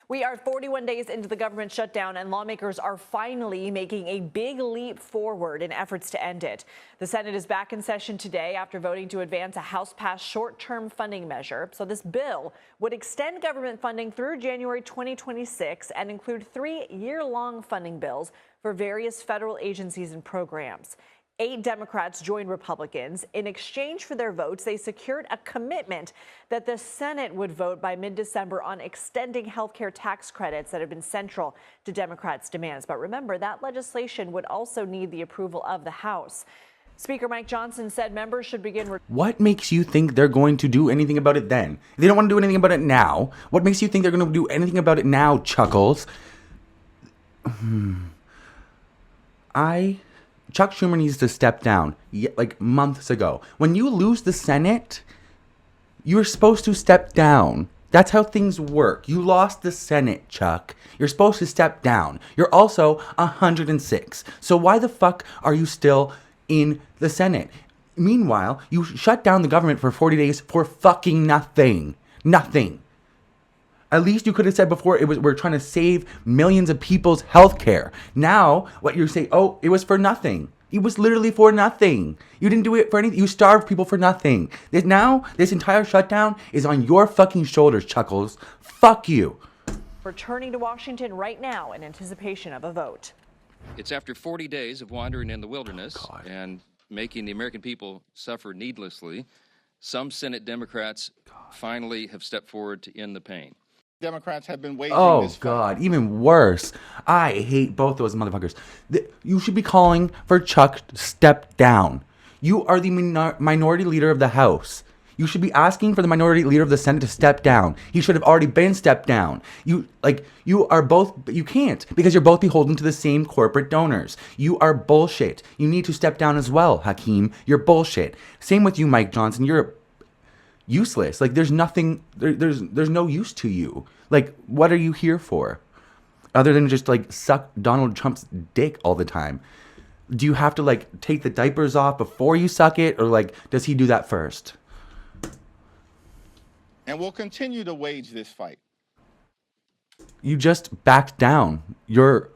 We are 41 days into the government shutdown, and lawmakers are finally making a big leap forward in efforts to end it. The Senate is back in session today after voting to advance a House-passed short-term funding measure. So this bill would extend government funding through January 2026 and include 3-year-long funding bills for various federal agencies and programs. 8 Democrats joined Republicans. In exchange for their votes, they secured a commitment that the Senate would vote by mid-December on extending health care tax credits that have been central to Democrats' demands. But remember, that legislation would also need the approval of the House. Speaker Mike Johnson said members should begin. What makes you think they're going to do anything about it then? If they don't want to do anything about it now, what makes you think they're going to do anything about it now, Chuckles? Chuck Schumer needs to step down, like months ago. When you lose the Senate, you're supposed to step down. That's how things work. You lost the Senate, Chuck. You're supposed to step down. You're also 106. So why the fuck are you still in the Senate? Meanwhile, you shut down the government for 40 days for fucking nothing. Nothing. At least you could have said before we're trying to save millions of people's health care. Now, what you're saying, oh, it was for nothing. It was literally for nothing. You didn't do it for anything. You starved people for nothing. Now, this entire shutdown is on your fucking shoulders, Chuckles. Fuck you. Returning to Washington right now in anticipation of a vote. It's after 40 days of wandering in the wilderness and making the American people suffer needlessly. Some Senate Democrats finally have stepped forward to end the pain. Democrats have been waging Oh, this God, even worse. I hate both those motherfuckers. You should be calling for Chuck to step down. You are the minority leader of the House. You should be asking for the minority leader of the Senate to step down. He should have already been stepped down. You are both, you can't, because you're both beholden to the same corporate donors. You are bullshit. You need to step down as well, Hakeem. You're bullshit. Same with you, Mike Johnson. You're useless. Like, there's nothing, there's no use to you. Like, what are you here for? Other than just, like, suck Donald Trump's dick all the time. Do you have to, like, take the diapers off before you suck it? Or, like, does he do that first? And we'll continue to wage this fight. You just backed down. Your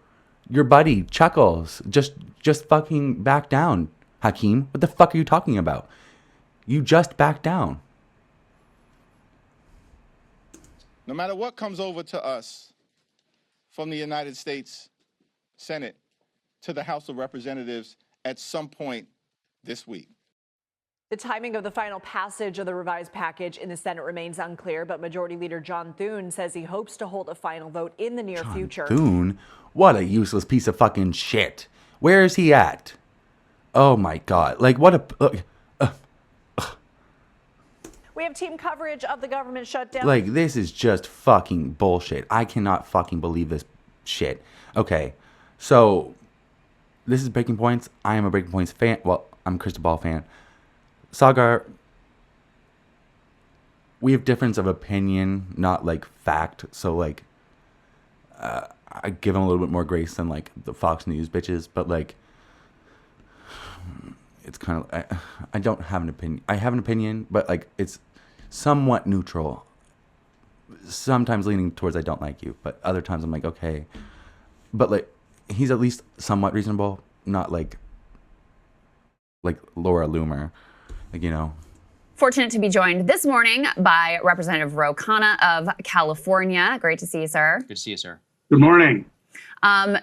buddy, Chuckles, just fucking back down, Hakeem. What the fuck are you talking about? You just backed down. No matter what comes over to us from the United States Senate to the House of Representatives at some point this week. The timing of the final passage of the revised package in the Senate remains unclear, but Majority Leader John Thune says he hopes to hold a final vote in the near future. Thune? What a useless piece of fucking shit. Where is he at? Oh my God. Like, what a... We have team coverage of the government shutdown. Like, this is just fucking bullshit. I cannot fucking believe this shit. Okay, so this is Breaking Points. I am a Breaking Points fan. Well, I'm a Crystal Ball fan. Sagar, we have difference of opinion, not like fact. So like, I give him a little bit more grace than like the Fox News bitches. But like, it's kind of, I don't have an opinion. I have an opinion, but like it's somewhat neutral. Sometimes leaning towards I don't like you, but other times I'm like, okay. But like, he's at least somewhat reasonable, not like Laura Loomer, like, you know. Fortunate to be joined this morning by Representative Ro Khanna of California. Great to see you, sir. Good to see you, sir. Good morning.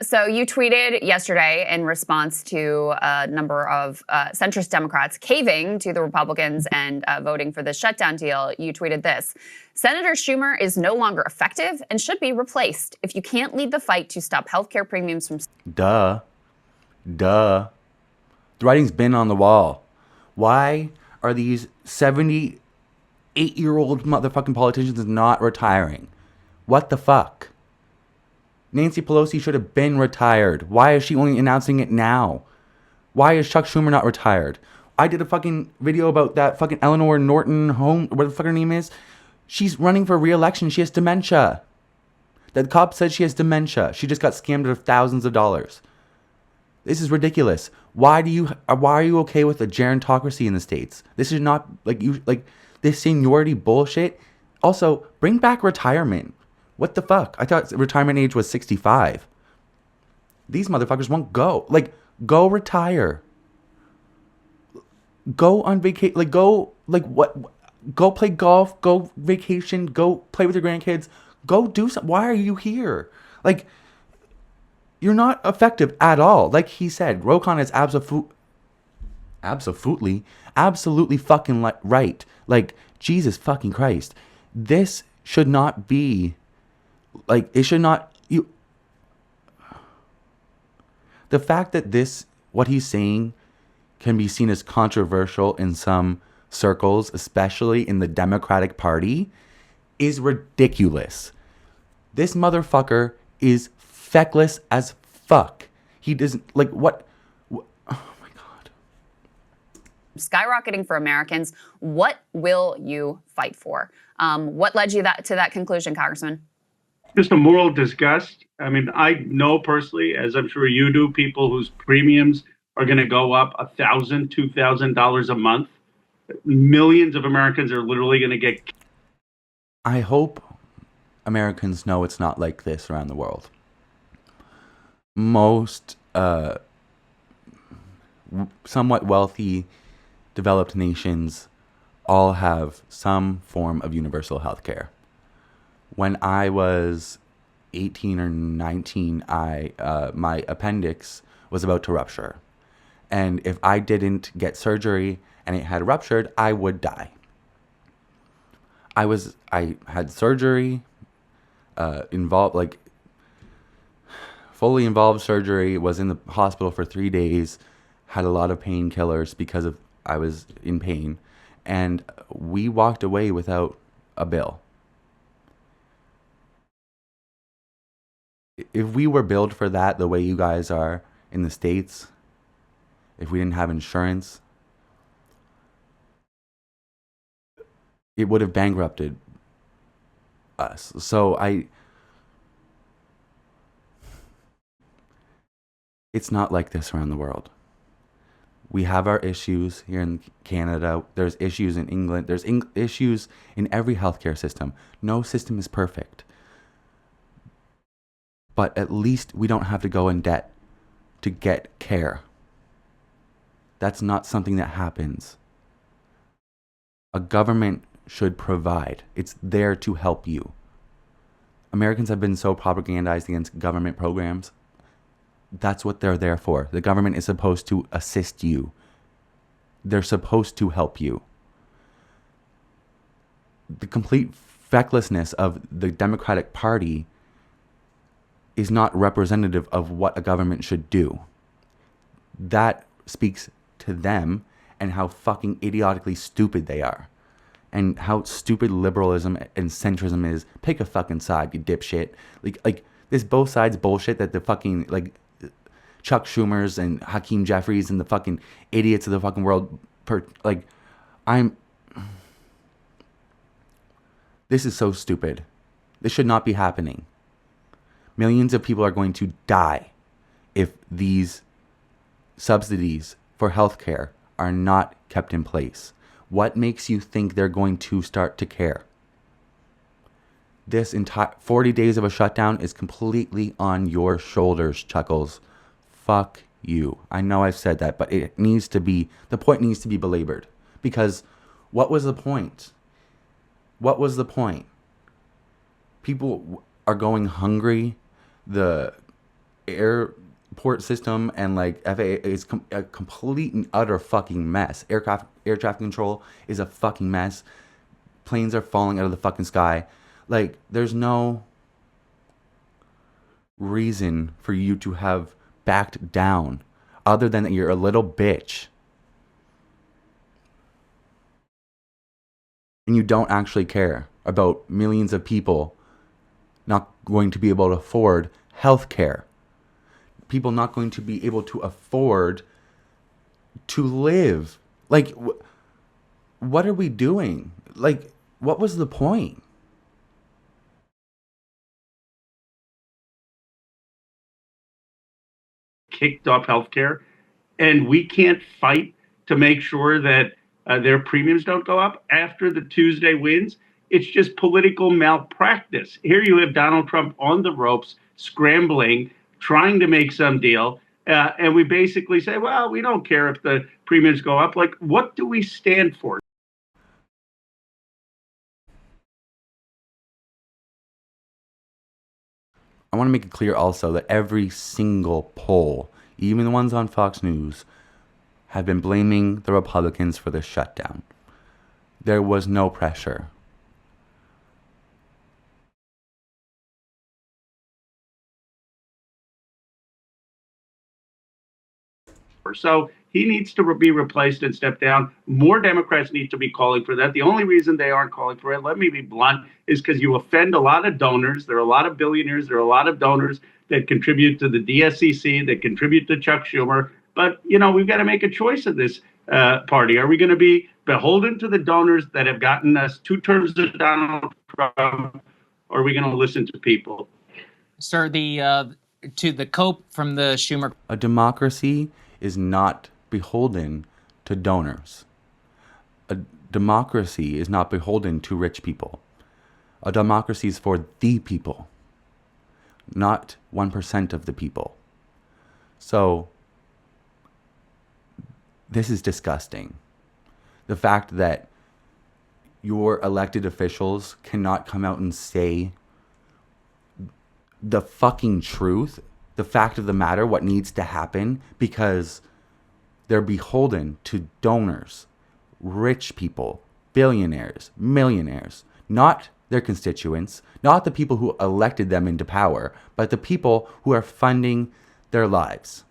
So you tweeted yesterday in response to a number of centrist Democrats caving to the Republicans and voting for the shutdown deal. You tweeted this: Senator Schumer is no longer effective and should be replaced if you can't lead the fight to stop healthcare premiums from... Duh. The writing's been on the wall. Why are these 78-year-old motherfucking politicians not retiring? What the fuck? Nancy Pelosi should have been retired. Why is she only announcing it now? Why is Chuck Schumer not retired? I did a fucking video about that fucking Eleanor Norton what the fuck her name is. She's running for re-election. She has dementia. The cop said she has dementia. She just got scammed out of thousands of dollars. This is ridiculous. Why are you okay with a gerontocracy in the States? This is not this seniority bullshit. Also, bring back retirement. What the fuck? I thought retirement age was 65. These motherfuckers won't go. Like, go retire. Go on vacation. Like, go, like, what? Go play golf. Go vacation. Go play with your grandkids. Go do something. Why are you here? Like, you're not effective at all. Like he said, Rokon is absolutely fucking right. Like, Jesus fucking Christ. This should not be, like, it should not, the fact that what he's saying can be seen as controversial in some circles, especially in the Democratic Party, is ridiculous. This motherfucker is feckless as fuck. He doesn't, like, what? Oh my God. Skyrocketing for Americans. What will you fight for? What led you to that conclusion, Congressman? Just a moral disgust. I mean, I know personally, as I'm sure you do, people whose premiums are going to go up $1,000, $2,000 a month. Millions of Americans are literally going to get. I hope Americans know it's not like this around the world. Most somewhat wealthy, developed nations all have some form of universal health care. When I was 18 or 19, my appendix was about to rupture. And if I didn't get surgery and it had ruptured, I would die. I had surgery, fully involved surgery, was in the hospital for 3 days, had a lot of painkillers because I was in pain, and we walked away without a bill. If we were billed for that the way you guys are in the States, if we didn't have insurance, it would have bankrupted us. So it's not like this around the world. We have our issues here in Canada. There's issues in England. There's issues in every healthcare system. No system is perfect. But at least we don't have to go in debt to get care. That's not something that happens. A government should provide. It's there to help you. Americans have been so propagandized against government programs. That's what they're there for. The government is supposed to assist you. They're supposed to help you. The complete fecklessness of the Democratic Party is not representative of what a government should do. That speaks to them and how fucking idiotically stupid they are. And how stupid liberalism and centrism is. Pick a fucking side, you dipshit. Like this both sides bullshit that the fucking, like, Chuck Schumers and Hakeem Jeffries and the fucking idiots of the fucking world, this is so stupid. This should not be happening. Millions of people are going to die if these subsidies for healthcare are not kept in place. What makes you think they're going to start to care? This entire 40 days of a shutdown is completely on your shoulders, Chuckles. Fuck you. I know I've said that, but the point needs to be belabored. Because what was the point? What was the point? People are going hungry. The airport system and FAA is a complete and utter fucking mess. Air traffic control is a fucking mess. Planes are falling out of the fucking sky. There's no reason for you to have backed down other than that you're a little bitch. And you don't actually care about millions of people not going to be able to afford health care. People not going to be able to afford to live. What are we doing? What was the point? Kicked off healthcare, and we can't fight to make sure that their premiums don't go up after the Tuesday wins. It's just political malpractice. Here you have Donald Trump on the ropes, scrambling, trying to make some deal. And we basically say, well, we don't care if the premiums go up. Like, what do we stand for? I want to make it clear also that every single poll, even the ones on Fox News, have been blaming the Republicans for the shutdown. There was no pressure. So he needs to be replaced and step down. More Democrats need to be calling for that. The only reason they aren't calling for it, let me be blunt, is because you offend a lot of donors. There are a lot of billionaires. There are a lot of donors that contribute to the DSCC, that contribute to Chuck Schumer. But, you know, we've got to make a choice of this party. Are we going to be beholden to the donors that have gotten us 2 terms of Donald Trump, or are we going to listen to people? Sir, to the cope from the Schumer. A democracy is not beholden to donors. A democracy is not beholden to rich people. A democracy is for the people, not 1% of the people. So, this is disgusting. The fact that your elected officials cannot come out and say the fucking truth, the fact of the matter, what needs to happen, because they're beholden to donors, rich people, billionaires, millionaires, not their constituents, not the people who elected them into power, but the people who are funding their lives.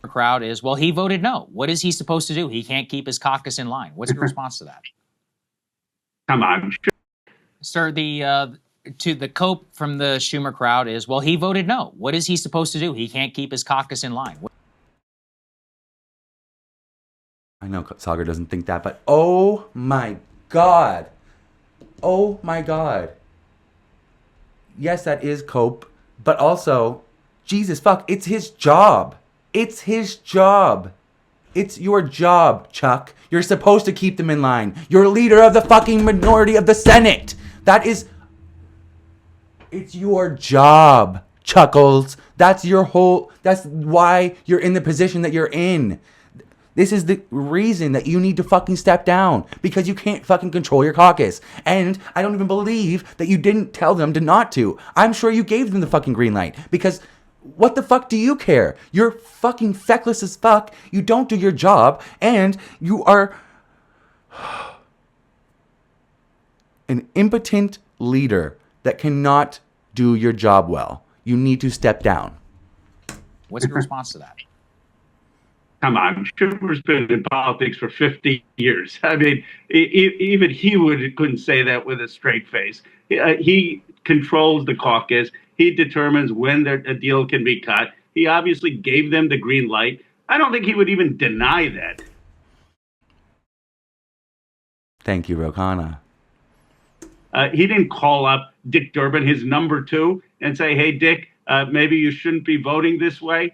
Crowd is, well, he voted no. What is he supposed to do? He can't keep his caucus in line. What's your response to that? Come on. Sir, to the cope from the Schumer crowd is, well, he voted no. What is he supposed to do? He can't keep his caucus in line. I know Sagar doesn't think that, but oh my God. Oh my God. Yes, that is cope, but also, Jesus fuck, it's his job. It's his job. It's your job, Chuck. You're supposed to keep them in line. You're leader of the fucking minority of the Senate. It's your job, Chuckles. That's why you're in the position that you're in. This is the reason that you need to fucking step down, because you can't fucking control your caucus. And I don't even believe that you didn't tell them to not to. I'm sure you gave them the fucking green light, because what the fuck do you care? You're fucking feckless as fuck. You don't do your job, and you are an impotent leader that cannot do your job well. You need to step down. What's your response to that? Come on, Schumer's been in politics for 50 years. I mean, even he couldn't say that with a straight face. He controls the caucus. He determines when a deal can be cut. He obviously gave them the green light. I don't think he would even deny that. Thank you, Rokana. He didn't call up Dick Durbin, his number 2, and say, hey, Dick, maybe you shouldn't be voting this way.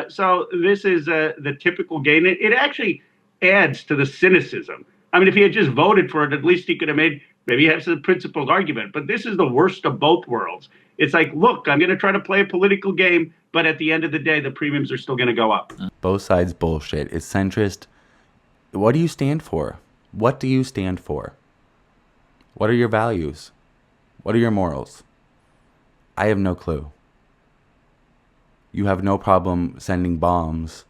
So this is the typical game. It actually adds to the cynicism. I mean, if he had just voted for it, at least he could have maybe have some principled argument. But this is the worst of both worlds. It's like, look, I'm going to try to play a political game, but at the end of the day, the premiums are still going to go up. Both sides bullshit. It's centrist. What do you stand for? What do you stand for? What are your values? What are your morals? I have no clue. You have no problem sending bombs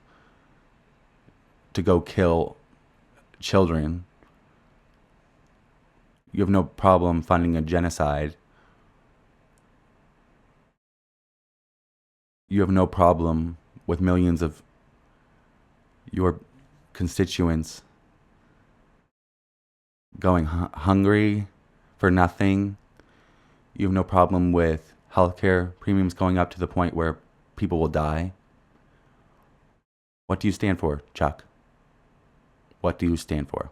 to go kill children. You have no problem funding a genocide. You have no problem with millions of your constituents going hungry for nothing. You have no problem with healthcare premiums going up to the point where people will die. What do you stand for, Chuck? What do you stand for?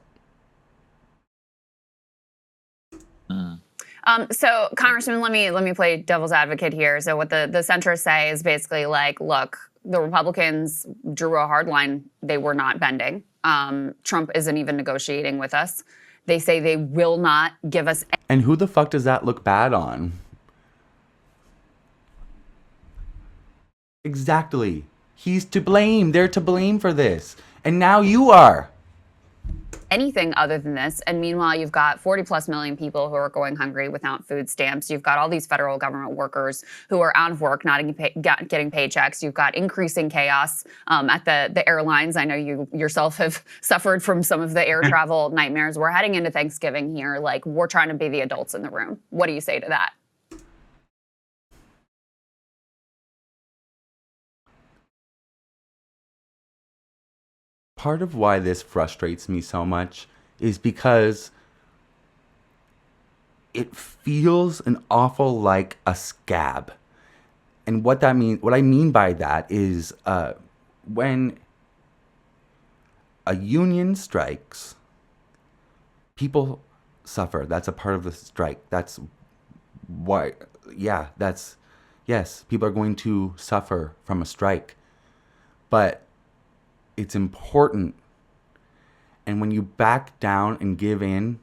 So, Congressman, let me play devil's advocate here. So, what the centrists say is basically like, look, the Republicans drew a hard line; they were not bending. Trump isn't even negotiating with us. They say they will not give us. And who the fuck does that look bad on? Exactly. He's to blame. They're to blame for this. And now you are. Anything other than this. And meanwhile, you've got 40 plus million people who are going hungry without food stamps. You've got all these federal government workers who are out of work, not getting paychecks. You've got increasing chaos at the airlines. I know you yourself have suffered from some of the air travel nightmares. We're heading into Thanksgiving here. Like, we're trying to be the adults in the room. What do you say to that? Part of why this frustrates me so much is because it feels an awful like a scab. And what I mean by that is when a union strikes, people suffer. That's a part of the strike. That's why, yes, people are going to suffer from a strike. But it's important. And when you back down and give in,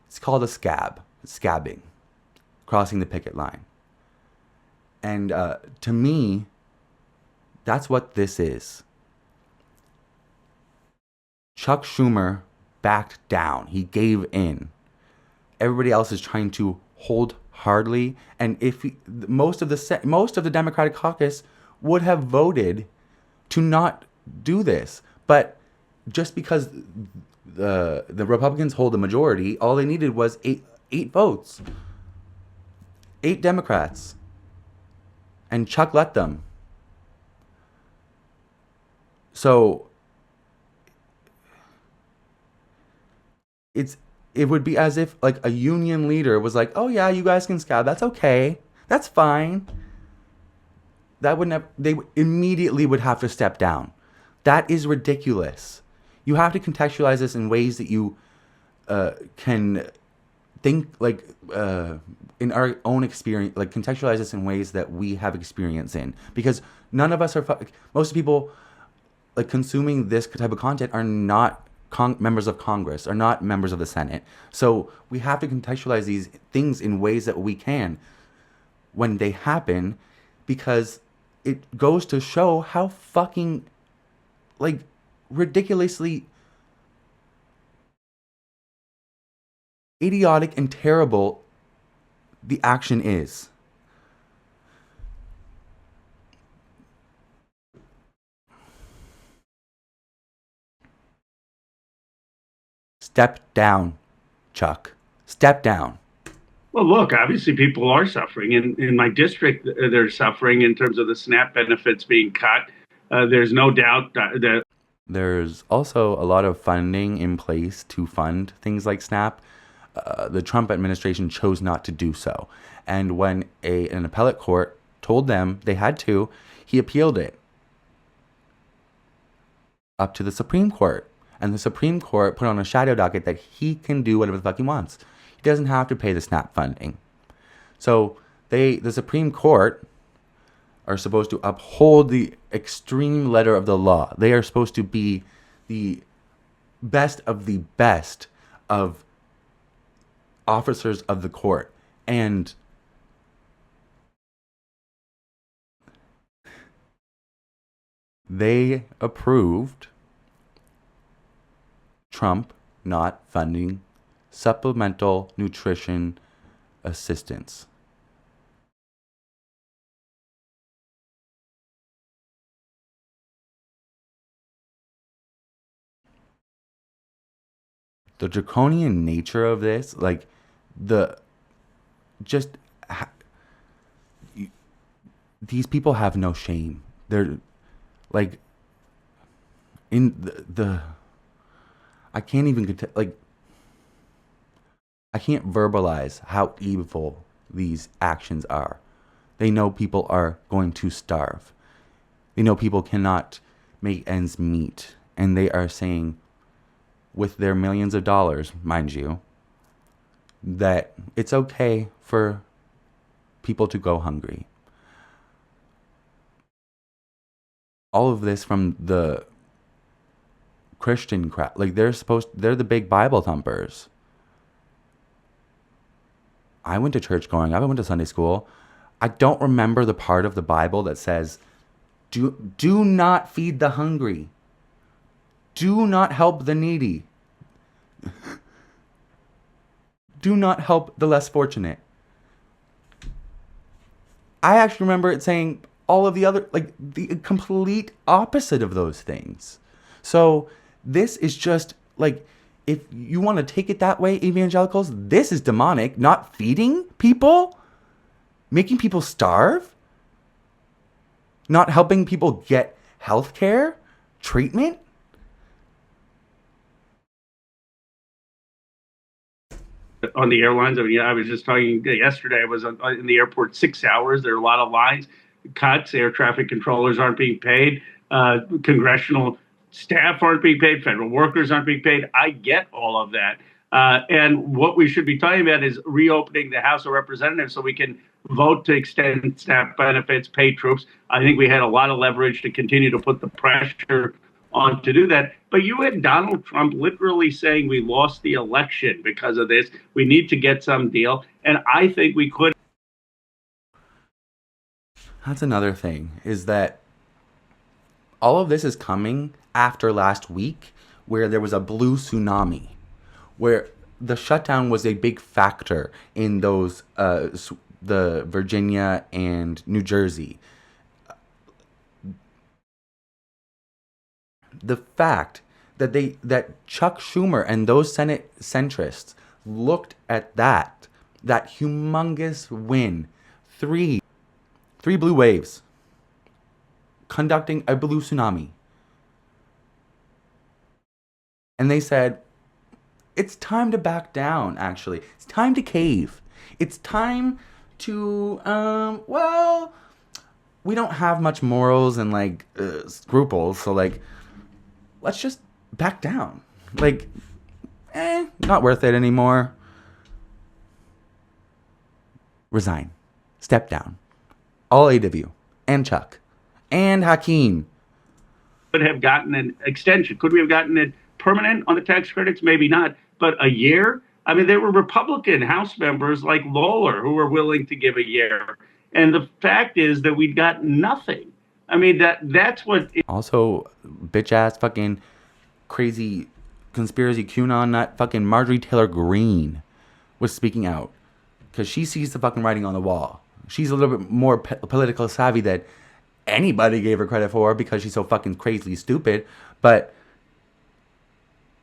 it's called a scab. It's scabbing. Crossing the picket line. And to me, that's what this is. Chuck Schumer backed down. He gave in. Everybody else is trying to hold hardly. And most of the Democratic caucus would have voted to not do this, but just because the Republicans hold the majority, all they needed was eight votes, 8 Democrats, and Chuck let them. So it would be as if like a union leader was like, "Oh yeah, you guys can scab. That's okay. That's fine." That would never. They immediately would have to step down. That is ridiculous. You have to contextualize this in ways that you can think like in our own experience, like contextualize this in ways that we have experience in. Because none of us are, most people like consuming this type of content are not members of Congress, are not members of the Senate. So we have to contextualize these things in ways that we can when they happen, because it goes to show how fucking like ridiculously idiotic and terrible the action is. Step down, Chuck. Step down. Well, look, obviously people are suffering. In my district, they're suffering in terms of the SNAP benefits being cut. There's no doubt that there's also a lot of funding in place to fund things like SNAP. The Trump administration chose not to do so. And when an appellate court told them they had to, he appealed it up to the Supreme Court. And the Supreme Court put on a shadow docket that he can do whatever the fuck he wants. He doesn't have to pay the SNAP funding. So the Supreme Court are supposed to uphold the extreme letter of the law. They are supposed to be the best of officers of the court. And they approved Trump not funding supplemental nutrition assistance. The draconian nature of this, like these people have no shame. They're like in the I can't even I can't verbalize how evil these actions are. They know people are going to starve. They know people cannot make ends meet, and they are saying, with their millions of dollars, mind you, that it's okay for people to go hungry. All of this from the Christian crap. Like they're the big Bible thumpers. I went to church growing up. I went to Sunday school. I don't remember the part of the Bible that says, do not feed the hungry. Do not help the needy. Do not help the less fortunate. I actually remember it saying all of the other, like the complete opposite of those things. So this is just like, if you want to take it that way, evangelicals, this is demonic. Not feeding people, making people starve, not helping people get health care, treatment. On the airlines, I mean, I was just talking yesterday. I was in the airport 6 hours. There are a lot of lines, cuts. Air traffic controllers aren't being paid. Congressional staff aren't being paid. Federal workers aren't being paid. I get all of that. And what we should be talking about is reopening the House of Representatives so we can vote to extend staff benefits, pay troops. I think we had a lot of leverage to continue to put the pressure on to do that. But you had Donald Trump literally saying we lost the election because of this. We need to get some deal. And I think we could. That's another thing, is that all of this is coming after last week, where there was a blue tsunami, where the shutdown was a big factor in those, the Virginia and New Jersey. The fact that Chuck Schumer and those Senate centrists looked at that humongous win, three blue waves, conducting a blue tsunami. And they said, it's time to back down, actually. It's time to cave. It's time to, well, we don't have much morals and, like, scruples, so, like, let's just back down. Like, not worth it anymore. Resign. Step down. All 8 of you. And Chuck. And Hakeem. Could have gotten an extension. Could we have gotten it permanent on the tax credits? Maybe not. But a year? I mean, there were Republican House members like Lawler who were willing to give a year. And the fact is that we got nothing. I mean, that's what... Also, bitch-ass fucking crazy conspiracy QAnon nut fucking Marjorie Taylor Greene was speaking out. Because she sees the fucking writing on the wall. She's a little bit more political savvy than anybody gave her credit for because she's so fucking crazily stupid. But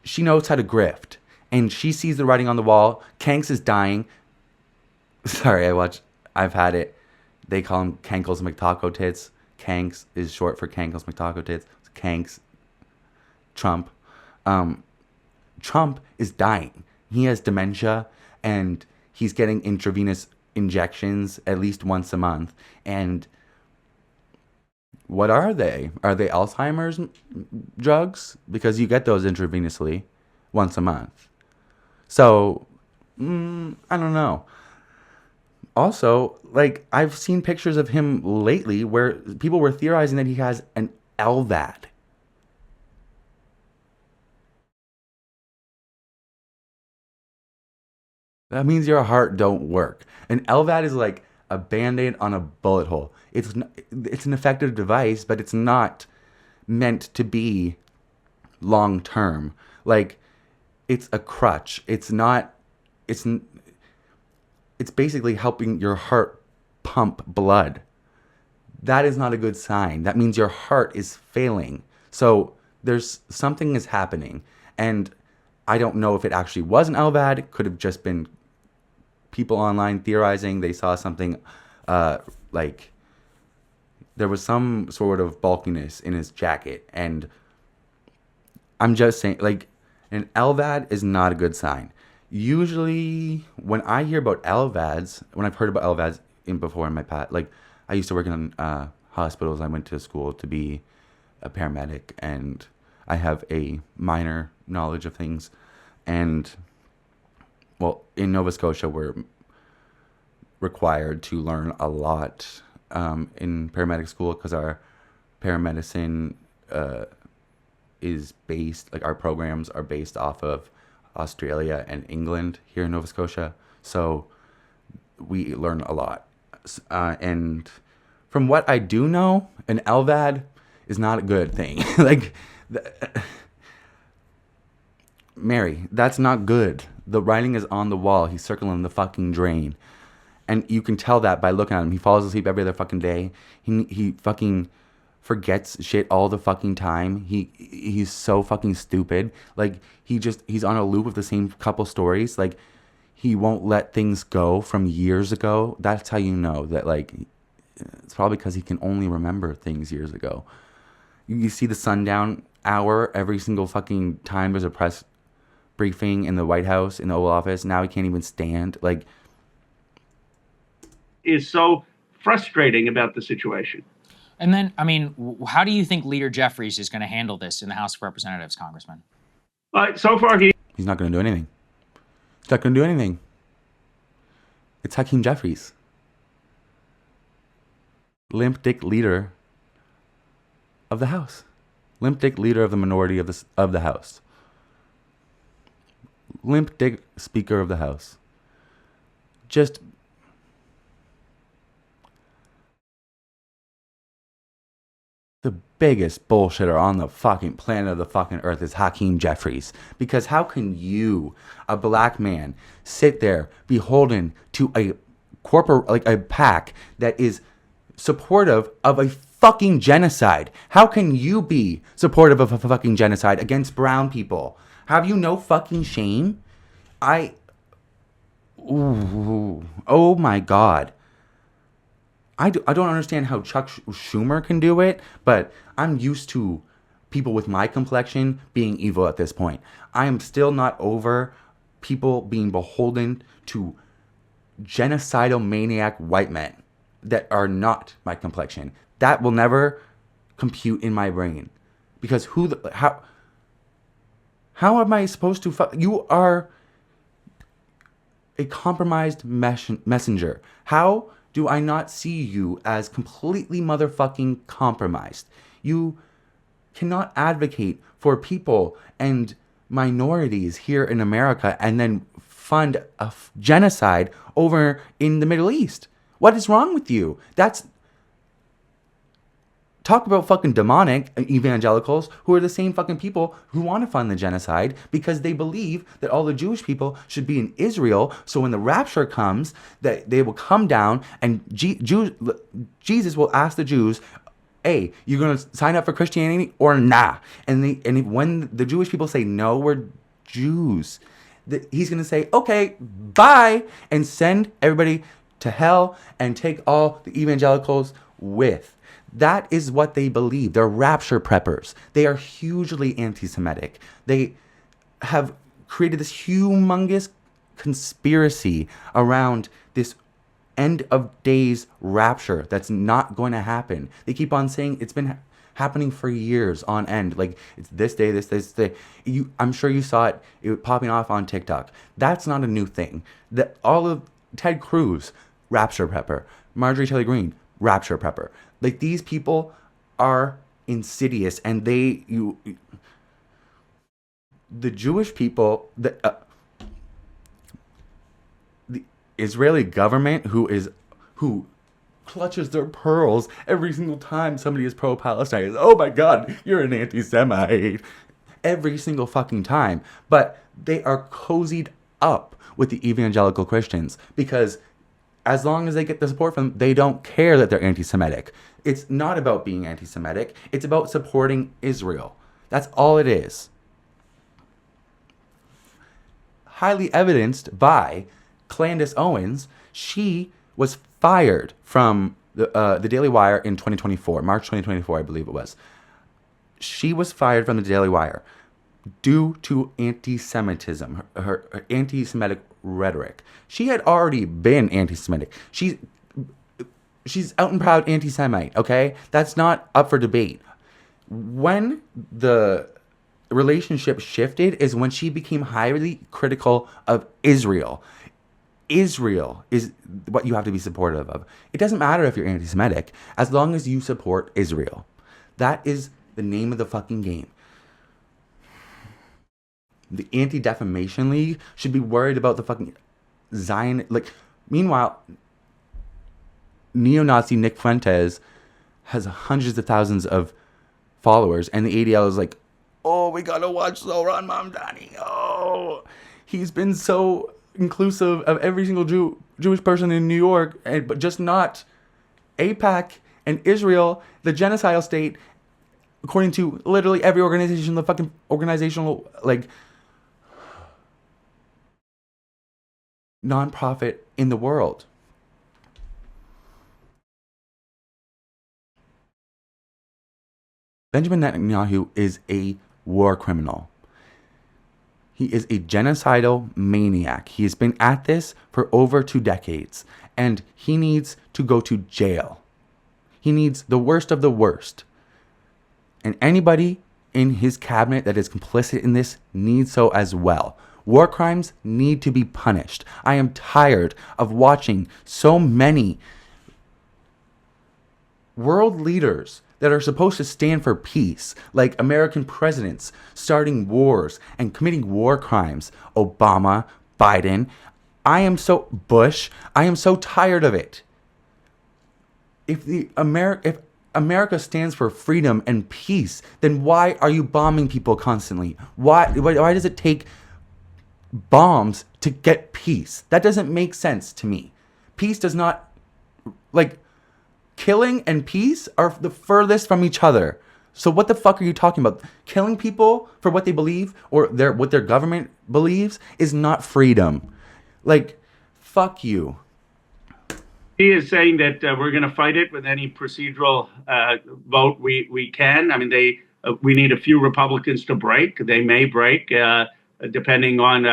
she knows how to grift. And she sees the writing on the wall. Kanks is dying. Sorry, I've had it. They call him Kankles McTaco Tits. Kanks is short for Kankles McTaco Tits. Kanks. Trump. Trump is dying. He has dementia and he's getting intravenous injections at least once a month. And what are they? Are they Alzheimer's drugs? Because you get those intravenously once a month. So, I don't know. Also, like, I've seen pictures of him lately where people were theorizing that he has an LVAD. That means your heart don't work. An LVAD is like a Band-Aid on a bullet hole. It's an effective device, but it's not meant to be long term. Like, it's a crutch. It's basically helping your heart pump blood. That is not a good sign. That means your heart is failing. So there's something is happening. And I don't know if it actually was an LVAD. It could have just been people online theorizing. They saw something like there was some sort of bulkiness in his jacket. And I'm just saying, like, an LVAD is not a good sign. Usually, when I hear about LVADs, when I've heard about LVADs before in my past, like, I used to work in hospitals. I went to school to be a paramedic, and I have a minor knowledge of things. And, well, in Nova Scotia, we're required to learn a lot in paramedic school because our paramedicine is based, like our programs are based off of Australia and England here in Nova Scotia. So we learn a lot. And from what I do know, an LVAD is not a good thing. Like, Mary, that's not good. The writing is on the wall. He's circling the fucking drain. And you can tell that by looking at him. He falls asleep every other fucking day. He fucking forgets shit all the fucking time. He's so fucking stupid. Like, he's on a loop of the same couple stories. Like, he won't let things go from years ago. That's how you know that, like, it's probably because he can only remember things years ago. You see the sundown hour every single fucking time there's a press briefing in the White House, in the Oval Office. Now he can't even stand. Like, is so frustrating about the situation. And then, I mean, how do you think Leader Jeffries is going to handle this in the House of Representatives, Congressman? So far, he's not going to do anything. He's not going to do anything. It's Hakeem Jeffries, limp dick leader of the House, limp dick leader of the minority of the House, limp dick Speaker of the House. Just the biggest bullshitter on the fucking planet of the fucking earth is Hakeem Jeffries. Because how can you, a black man, sit there beholden to a a pack that is supportive of a fucking genocide? How can you be supportive of a fucking genocide against brown people? Have you no fucking shame? Oh my God. I don't understand how Chuck Schumer can do it, but I'm used to people with my complexion being evil at this point. I am still not over people being beholden to genocidal maniac white men that are not my complexion. That will never compute in my brain. Because how am I supposed to you are a compromised messenger. How do I not see you as completely motherfucking compromised? You cannot advocate for people and minorities here in America and then fund a genocide over in the Middle East. What is wrong with you? Talk about fucking demonic evangelicals who are the same fucking people who want to fund the genocide because they believe that all the Jewish people should be in Israel. So when the rapture comes, that they will come down and Jesus will ask the Jews, hey, you're going to sign up for Christianity or nah? When the Jewish people say, no, we're Jews, he's going to say, okay, bye, and send everybody to hell and take all the evangelicals with. That is what they believe. They're rapture preppers. They are hugely anti-Semitic. They have created this humongous conspiracy around this end of days rapture that's not going to happen. They keep on saying it's been happening for years on end. Like, it's this day, this day. I'm sure you saw it popping off on TikTok. That's not a new thing. That all of Ted Cruz, rapture prepper. Marjorie Taylor Greene, rapture prepper. Like, these people are insidious, and the Jewish people, the Israeli government, who clutches their pearls every single time somebody is pro-Palestine. Oh my God, you're an anti-Semite. Every single fucking time. But they are cozied up with the evangelical Christians because as long as they get the support from them, they don't care that they're anti-Semitic. It's not about being anti-Semitic. It's about supporting Israel. That's all it is. Highly evidenced by Candace Owens. She was fired from the Daily Wire in 2024, March 2024, I believe it was. She was fired from the Daily Wire due to anti-Semitism, her anti-Semitic rhetoric. She had already been anti-Semitic. She's out and proud anti-Semite, okay? That's not up for debate. When the relationship shifted is when she became highly critical of Israel. Israel is what you have to be supportive of. It doesn't matter if you're anti-Semitic, as long as you support Israel. That is the name of the fucking game. the Anti-Defamation League should be worried about the fucking Zion. Like, meanwhile, neo-Nazi Nick Fuentes has hundreds of thousands of followers, and the ADL is like, oh, we gotta watch Zohran Mamdani. Oh, he's been so inclusive of every single Jewish person in New York, but just not AIPAC and Israel, the genocidal state, according to literally every organization, the fucking organizational, like, nonprofit in the world. Benjamin Netanyahu is a war criminal. He is a genocidal maniac. He has been at this for over 2 decades, and he needs to go to jail. He needs the worst of the worst. And anybody in his cabinet that is complicit in this needs so as well. War crimes need to be punished. I am tired of watching so many world leaders that are supposed to stand for peace, like American presidents, starting wars and committing war crimes. Obama, Biden. Bush. I am so tired of it. If America stands for freedom and peace, then why are you bombing people constantly? Why does it take bombs to get peace? That doesn't make sense to me. Peace does not, like, killing and peace are the furthest from each other. So what the fuck are you talking about? Killing people for what they believe or what their government believes is not freedom. Like, fuck you. He is saying that we're going to fight it with any procedural vote we can. I mean, we need a few Republicans to break. They may break depending on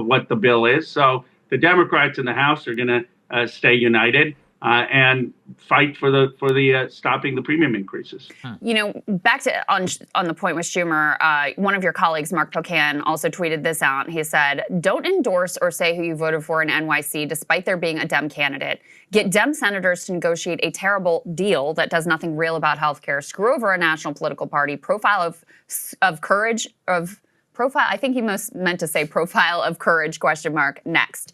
what the bill is. So the Democrats in the House are going to stay united and fight for the stopping the premium increases. You know, back to on the point with Schumer, one of your colleagues, Mark Pocan, also tweeted this out. He said, "Don't endorse or say who you voted for in NYC, despite there being a Dem candidate. Get Dem senators to negotiate a terrible deal that does nothing real about healthcare. Screw over a national political party. Profile of courage of." Profile, I think he meant to say profile of courage, ? Next.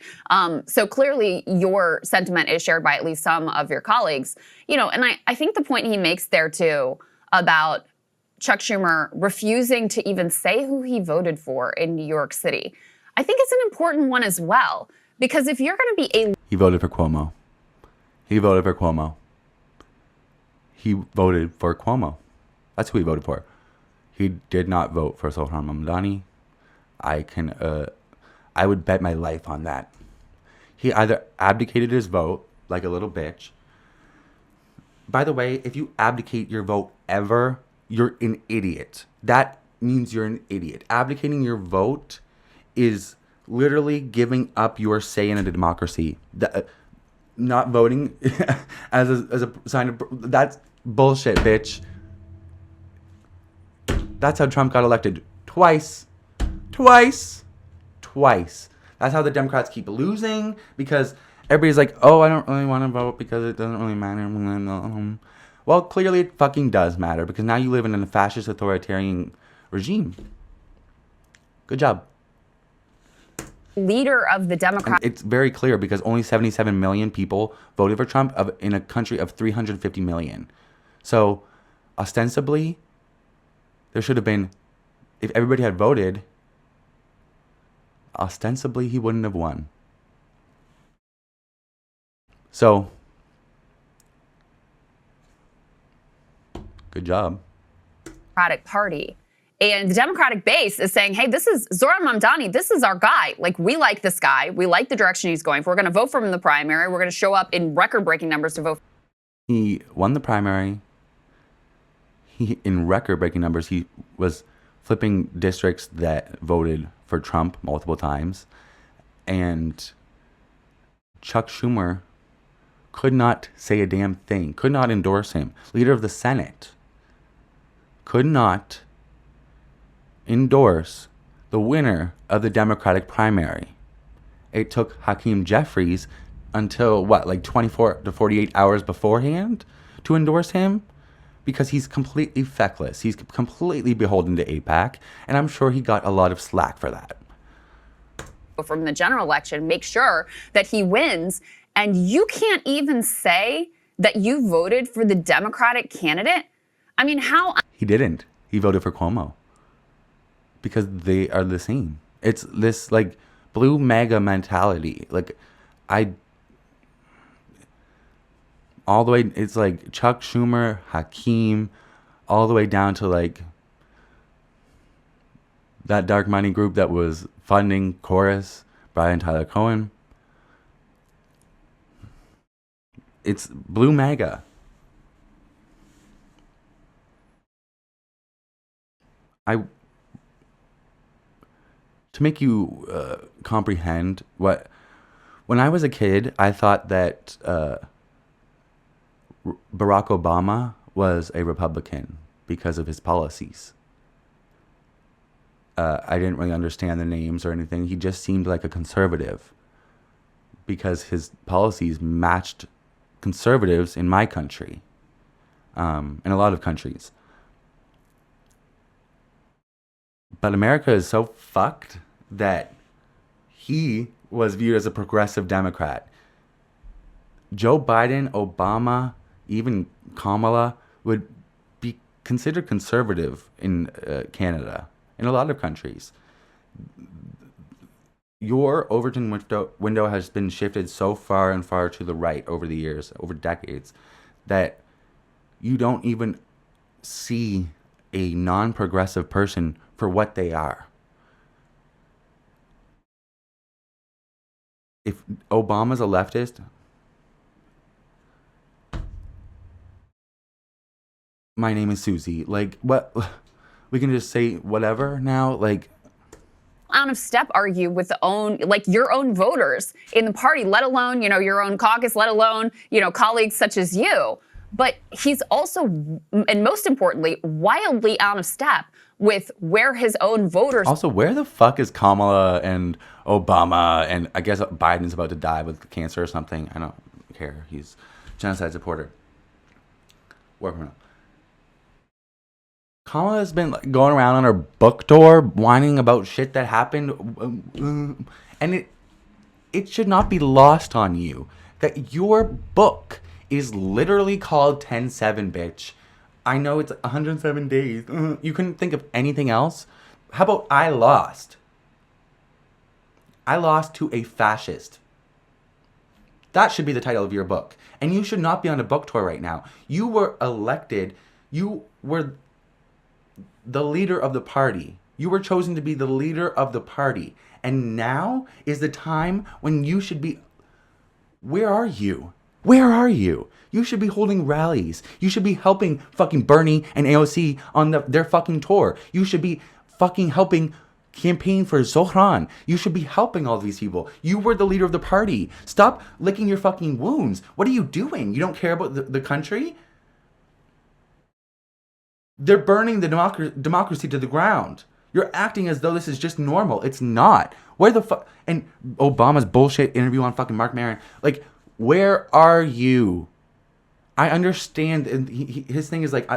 So clearly your sentiment is shared by at least some of your colleagues. You know, and I think the point he makes there too about Chuck Schumer refusing to even say who he voted for in New York City, I think it's an important one as well. Because if you're going to be He voted for Cuomo. He voted for Cuomo. He voted for Cuomo. That's who he voted for. He did not vote for Zohran Mamdani. I would bet my life on that. He either abdicated his vote like a little bitch. By the way, if you abdicate your vote ever, you're an idiot. That means you're an idiot. Abdicating your vote is literally giving up your say in a democracy. Not voting as a sign of... That's bullshit, bitch. That's how Trump got elected twice. That's how the Democrats keep losing, because everybody's like, oh, I don't really want to vote because it doesn't really matter. Well, clearly it fucking does matter, because now you live in a fascist authoritarian regime. Good job. leader of the Democrats. It's very clear because only 77 million people voted for Trump in a country of 350 million. So ostensibly, there should have been, if everybody had voted, ostensibly he wouldn't have won. So, good job. Democratic Party. And the Democratic base is saying, hey, this is Zohran Mamdani. This is our guy. Like, we like this guy. We like the direction he's going for. We're going to vote for him in the primary. We're going to show up in record-breaking numbers to vote. He won the primary. In record-breaking numbers, he was flipping districts that voted for Trump multiple times. And Chuck Schumer could not say a damn thing, could not endorse him. Leader of the Senate could not endorse the winner of the Democratic primary. It took Hakeem Jeffries until, 24 to 48 hours beforehand to endorse him? because he's completely feckless. He's completely beholden to AIPAC, and I'm sure he got a lot of slack for that. From the general election, make sure that he wins, and you can't even say that you voted for the Democratic candidate? I mean, how? He didn't. He voted for Cuomo because they are the same. It's this like blue MAGA mentality. Like all the way, it's like Chuck Schumer, Hakeem, all the way down to like that dark money group that was funding Chorus, Brian Tyler Cohen. It's blue MAGA. To make you comprehend what, when I was a kid, I thought that Barack Obama was a Republican because of his policies. I didn't really understand the names or anything. He just seemed like a conservative because his policies matched conservatives in my country, in a lot of countries. But America is so fucked that he was viewed as a progressive Democrat. Joe Biden, Obama, even Kamala would be considered conservative in Canada, in a lot of countries. Your Overton window has been shifted so far and far to the right over the years, over decades, that you don't even see a non-progressive person for what they are. If Obama's a leftist, my name is Susie. Like, what? We can just say whatever now? Like, out of step are you with your own voters in the party, let alone, your own caucus, let alone, colleagues such as you. But he's also, and most importantly, wildly out of step with where his own voters. Also, where the fuck is Kamala and Obama? And I guess Biden's about to die with cancer or something. I don't care. He's a genocide supporter. War criminal. Kamala has been going around on her book tour whining about shit that happened. And it should not be lost on you that your book is literally called 10-7, bitch. I know it's 107 days. You couldn't think of anything else? How about I lost? I lost to a fascist. That should be the title of your book. And you should not be on a book tour right now. You were elected. You were the leader of the party. You were chosen to be the leader of the party. And now is the time when you should be... Where are you? Where are you? You should be holding rallies. You should be helping fucking Bernie and AOC on their fucking tour. You should be fucking helping campaign for Zohran. You should be helping all these people. You were the leader of the party. Stop licking your fucking wounds. What are you doing? You don't care about the country? They're burning the democracy to the ground. You're acting as though this is just normal. It's not. Where the fuck? And Obama's bullshit interview on fucking Mark Maron. Like, where are you? I understand. And his thing is like,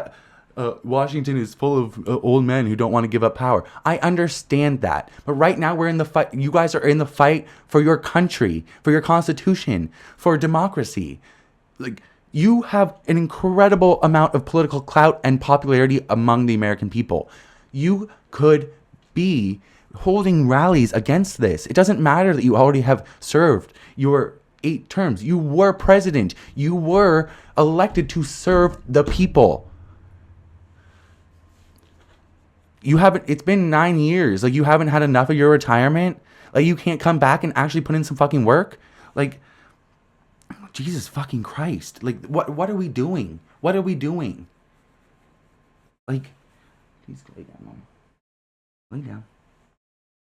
Washington is full of old men who don't want to give up power. I understand that. But right now we're in the fight. You guys are in the fight for your country, for your constitution, for democracy. Like, you have an incredible amount of political clout and popularity among the American people. You could be holding rallies against this. It doesn't matter that you already have served your 8 terms. You were president. You were elected to serve the people. You haven't, it's been 9 years. Like, you haven't had enough of your retirement. Like, you can't come back and actually put in some fucking work. Like, Jesus fucking Christ. Like, what are we doing? What are we doing? Like, please lay down, Mom. Lay down.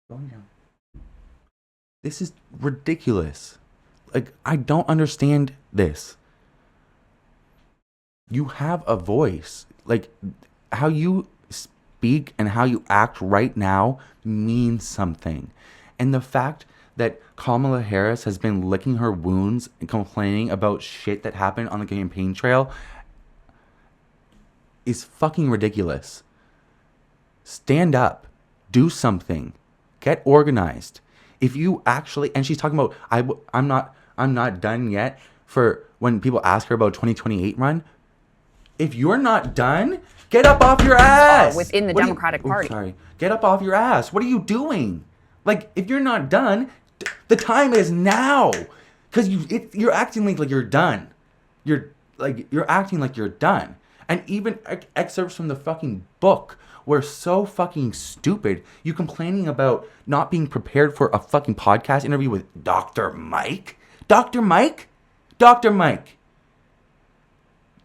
Lay down. This is ridiculous. Like, I don't understand this. You have a voice. Like, how you speak and how you act right now means something. And the fact that Kamala Harris has been licking her wounds and complaining about shit that happened on the campaign trail, is fucking ridiculous. Stand up. Do something. Get organized. If you actually, and she's talking about, I'm not done yet, for when people ask her about 2028 run. If you're not done, get up off your ass. Within the Democratic Party. Sorry. Get up off your ass. What are you doing? Like, if you're not done, the time is now. Because you're acting like you're done. You're acting like you're done. And even excerpts from the fucking book were so fucking stupid. You complaining about not being prepared for a fucking podcast interview with Dr. Mike? Dr. Mike? Dr. Mike.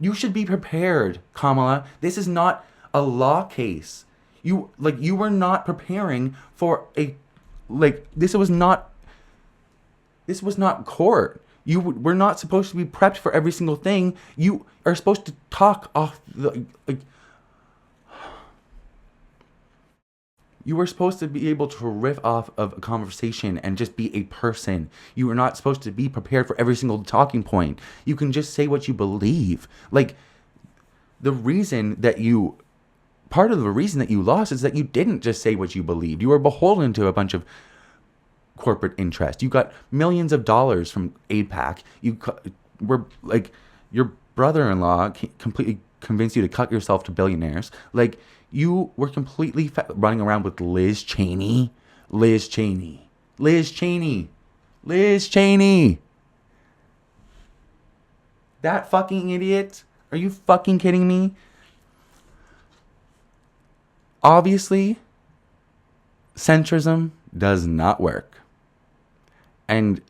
You should be prepared, Kamala. This is not a law case. You were not preparing for this was not court. You were not supposed to be prepped for every single thing. You are supposed to talk off the You were supposed to be able to riff off of a conversation and just be a person. You were not supposed to be prepared for every single talking point. You can just say what you believe. Like, part of the reason that you lost is that you didn't just say what you believed. You were beholden to a bunch of corporate interest. You got millions of dollars from AIPAC. You were like, your brother-in-law completely convinced you to cut yourself to billionaires. Like, you were completely running around with Liz Cheney. Liz Cheney. Liz Cheney. Liz Cheney. That fucking idiot. Are you fucking kidding me? Obviously, centrism does not work. And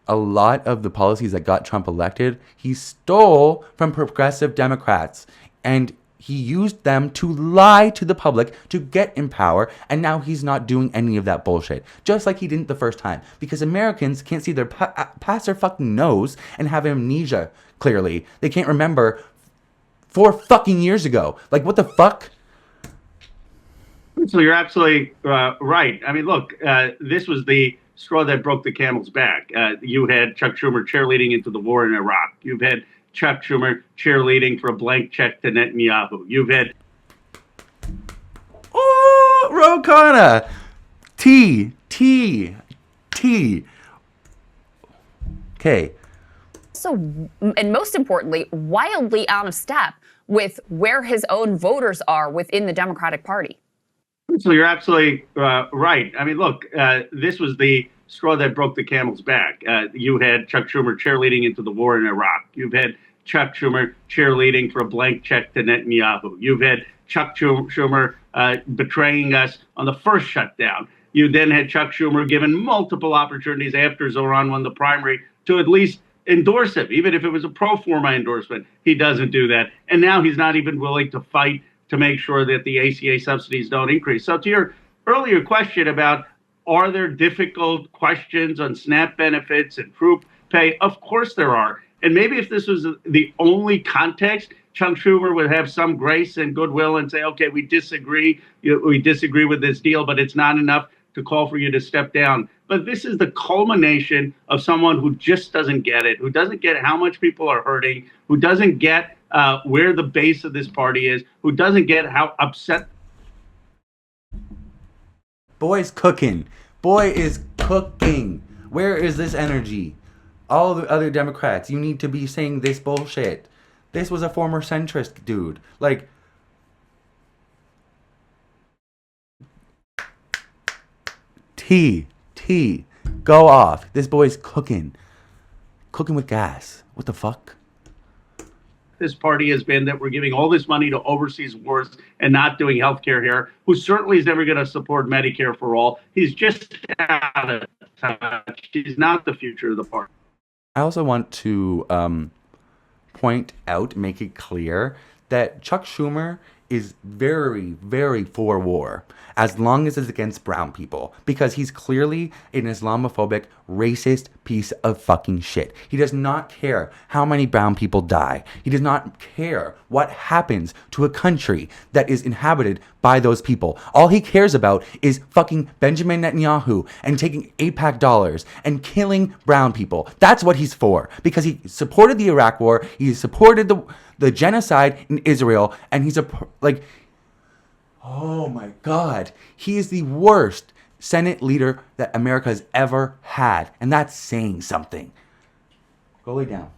a lot of the policies that got Trump elected, he stole from progressive Democrats. And he used them to lie to the public to get in power, and now he's not doing any of that bullshit. Just like he didn't the first time. Because Americans can't see their past their fucking nose and have amnesia, clearly. They can't remember 4 fucking years ago. Like, what the fuck? So you're absolutely right. I mean, look, this was the straw that broke the camel's back. You had Chuck Schumer cheerleading into the war in Iraq. You've had Chuck Schumer cheerleading for a blank check to Netanyahu. You've had... Oh, Ro Khanna. T. Okay. So, and most importantly, wildly out of step with where his own voters are within the Democratic Party. So you're absolutely right. I mean, look, this was the straw that broke the camel's back. You had Chuck Schumer cheerleading into the war in Iraq. You've had Chuck Schumer cheerleading for a blank check to Netanyahu. You've had Chuck Schumer betraying us on the first shutdown. You then had Chuck Schumer given multiple opportunities after Zoran won the primary to at least endorse him, even if it was a pro forma endorsement. He doesn't do that. And now he's not even willing to fight to make sure that the ACA subsidies don't increase. So to your earlier question about, are there difficult questions on SNAP benefits and troop pay? Of course there are. And maybe if this was the only context, Chuck Schumer would have some grace and goodwill and say, okay, we disagree with this deal, but it's not enough to call for you to step down. But this is the culmination of someone who just doesn't get it, who doesn't get how much people are hurting, who doesn't get where the base of this party is, who doesn't get how upset. Boy's cooking. Boy is cooking. Where is this energy? All the other Democrats, you need to be saying this bullshit. This was a former centrist dude. Like, T, go off. This boy's cooking. Cooking with gas. What the fuck? This party has been that we're giving all this money to overseas wars and not doing healthcare here, who certainly is never going to support Medicare for all. He's just out of touch. He's not the future of the party. I also want to point out, make it clear, that Chuck Schumer is very, very for war, as long as it's against brown people, because he's clearly an Islamophobic, racist piece of fucking shit. He does not care how many brown people die. He does not care what happens to a country that is inhabited by those people. All he cares about is fucking Benjamin Netanyahu and taking AIPAC dollars and killing brown people. That's what he's for, because he supported the Iraq war, he supported the genocide in Israel, and he's oh my God, he is the worst Senate leader that America has ever had, and that's saying something. Go lay down.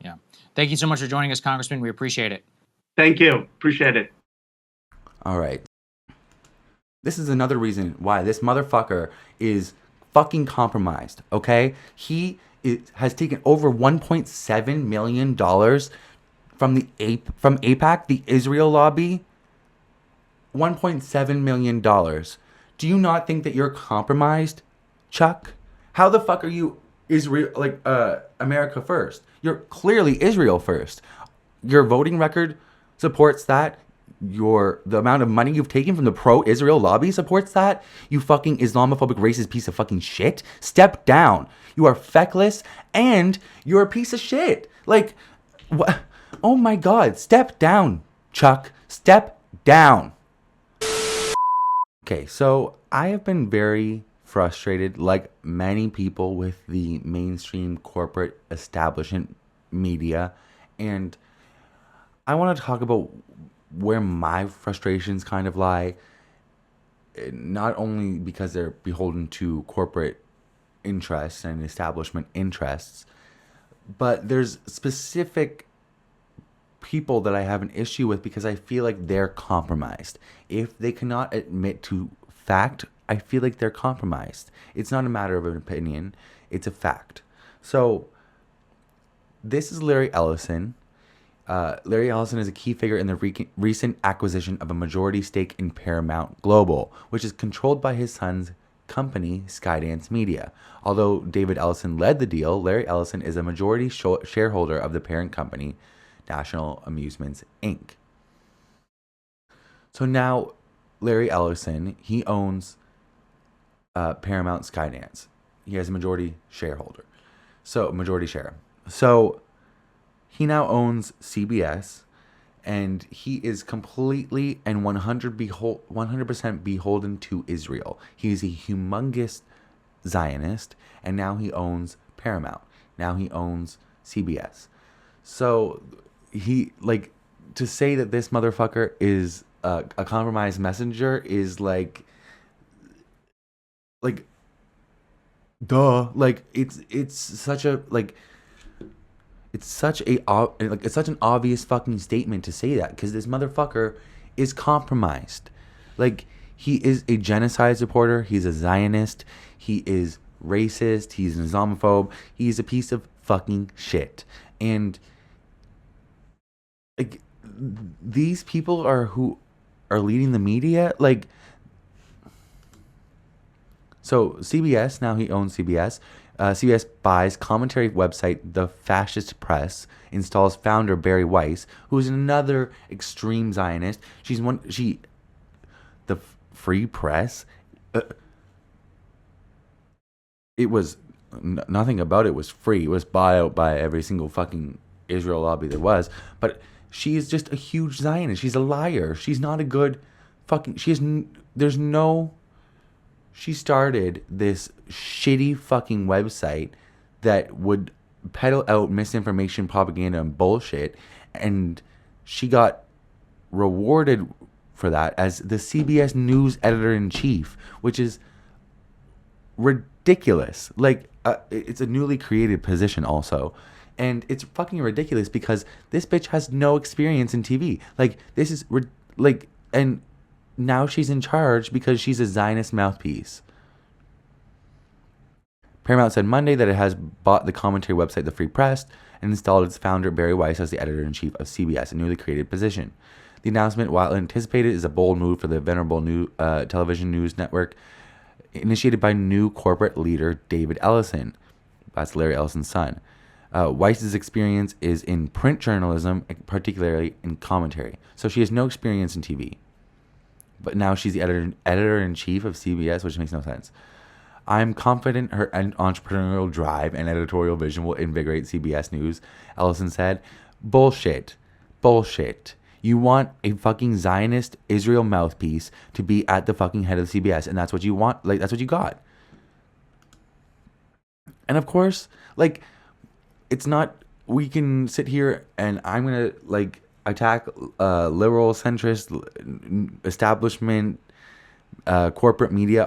Yeah. Thank you so much for joining us, Congressman. We appreciate it. Thank you. Appreciate it. All right. This is another reason why this motherfucker is fucking compromised, okay? He has taken over $1.7 million from AIPAC, the Israel lobby. $1.7 million. Do you not think that you're compromised, Chuck? How the fuck are you America first? You're clearly Israel first. Your voting record supports that. The amount of money you've taken from the pro-Israel lobby supports that. You fucking Islamophobic racist piece of fucking shit. Step down. You are feckless and you're a piece of shit. Like, what? Oh my God. Step down, Chuck. Step down. Okay, so I have been very frustrated, like many people, with the mainstream corporate establishment media. And I want to talk about where my frustrations kind of lie, not only because they're beholden to corporate interests and establishment interests, but there's specific people that I have an issue with because I feel like they're compromised. If they cannot admit to fact, I feel like they're compromised. It's not a matter of an opinion, it's a fact. So this is Larry Ellison. Larry Ellison is a key figure in the recent acquisition of a majority stake in Paramount Global, which is controlled by his son's company, Skydance Media. Although David Ellison led the deal, Larry Ellison is a majority shareholder of the parent company, National Amusements, Inc. So now Larry Ellison, he owns Paramount Skydance. He has a majority share. So he now owns CBS, and he is completely and 100% beholden to Israel. He's a humongous Zionist, and now he owns Paramount. Now he owns CBS. So he, like, to say that this motherfucker is a compromised messenger is like duh. Like, it's such a, like, it's such an obvious fucking statement to say that, because this motherfucker is compromised. Like, he is a genocide supporter. He's a Zionist. He is racist. He's an Islamophobe. He's a piece of fucking shit. And like, these people are who are leading the media. Like, so CBS, now he owns CBS. CBS buys commentary website The Fascist Press, installs founder Barry Weiss, who is another extreme Zionist. The Free Press, it was, nothing about it was free. It was bought out by every single fucking Israel lobby there was. But she is just a huge Zionist. She's a liar. She's not a good fucking, she started this shitty fucking website that would peddle out misinformation, propaganda, and bullshit, and she got rewarded for that as the CBS News editor-in-chief, which is ridiculous. Like, it's a newly created position also, and it's fucking ridiculous because this bitch has no experience in TV. Like, this is and now she's in charge because she's a Zionist mouthpiece. Paramount said Monday that it has bought the commentary website The Free Press and installed its founder Barry Weiss as the editor-in-chief of CBS, a newly created position. The announcement, while anticipated, is a bold move for the venerable new television news network, initiated by new corporate leader David Ellison. That's Larry Ellison's son. Weiss's experience is in print journalism, particularly in commentary. So she has no experience in TV. But now she's the editor-in-chief of CBS, which makes no sense. I'm confident her entrepreneurial drive and editorial vision will invigorate CBS News, Ellison said. Bullshit. You want a fucking Zionist Israel mouthpiece to be at the fucking head of CBS, and that's what you want. Like, that's what you got. And of course, like, it's not we can sit here and I'm gonna like attack liberal, centrist, establishment, corporate media,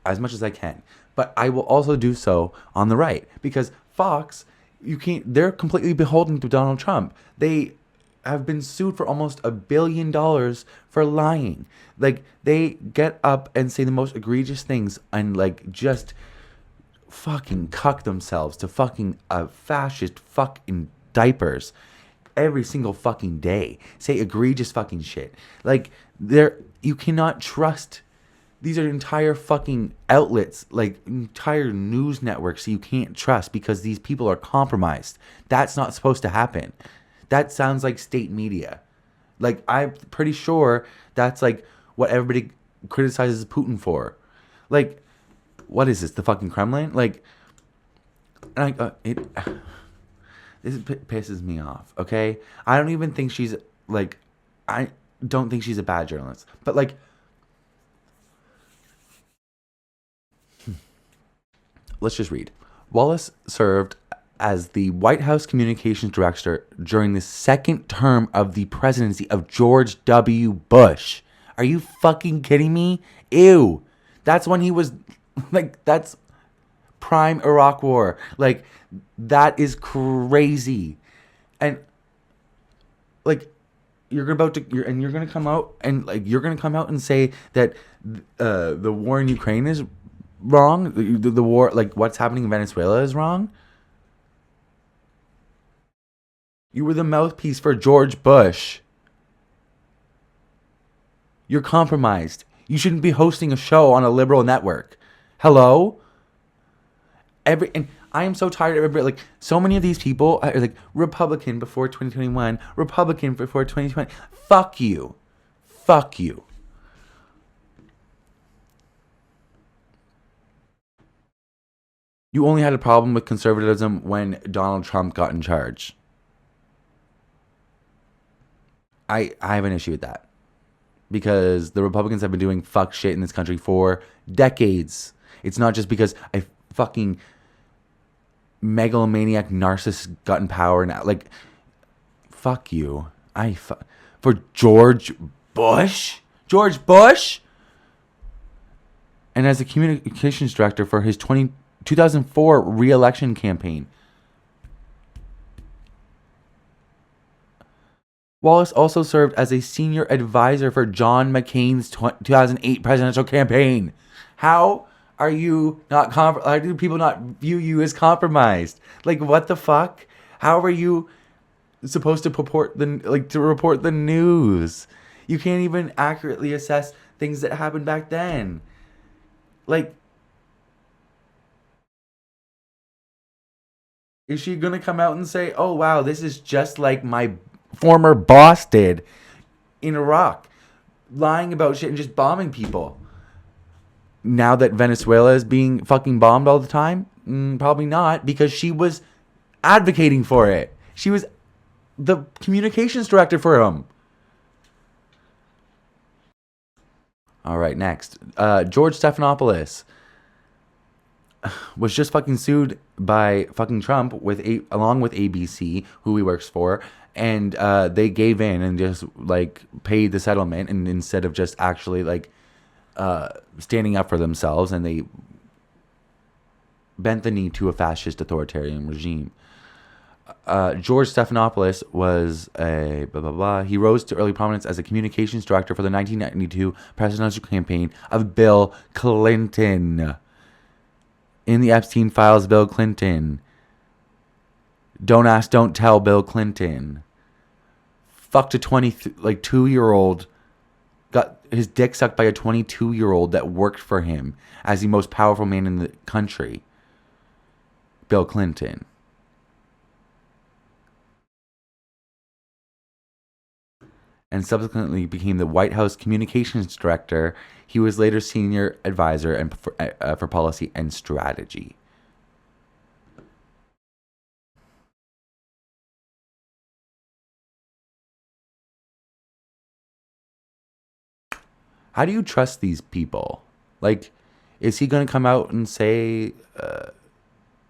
as much as I can. But I will also do so on the right, because Fox, they're completely beholden to Donald Trump. They have been sued for almost $1 billion for lying. Like, they get up and say the most egregious things and like just fucking cuck themselves to fucking fascist fucking diapers every single fucking day. Say egregious fucking shit. Like, you cannot trust. These are entire fucking outlets, like entire news networks that you can't trust because these people are compromised. That's not supposed to happen. That sounds like state media. Like, I'm pretty sure that's like what everybody criticizes Putin for. Like, what is this? The fucking Kremlin? Like, this pisses me off. Okay, I don't even think she's like, I don't think she's a bad journalist, but like. Let's just read. Wallace served as the White House Communications Director during the second term of the presidency of George W. Bush. Are you fucking kidding me? Ew. That's when he was, like, that's prime Iraq War. Like, that is crazy. And, like, you're gonna come out and say that the war in Ukraine is wrong, the war, like what's happening in Venezuela is wrong. You were the mouthpiece for George Bush. You're compromised. You shouldn't be hosting a show on a liberal network. Hello? And I am so tired of everybody, like, so many of these people are like Republican before 2021, Republican before 2020. Fuck you. Fuck you. You only had a problem with conservatism when Donald Trump got in charge. I have an issue with that. Because the Republicans have been doing fuck shit in this country for decades. It's not just because a fucking megalomaniac narcissist got in power now. Like, fuck you. For George Bush? George Bush? And as a communications director for his 2004 re-election campaign. Wallace also served as a senior advisor for John McCain's 2008 presidential campaign. How are you not how do people not view you as compromised? Like, what the fuck? How are you supposed to report the news? You can't even accurately assess things that happened back then. Like, is she going to come out and say, oh, wow, this is just like my former boss did in Iraq, lying about shit and just bombing people? Now that Venezuela is being fucking bombed all the time? Probably not, because she was advocating for it. She was the communications director for him. All right, next. George Stephanopoulos was just fucking sued by fucking Trump along with ABC, who he works for, and they gave in and just like paid the settlement, and instead of just actually like standing up for themselves, and they bent the knee to a fascist authoritarian regime. George Stephanopoulos was a blah, blah, blah. He rose to early prominence as a communications director for the 1992 presidential campaign of Bill Clinton. In the Epstein files, Bill Clinton. Don't ask, don't tell, Bill Clinton. Fucked a 22-year-old. Got his dick sucked by a 22-year-old that worked for him as the most powerful man in the country. Bill Clinton. And subsequently became the White House Communications Director. He was later senior advisor and for policy and strategy. How do you trust these people? Like, is he going to come out and say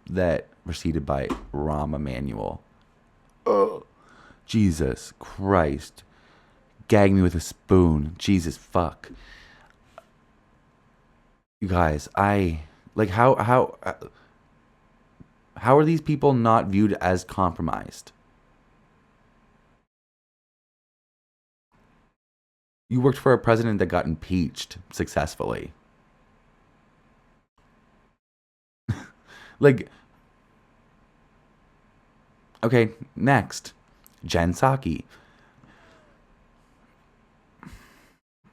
that preceded by Rahm Emanuel. Oh, Jesus Christ. Gag me with a spoon. Jesus fuck. You guys, how are these people not viewed as compromised? You worked for a president that got impeached successfully. Like, okay, next. Jen Psaki.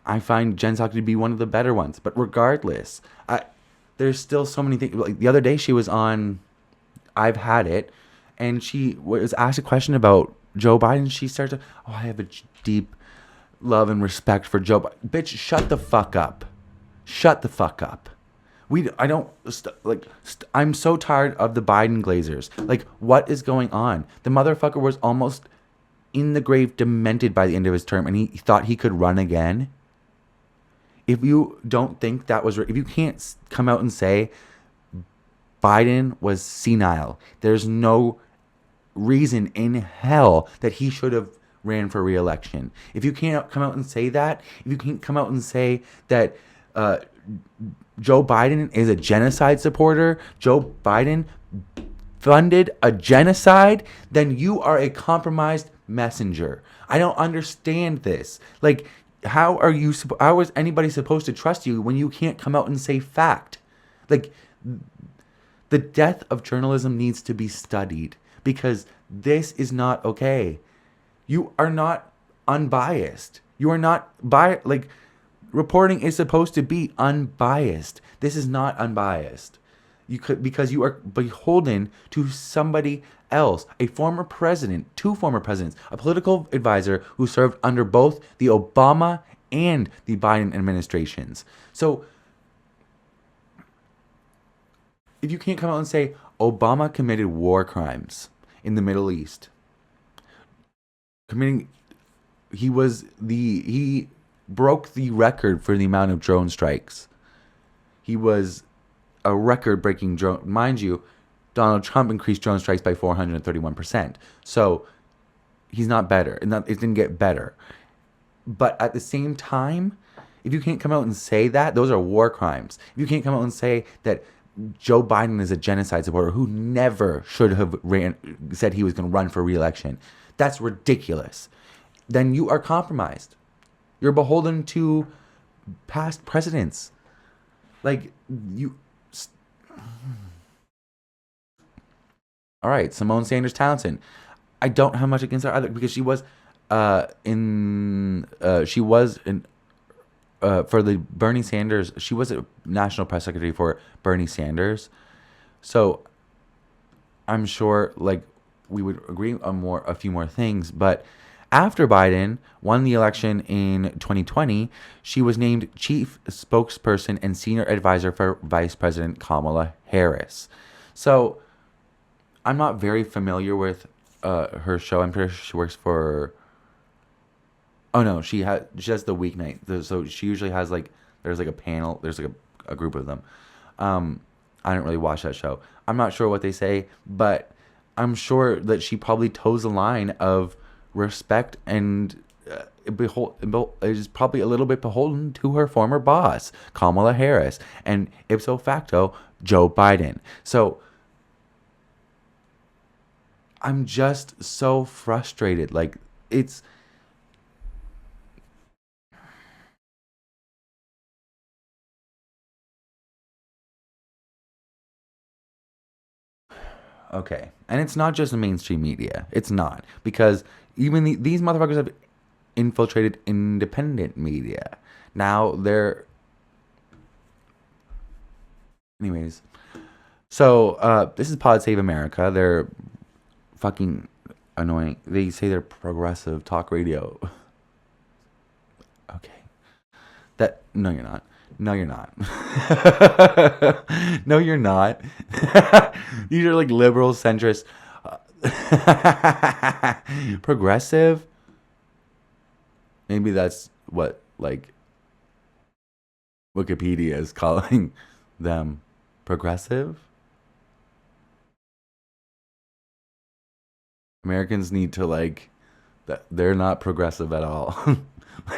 I find Jen Psaki to be one of the better ones. But regardless, there's still so many things. Like the other day she was on I've Had It, and she was asked a question about Joe Biden. She started to, I have a deep love and respect for Joe Biden. Bitch, shut the fuck up. Shut the fuck up. I'm so tired of the Biden glazers. Like, what is going on? The motherfucker was almost in the grave demented by the end of his term, and he thought he could run again. If you don't think that was, if you can't come out and say Biden was senile, there's no reason in hell that he should have ran for re-election. If you can't come out and say that, if you can't come out and say that Joe Biden is a genocide supporter, Joe Biden funded a genocide, then you are a compromised messenger. I don't understand this. Like, how is anybody supposed to trust you when you can't come out and say fact? Like, the death of journalism needs to be studied, because this is not okay. You are not unbiased. You are not reporting is supposed to be unbiased. This is not unbiased. Because you are beholden to somebody else, a former president, two former presidents, a political advisor who served under both the Obama and the Biden administrations. So if you can't come out and say Obama committed war crimes in the Middle East, he broke the record for the amount of drone strikes. He was a record-breaking drone. Mind you, Donald Trump increased drone strikes by 431%. So he's not better. It didn't get better. But at the same time, if you can't come out and say that, those are war crimes. If you can't come out and say that Joe Biden is a genocide supporter who never should have said he was going to run for re-election, that's ridiculous. Then you are compromised. You're beholden to past presidents. Like, you... All right, Simone Sanders Townsend. I don't have much against her either, because she was for the Bernie Sanders. She was a national press secretary for Bernie Sanders, so I'm sure we would agree on a few more things. But after Biden won the election in 2020, she was named chief spokesperson and senior advisor for Vice President Kamala Harris. So I'm not very familiar with her show. I'm pretty sure she works for... Oh no, she has the weeknight. So she usually has there's a panel. There's a group of them. I don't really watch that show. I'm not sure what they say, but I'm sure that she probably toes the line of respect and is probably a little bit beholden to her former boss, Kamala Harris, and ipso facto, Joe Biden. So I'm just so frustrated. It's... Okay. And it's not just the mainstream media. It's not. Because even these motherfuckers have infiltrated independent media. Now they're... Anyways. So, this is Pod Save America. They're fucking annoying. They say they're progressive talk radio. Okay. No, you're not. No, you're not. No, you're not. These are liberal, centrist, progressive. Maybe that's what Wikipedia is calling them. Progressive. Americans need to like that. They're not progressive at all.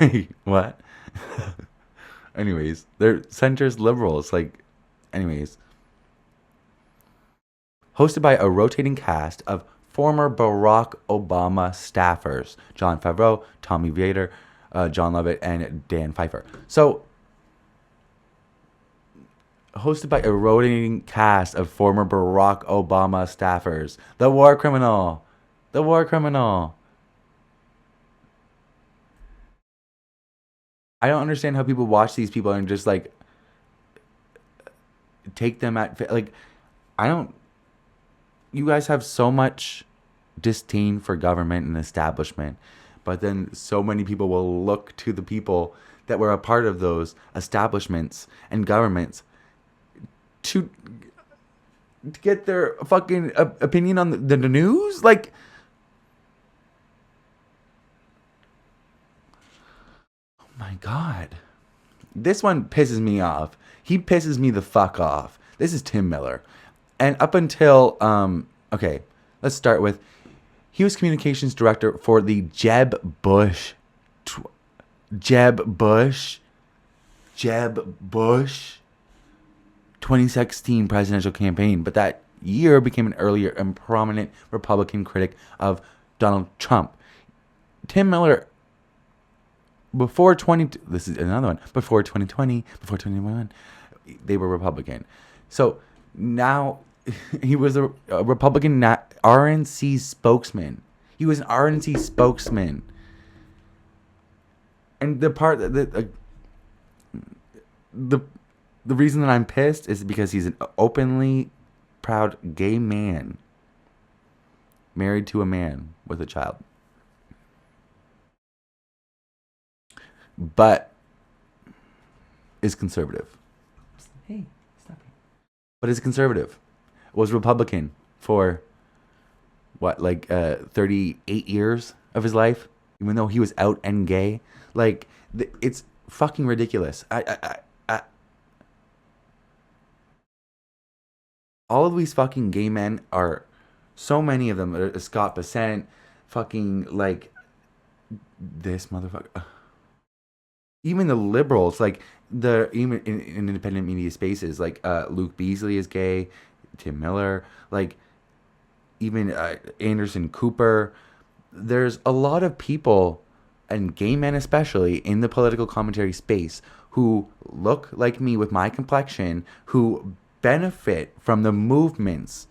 Like what? Anyways, they're centrist liberals. Like, anyways, hosted by a rotating cast of former Barack Obama staffers: John Favreau, Tommy Vader, John Lovett, and Dan Pfeiffer. So, hosted by a rotating cast of former Barack Obama staffers. The war criminal. The war criminal. I don't understand how people watch these people and just like take them at like I don't you guys have so much disdain for government and establishment, but then so many people will look to the people that were a part of those establishments and governments to get their fucking opinion on the news. Like, oh my God, this one pisses me off. He pisses me the fuck off. This is Tim Miller. And up until, okay, let's start with, he was communications director for the Jeb Bush 2016 presidential campaign. But that year became an earlier and prominent Republican critic of Donald Trump. Tim Miller, before 2020, before 2021, they were Republican. So now he was a Republican RNC spokesman. He was an RNC spokesman. And the part that the reason that I'm pissed is because he's an openly proud gay man married to a man with a child. But is conservative. Hey, stop it. But is conservative. Was Republican for what, like 38 years of his life, even though he was out and gay. Like, it's fucking ridiculous. All of these fucking gay men are, so many of them, Scott Bessent, fucking, like, this motherfucker. Even the liberals, like, even in independent media spaces, like, Luke Beasley is gay, Tim Miller, like, even Anderson Cooper. There's a lot of people, and gay men especially, in the political commentary space who look like me with my complexion, who benefit from the movements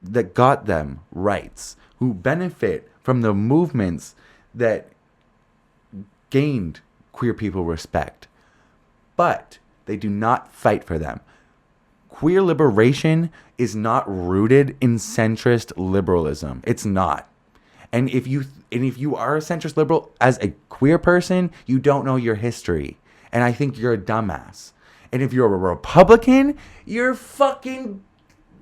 that got them rights, who benefit from the movements that gained queer people respect, but they do not fight for them. Queer liberation is not rooted in centrist liberalism. It's not. And if you are a centrist liberal as a queer person, you don't know your history. And I think you're a dumbass. And if you're a Republican, you're fucking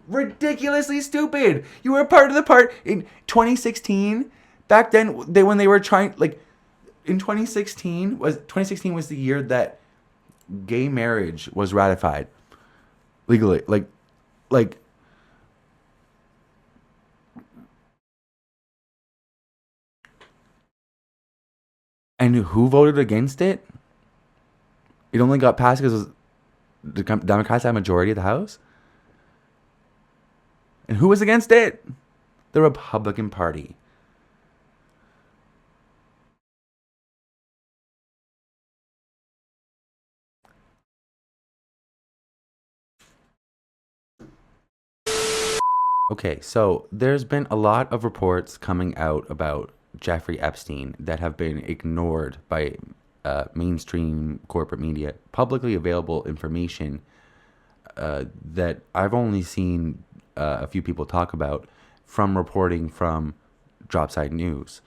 ridiculously stupid. You were a part of the part in 2016. Back then, when they were trying, like, in 2016 was the year that gay marriage was ratified legally. Like and who voted against it? It only got passed because the Democrats had a majority of the House. And who was against it? The Republican Party. Okay, so there's been a lot of reports coming out about Jeffrey Epstein that have been ignored by mainstream corporate media. Publicly available information that I've only seen a few people talk about from reporting from Dropside News.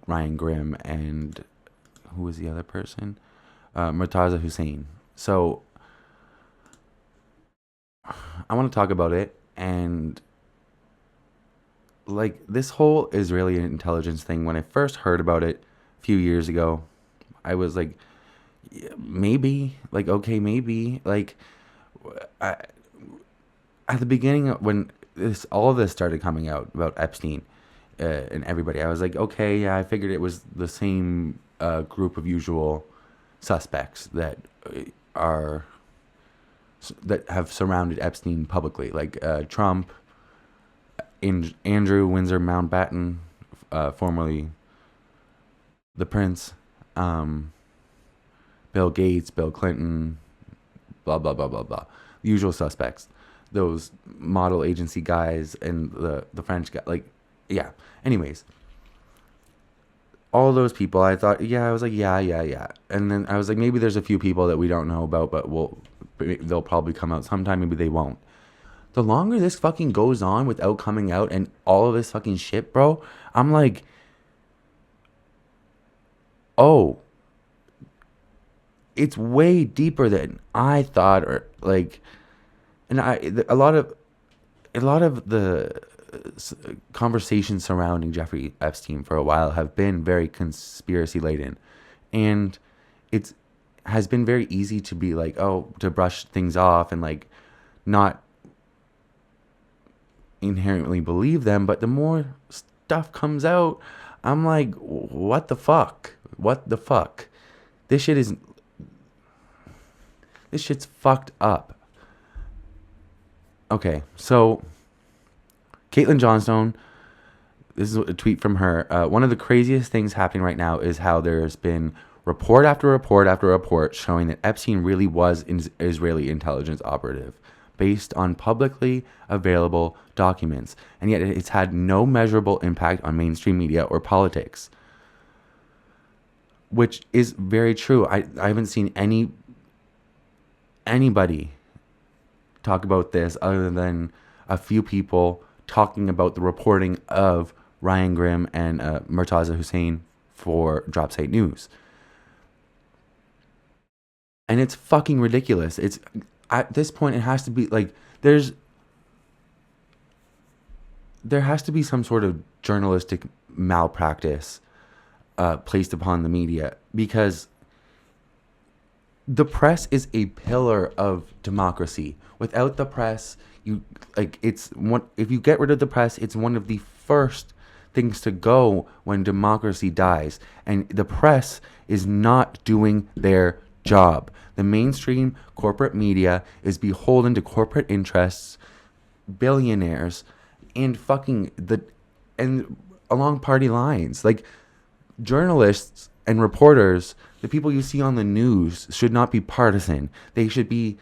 Ryan Grimm and who was the other person? Murtaza Hussain. So I want to talk about it. And like this whole Israeli intelligence thing, when I first heard about it a few years ago, I was like, maybe, like, okay, maybe, like, at the beginning when all of this started coming out about Epstein and everybody, I was like, okay, yeah, I figured it was the same group of usual suspects that have surrounded Epstein publicly, like Trump, Andrew Windsor Mountbatten, formerly the Prince, Bill Gates, Bill Clinton, blah blah blah blah blah. The usual suspects, those model agency guys and the French guy, like, yeah. Anyways, all those people, I thought, I was like, yeah, and then I was like, maybe there's a few people that we don't know about, but they'll probably come out sometime. Maybe they won't. The longer this fucking goes on without coming out and all of this fucking shit, bro, I'm like, oh, it's way deeper than I thought, or like, and a lot of the conversations surrounding Jeffrey Epstein for a while have been very conspiracy laden, and has been very easy to be like, oh, to brush things off and like not inherently believe them. But the more stuff comes out, I'm like, what the fuck? This shit's fucked up. Okay, so Caitlin Johnstone, this is a tweet from her. One of the craziest things happening right now is how there's been report after report after report showing that Epstein really was an Israeli intelligence operative based on publicly available documents, and yet it's had no measurable impact on mainstream media or politics, which is very true. I haven't seen anybody talk about this other than a few people talking about the reporting of Ryan Grimm and Murtaza Hussein for Drops Hate News. And it's fucking ridiculous. It's at this point, it has to be like, there has to be some sort of journalistic malpractice placed upon the media, because the press is a pillar of democracy. Without the press, if you get rid of the press, it's one of the first things to go when democracy dies. And the press is not doing their job. The mainstream corporate media is beholden to corporate interests, billionaires, and and along party lines. Like, journalists and reporters, the people you see on the news, should not be partisan. They should be,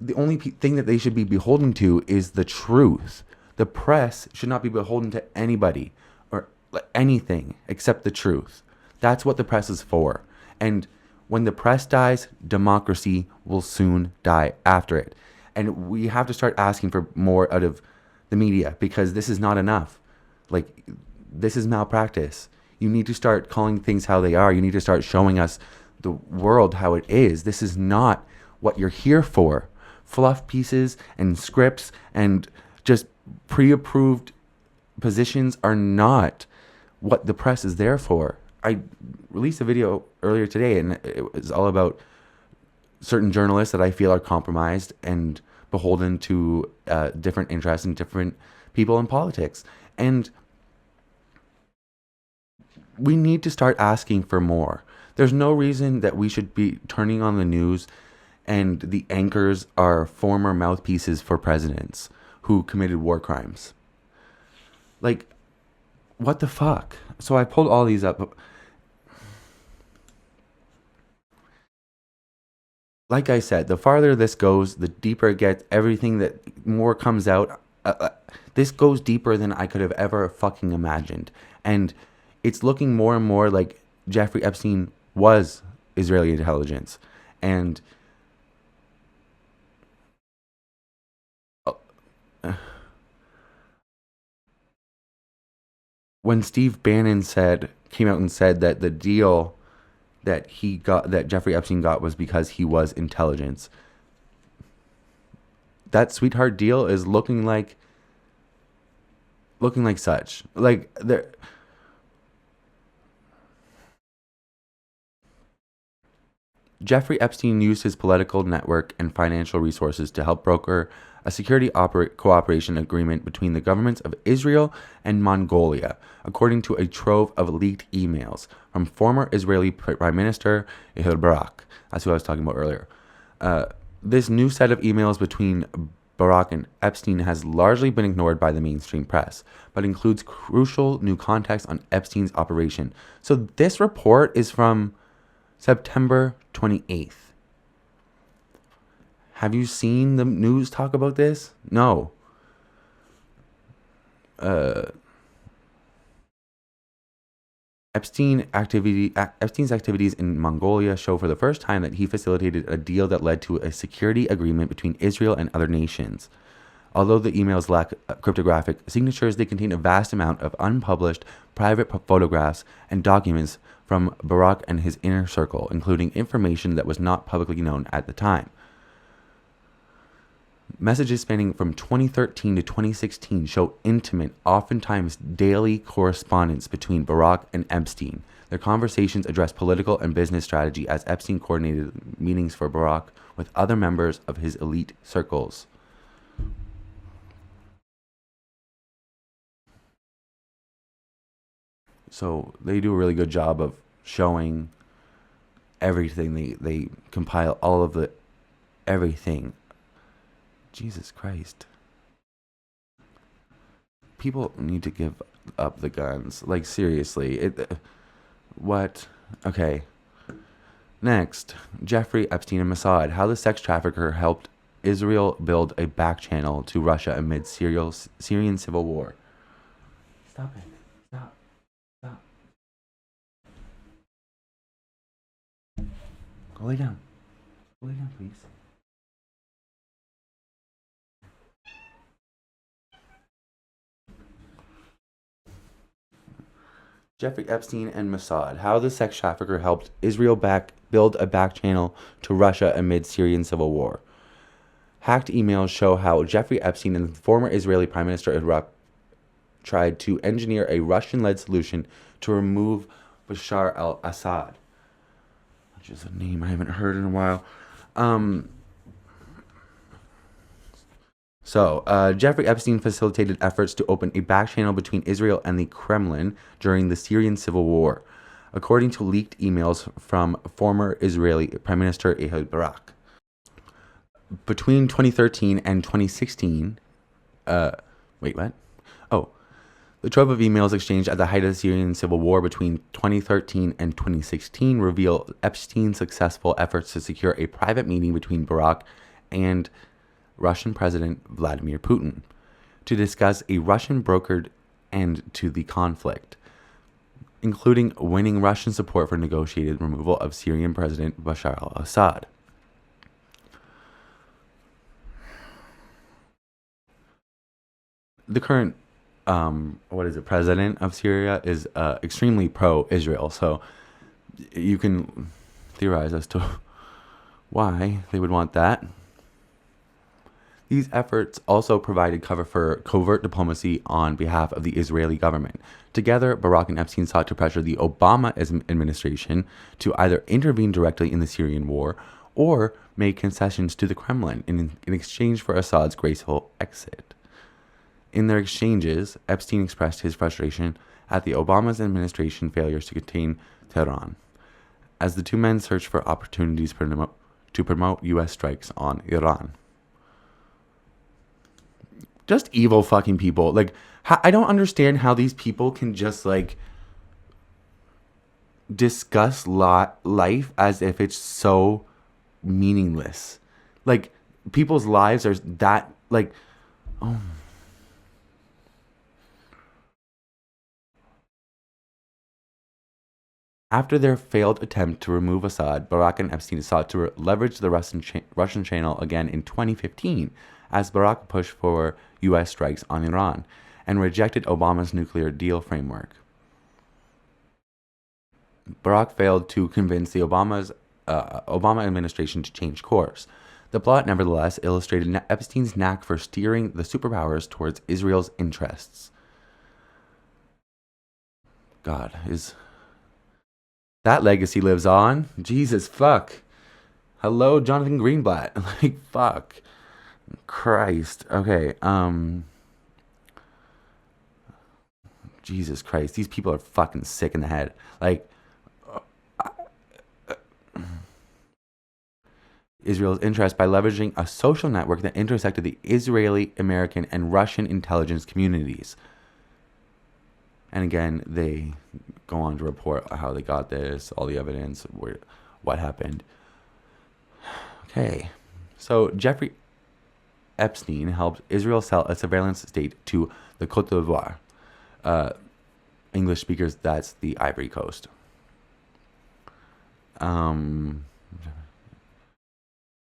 the only thing that they should be beholden to is the truth. The press should not be beholden to anybody or anything except the truth. That's what the press is for. And when the press dies, democracy will soon die after it. And we have to start asking for more out of the media, because this is not enough. Like, this is malpractice. You need to start calling things how they are. You need to start showing us the world how it is. This is not what you're here for. Fluff pieces and scripts and just pre-approved positions are not what the press is there for. I released a video earlier today, and it was all about certain journalists that I feel are compromised and beholden to different interests and different people in politics. And we need to start asking for more. There's no reason that we should be turning on the news and the anchors are former mouthpieces for presidents who committed war crimes. Like, what the fuck? So I pulled all these up. Like I said, the farther this goes, the deeper it gets. Everything that more comes out. This goes deeper than I could have ever fucking imagined. And it's looking more and more like Jeffrey Epstein was Israeli intelligence. And when Steve Bannon came out and said that the deal that Jeffrey Epstein got was because he was intelligence, that sweetheart deal is looking like such. Like, there. Jeffrey Epstein used his political network and financial resources to help broker a security cooperation agreement between the governments of Israel and Mongolia, according to a trove of leaked emails from former Israeli Prime Minister Ehud Barak. That's who I was talking about earlier. This new set of emails between Barak and Epstein has largely been ignored by the mainstream press, but includes crucial new context on Epstein's operation. So this report is from September 28th. Have you seen the news talk about this? No. Epstein's activities in Mongolia show for the first time that he facilitated a deal that led to a security agreement between Israel and other nations. Although the emails lack cryptographic signatures, they contain a vast amount of unpublished private photographs and documents from Barak and his inner circle, including information that was not publicly known at the time. Messages spanning from 2013 to 2016 show intimate, oftentimes daily correspondence between Barak and Epstein. Their conversations address political and business strategy as Epstein coordinated meetings for Barak with other members of his elite circles. So they do a really good job of showing everything. They compile all of the everything. Jesus Christ. People need to give up the guns. Like, seriously. What? Okay. Next, Jeffrey Epstein and Mossad. How the sex trafficker helped Israel build a back channel to Russia amid Syrian civil war. Stop it. Stop. Stop. Go lay down. Go lay down, please. Jeffrey Epstein and Mossad. How the sex trafficker helped Israel build a back channel to Russia amid Syrian civil war. Hacked emails show how Jeffrey Epstein and former Israeli Prime Minister Iraq tried to engineer a Russian-led solution to remove Bashar al-Assad, which is a name I haven't heard in a while. Jeffrey Epstein facilitated efforts to open a back channel between Israel and the Kremlin during the Syrian civil war, according to leaked emails from former Israeli Prime Minister Ehud Barak. Between 2013 and 2016, the trove of emails exchanged at the height of the Syrian civil war between 2013 and 2016 reveal Epstein's successful efforts to secure a private meeting between Barak and Russian President Vladimir Putin to discuss a Russian brokered end to the conflict, including winning Russian support for negotiated removal of Syrian President Bashar al-Assad. The current president of Syria is extremely pro-Israel, so you can theorize as to why they would want that. These efforts also provided cover for covert diplomacy on behalf of the Israeli government. Together, Barak and Epstein sought to pressure the Obama administration to either intervene directly in the Syrian war or make concessions to the Kremlin in exchange for Assad's graceful exit. In their exchanges, Epstein expressed his frustration at the Obama administration's failures to contain Tehran, as the two men searched for opportunities to promote U.S. strikes on Iran. Just evil fucking people. Like, I don't understand how these people can just, like, discuss life as if it's so meaningless. Like, people's lives are that, like, oh. After their failed attempt to remove Assad, Barak and Epstein sought to leverage the Russian channel again in 2015, as Barak pushed for U.S. strikes on Iran and rejected Obama's nuclear deal framework. Barak failed to convince the Obama administration to change course. The plot, nevertheless, illustrated Epstein's knack for steering the superpowers towards Israel's interests. God, that legacy lives on. Jesus, fuck. Hello, Jonathan Greenblatt. Like, fuck. Christ. Okay. Jesus Christ. These people are fucking sick in the head. Like, Israel's interest by leveraging a social network that intersected the Israeli, American, and Russian intelligence communities. And again, they go on to report how they got this, all the evidence, what happened. Okay. So Jeffrey Epstein helped Israel sell a surveillance state to the Côte d'Ivoire. English speakers, that's the Ivory Coast.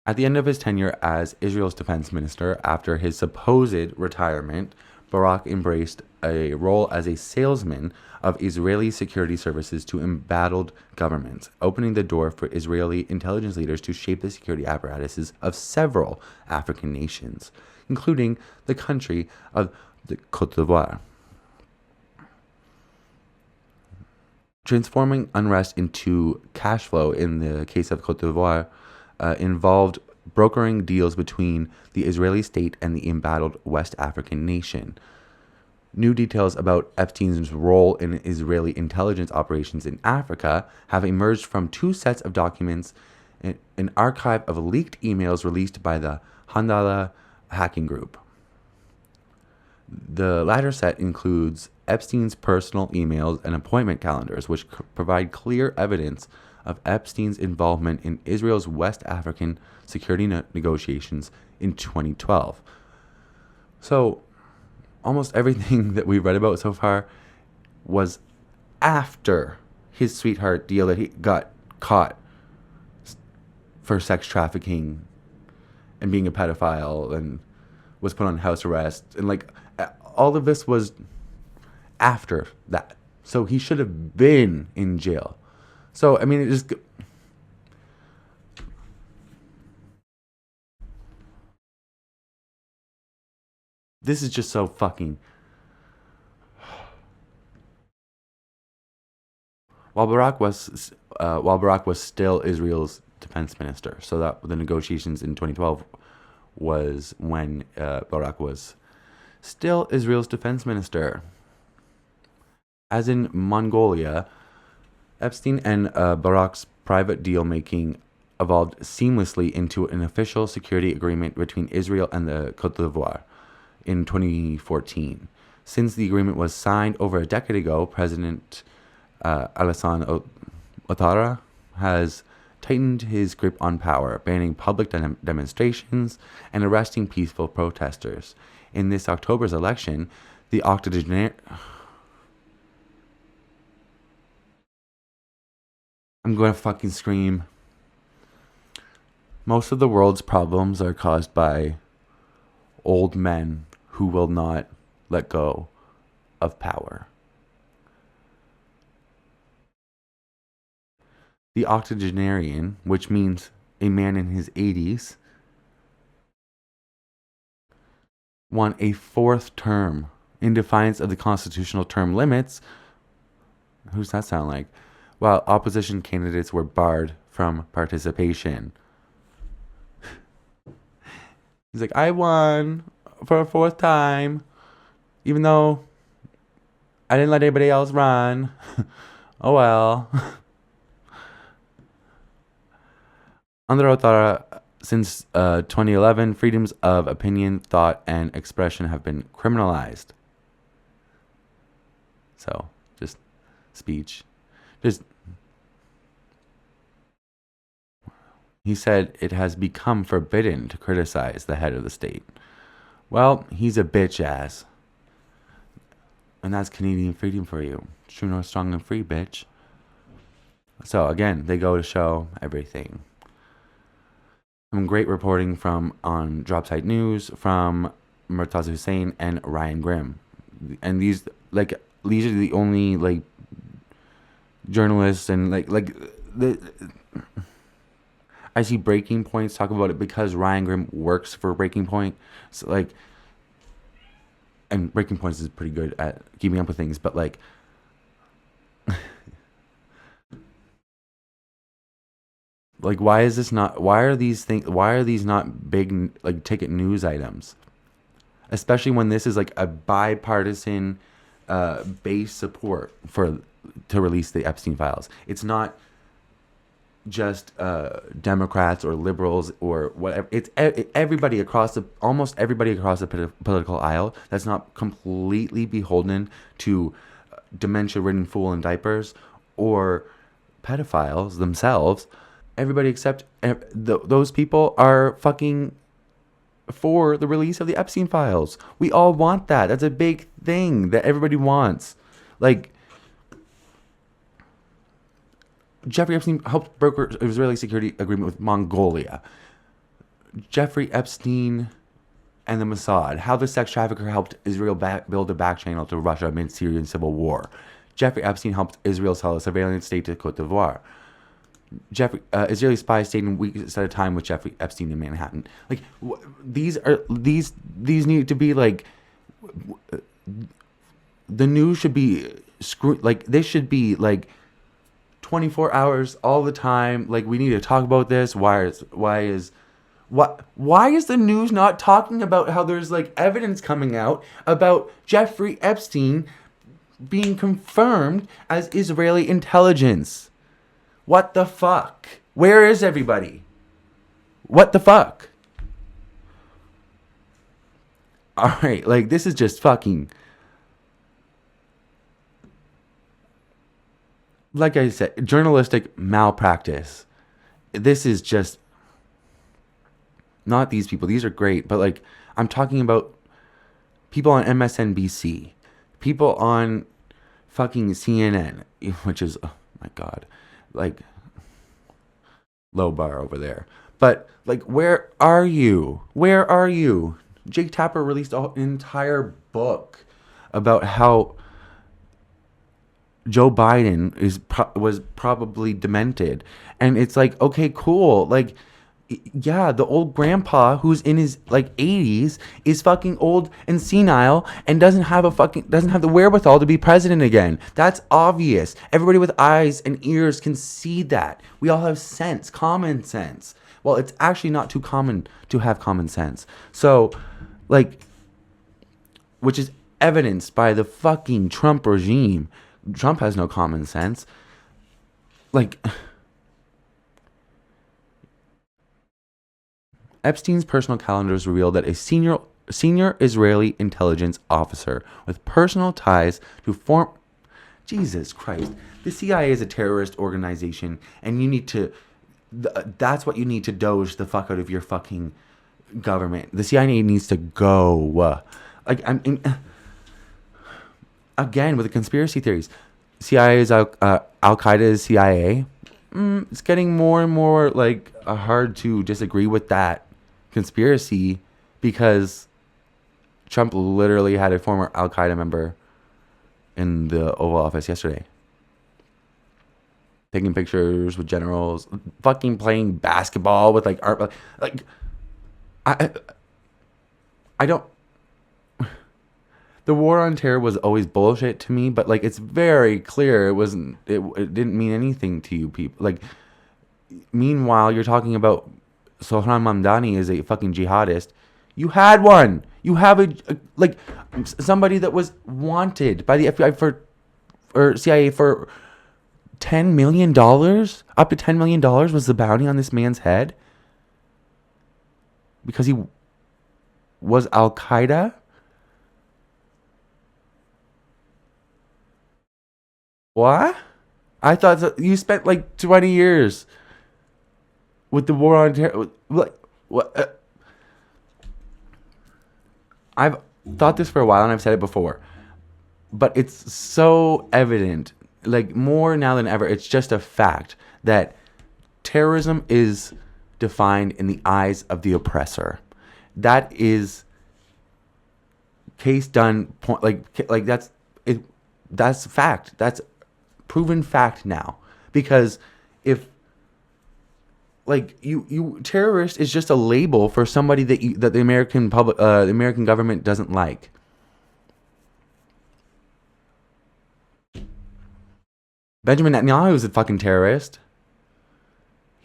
At the end of his tenure as Israel's defense minister, after his supposed retirement, Barak embraced a role as a salesman of Israeli security services to embattled governments, opening the door for Israeli intelligence leaders to shape the security apparatuses of several African nations, including the country of the Côte d'Ivoire. Transforming unrest into cash flow in the case of Côte d'Ivoire involved brokering deals between the Israeli state and the embattled West African nation. New details about Epstein's role in Israeli intelligence operations in Africa have emerged from two sets of documents, an archive of leaked emails released by the Handala hacking group. The latter set includes Epstein's personal emails and appointment calendars, which provide clear evidence of Epstein's involvement in Israel's West African security negotiations in 2012. So, almost everything that we've read about so far was after his sweetheart deal that he got caught for sex trafficking and being a pedophile and was put on house arrest. And like, all of this was after that. So he should have been in jail. So, I mean, it just... This is just so fucking... While Barak was still Israel's defense minister, so that the negotiations in 2012 was when Barak was still Israel's defense minister. As in Mongolia, Epstein and Barak's private deal-making evolved seamlessly into an official security agreement between Israel and the Côte d'Ivoire in 2014. Since the agreement was signed over a decade ago, President Alassane Ouattara has tightened his grip on power, banning public demonstrations and arresting peaceful protesters. In this October's election, the octogenarian... I'm going to fucking scream. Most of the world's problems are caused by old men who will not let go of power. The octogenarian, which means a man in his 80s, won a fourth term in defiance of the constitutional term limits. Who's that sound like? While opposition candidates were barred from participation. He's like, I won for a fourth time, even though I didn't let anybody else run. Oh well. Under Ouattara, since 2011, freedoms of opinion, thought, and expression have been criminalized. So, just speech. He said it has become forbidden to criticize the head of the state. Well, he's a bitch ass. And that's Canadian freedom for you. True North, strong and free, bitch. So again, they go to show everything. Some great reporting on Dropsite News from Murtaza Hussain and Ryan Grimm. And these are the only journalists and I see Breaking Points talk about it because Ryan Grimm works for Breaking Point. So and Breaking Points is pretty good at keeping up with things, but Like, why is this not? Why are these not big like ticket news items? Especially when this is like a bipartisan base support to release the Epstein files. It's not just Democrats or liberals or whatever. It's everybody almost everybody across the political aisle that's not completely beholden to dementia-ridden fool in diapers or pedophiles themselves. Everybody except those people are fucking for the release of the Epstein files. We all want that. That's a big thing that everybody wants. Like, Jeffrey Epstein helped broker an Israeli security agreement with Mongolia. Jeffrey Epstein and the Mossad. How the sex trafficker helped Israel build a back channel to Russia amid Syrian civil war. Jeffrey Epstein helped Israel sell a surveillance state to Cote d'Ivoire. Israeli spies stayed in weeks at a time with Jeffrey Epstein in Manhattan. Like, these need to be like, the news should be this should be like 24 hours all the time. Like, we need to talk about this. Why is the news not talking about how there's like evidence coming out about Jeffrey Epstein being confirmed as Israeli intelligence? What the fuck? Where is everybody? What the fuck? All right, like, this is just fucking, like I said, journalistic malpractice. This is just not these people. These are great, but like, I'm talking about people on MSNBC, people on fucking CNN, which is, oh my God, like, low bar over there. But like, where are you? Where are you? Jake Tapper released an entire book about how Joe Biden was probably demented, and it's like, okay, cool, like, yeah, the old grandpa who's in his like 80s is fucking old and senile and doesn't have the wherewithal to be president again. That's obvious. Everybody with eyes and ears can see that. We all have sense, common sense. Well, it's actually not too common to have common sense. So, like, which is evidenced by the fucking Trump regime. Trump has no common sense. Like, Epstein's personal calendars reveal that a senior Israeli intelligence officer with personal ties to Jesus Christ. The CIA is a terrorist organization, and you need to, that's what you need to doge the fuck out of your fucking government. The CIA needs to go. Like, again, with the conspiracy theories. CIA is Al-Qaeda is CIA. It's getting more and more like hard to disagree with that conspiracy, because Trump literally had a former Al-Qaeda member in the Oval Office yesterday, taking pictures with generals, fucking playing basketball with like art. Like, I don't. The war on terror was always bullshit to me, but like, it's very clear it didn't mean anything to you people. Like, meanwhile, you're talking about Sohran Mamdani is a fucking jihadist. You had one. You have like somebody that was wanted by the FBI or CIA for $10 million. Up to $10 million was the bounty on this man's head because he was Al-Qaeda. What? I thought that you spent like 20 years with the war on terror. What? I've thought this for a while, and I've said it before, but it's so evident, like more now than ever. It's just a fact that terrorism is defined in the eyes of the oppressor. That is case done. Like that's it. That's fact. That's proven fact now. Because if like you terrorist is just a label for somebody that the American public, the American government doesn't like. Benjamin Netanyahu is a fucking terrorist.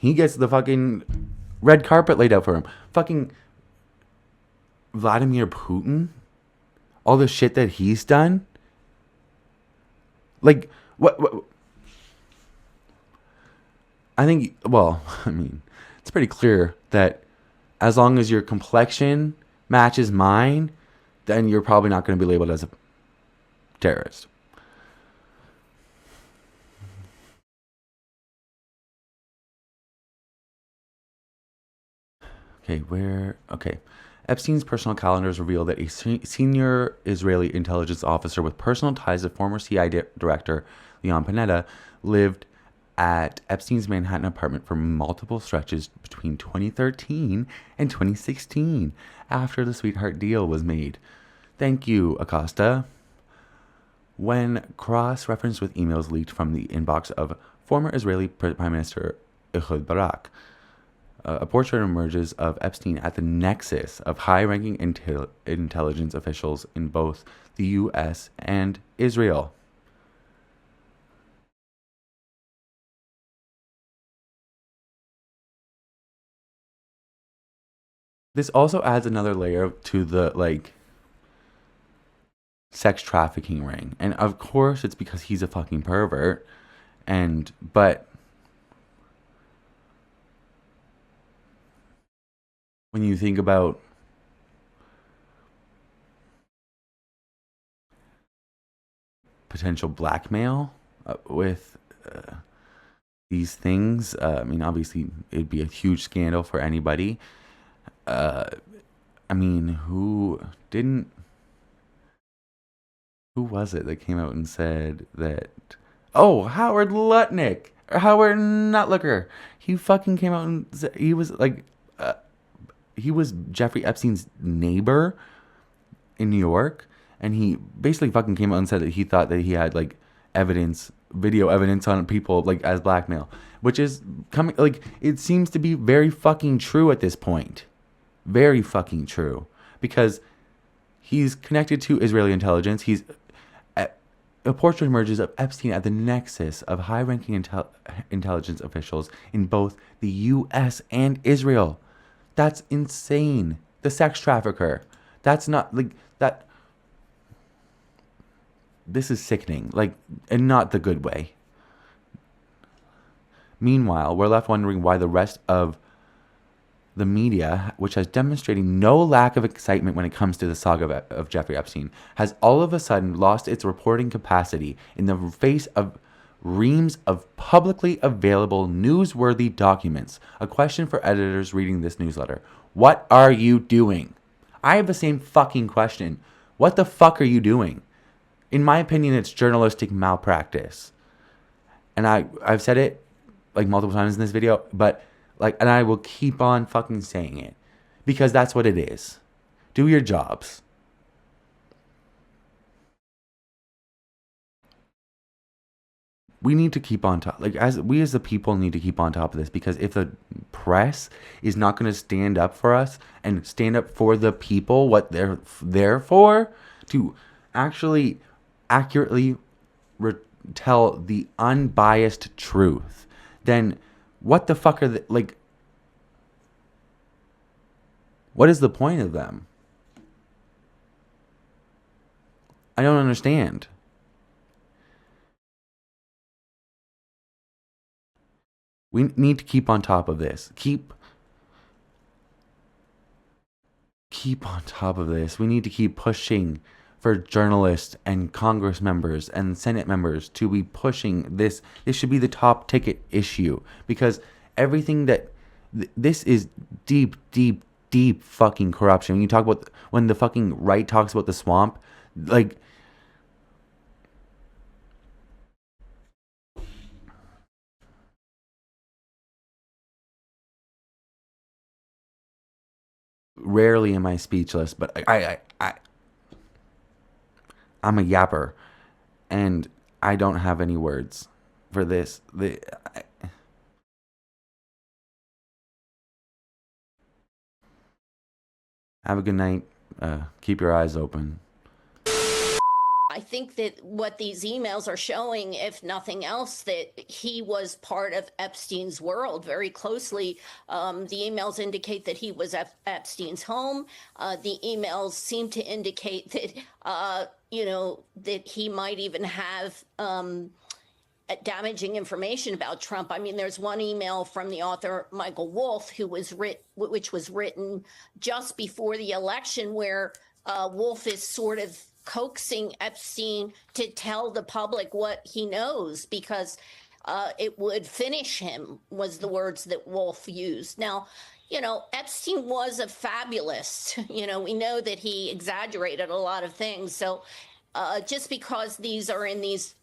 He gets the fucking red carpet laid out for him. Fucking Vladimir Putin, all the shit that he's done. Like, what I think, well, I mean, it's pretty clear that as long as your complexion matches mine, then you're probably not going to be labeled as a terrorist. Okay. Epstein's personal calendars reveal that a senior Israeli intelligence officer with personal ties to former CIA director Leon Panetta lived at Epstein's Manhattan apartment for multiple stretches between 2013 and 2016 after the sweetheart deal was made. Thank you, Acosta. When cross-referenced with emails leaked from the inbox of former Israeli Prime Minister Ehud Barak, a portrait emerges of Epstein at the nexus of high-ranking intelligence officials in both the U.S. and Israel. This also adds another layer to the, sex trafficking ring. And of course it's because he's a fucking pervert. But when you think about potential blackmail with these things, I mean, obviously it'd be a huge scandal for anybody. I mean, who was it that came out and said that? Oh, Howard Nuttlicker. He fucking came out and said he was he was Jeffrey Epstein's neighbor in New York, and he basically fucking came out and said that he thought that he had video evidence on people as blackmail, which is coming it seems to be very fucking true at this point. Very fucking true, because he's connected to Israeli intelligence. A portrait emerges of Epstein at the nexus of high-ranking intelligence officials in both the U.S. and Israel. That's insane. The sex trafficker. That's not that. This is sickening, and not the good way. Meanwhile, we're left wondering why the rest of the media, which has demonstrated no lack of excitement when it comes to the saga of Jeffrey Epstein, has all of a sudden lost its reporting capacity in the face of reams of publicly available newsworthy documents. A question for editors reading this newsletter. What are you doing? I have the same fucking question. What the fuck are you doing? In my opinion, it's journalistic malpractice. And I've said it multiple times in this video, but and I will keep on fucking saying it, because that's what it is. Do your jobs. We need to keep on top. As the people need to keep on top of this, because if the press is not going to stand up for us and stand up for the people, what they're there for, to actually accurately tell the unbiased truth, then what the fuck are they, what is the point of them? I don't understand. We need to keep on top of this. Keep on top of this. We need to keep pushing for journalists and Congress members and Senate members to be pushing this. This should be the top ticket issue, because everything this is deep fucking corruption. When you talk about, when the fucking right talks about the swamp, rarely am I speechless, but I'm a yapper, and I don't have any words for this. Have a good night. Keep your eyes open. I think that what these emails are showing, if nothing else, that he was part of Epstein's world very closely. The emails indicate that he was at Epstein's home. The emails seem to indicate that, that he might even have damaging information about Trump. I mean, there's one email from the author Michael Wolff, which was written just before the election, where Wolff is sort of coaxing Epstein to tell the public what he knows because it would finish him, was the words that Wolff used. Now, Epstein was a fabulist. We know that he exaggerated a lot of things. So just because these are in these,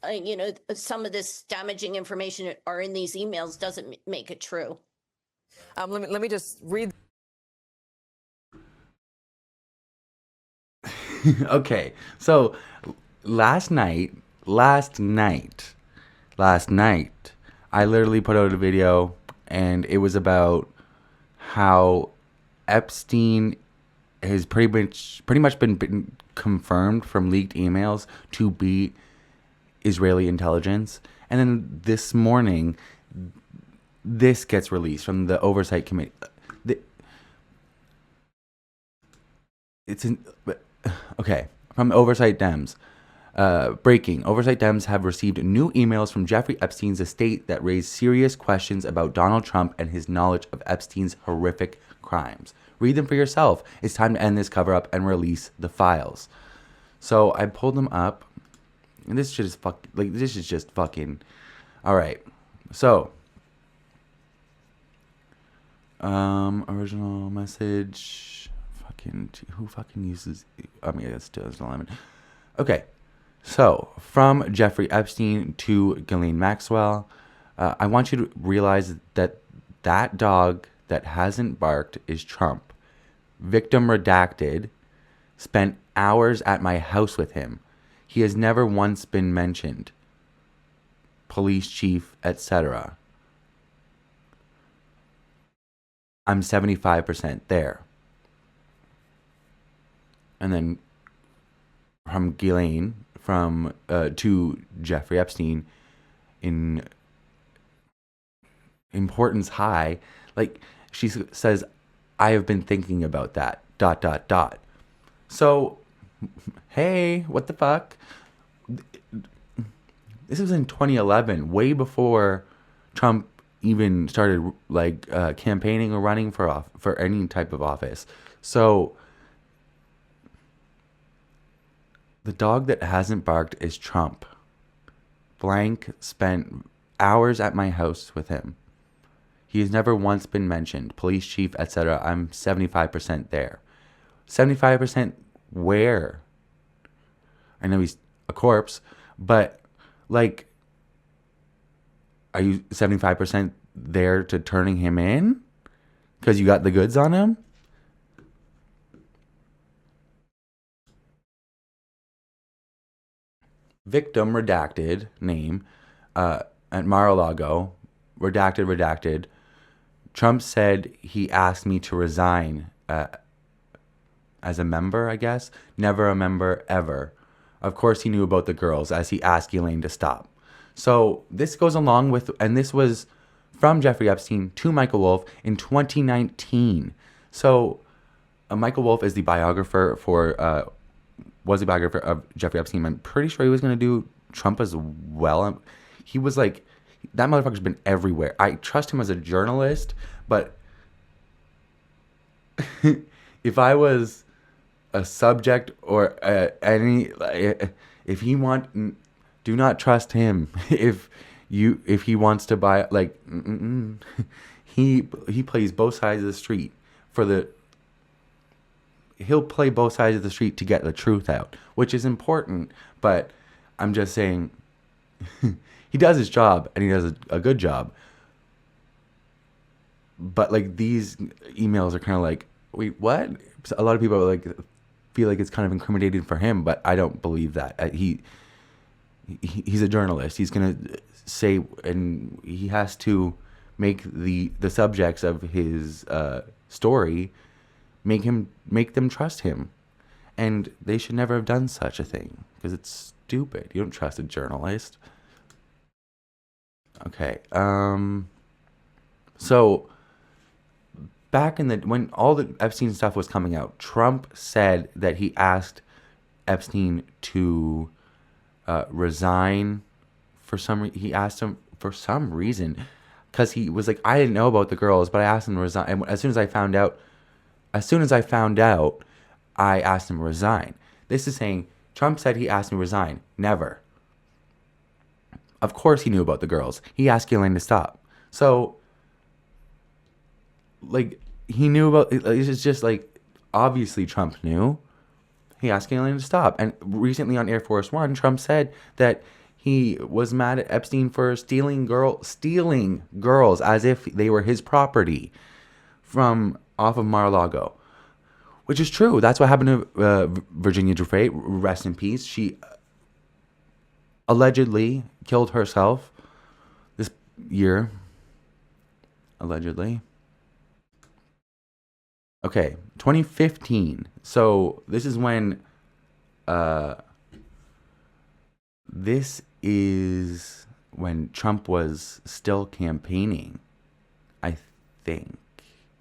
some of this damaging information are in these emails doesn't make it true. Let me just read. Okay, so last night, I literally put out a video, and it was about how Epstein has pretty much been confirmed from leaked emails to be Israeli intelligence. And then this morning, this gets released from the Oversight Committee. From Oversight Dems. Breaking. Oversight Dems have received new emails from Jeffrey Epstein's estate that raise serious questions about Donald Trump and his knowledge of Epstein's horrific crimes. Read them for yourself. It's time to end this cover-up and release the files. So I pulled them up. And this is just fucking... Alright. So... original message... Who fucking uses... I mean, it's 2011. Okay. So, from Jeffrey Epstein to Ghislaine Maxwell, I want you to realize that that dog that hasn't barked is Trump. Victim redacted. Spent hours at my house with him. He has never once been mentioned. Police chief, etc. I'm 75% there. And then from Ghislaine, to Jeffrey Epstein, in importance high, like she says, I have been thinking about that, ... So, hey, what the fuck? This was in 2011, way before Trump even started campaigning or running for any type of office. So, the dog that hasn't barked is Trump. Blank spent hours at my house with him. He has never once been mentioned. Police chief, etc. I'm 75% there. 75% where? I know he's a corpse, but are you 75% there to turning him in? Because you got the goods on him? Victim redacted name at Mar-a-Lago, redacted. Trump said he asked me to resign as a member, I guess. Never a member ever. Of course he knew about the girls as he asked Elaine to stop. So this goes along with, and this was from Jeffrey Epstein to Michael Wolff in 2019. So Michael Wolff is the biographer was the biographer of Jeffrey Epstein. I'm pretty sure he was going to do Trump as well. He was like, that motherfucker's been everywhere. I trust him as a journalist, but if I was a subject or if he do not trust him. If he wants to buy, he plays both sides of the street he'll play both sides of the street to get the truth out, which is important. But I'm just saying, he does his job and he does a good job. But these emails are kind of like, wait, what? A lot of people feel like it's kind of incriminating for him, but I don't believe that. He's a journalist. He's gonna say, and he has to make the subjects of his story make them trust him, and they should never have done such a thing, because it's stupid. You don't trust a journalist. Okay. So back in when all the Epstein stuff was coming out, Trump said that he asked Epstein to resign for some reason. He asked him for some reason because he was like, I didn't know about the girls, but I asked him to resign. And as soon as I found out, I asked him to resign. This is saying Trump said he asked me to resign. Never. Of course he knew about the girls. He asked Ghislaine to stop. So, like, he knew about, it's just like, obviously Trump knew. He asked Ghislaine to stop. And recently on Air Force One, Trump said that he was mad at Epstein for stealing girls as if they were his property from off of Mar-a-Lago. Which is true. That's what happened to Virginia Giuffre. Rest in peace. She allegedly killed herself this year. Allegedly. Okay, 2015. So this is when Trump was still campaigning, I think,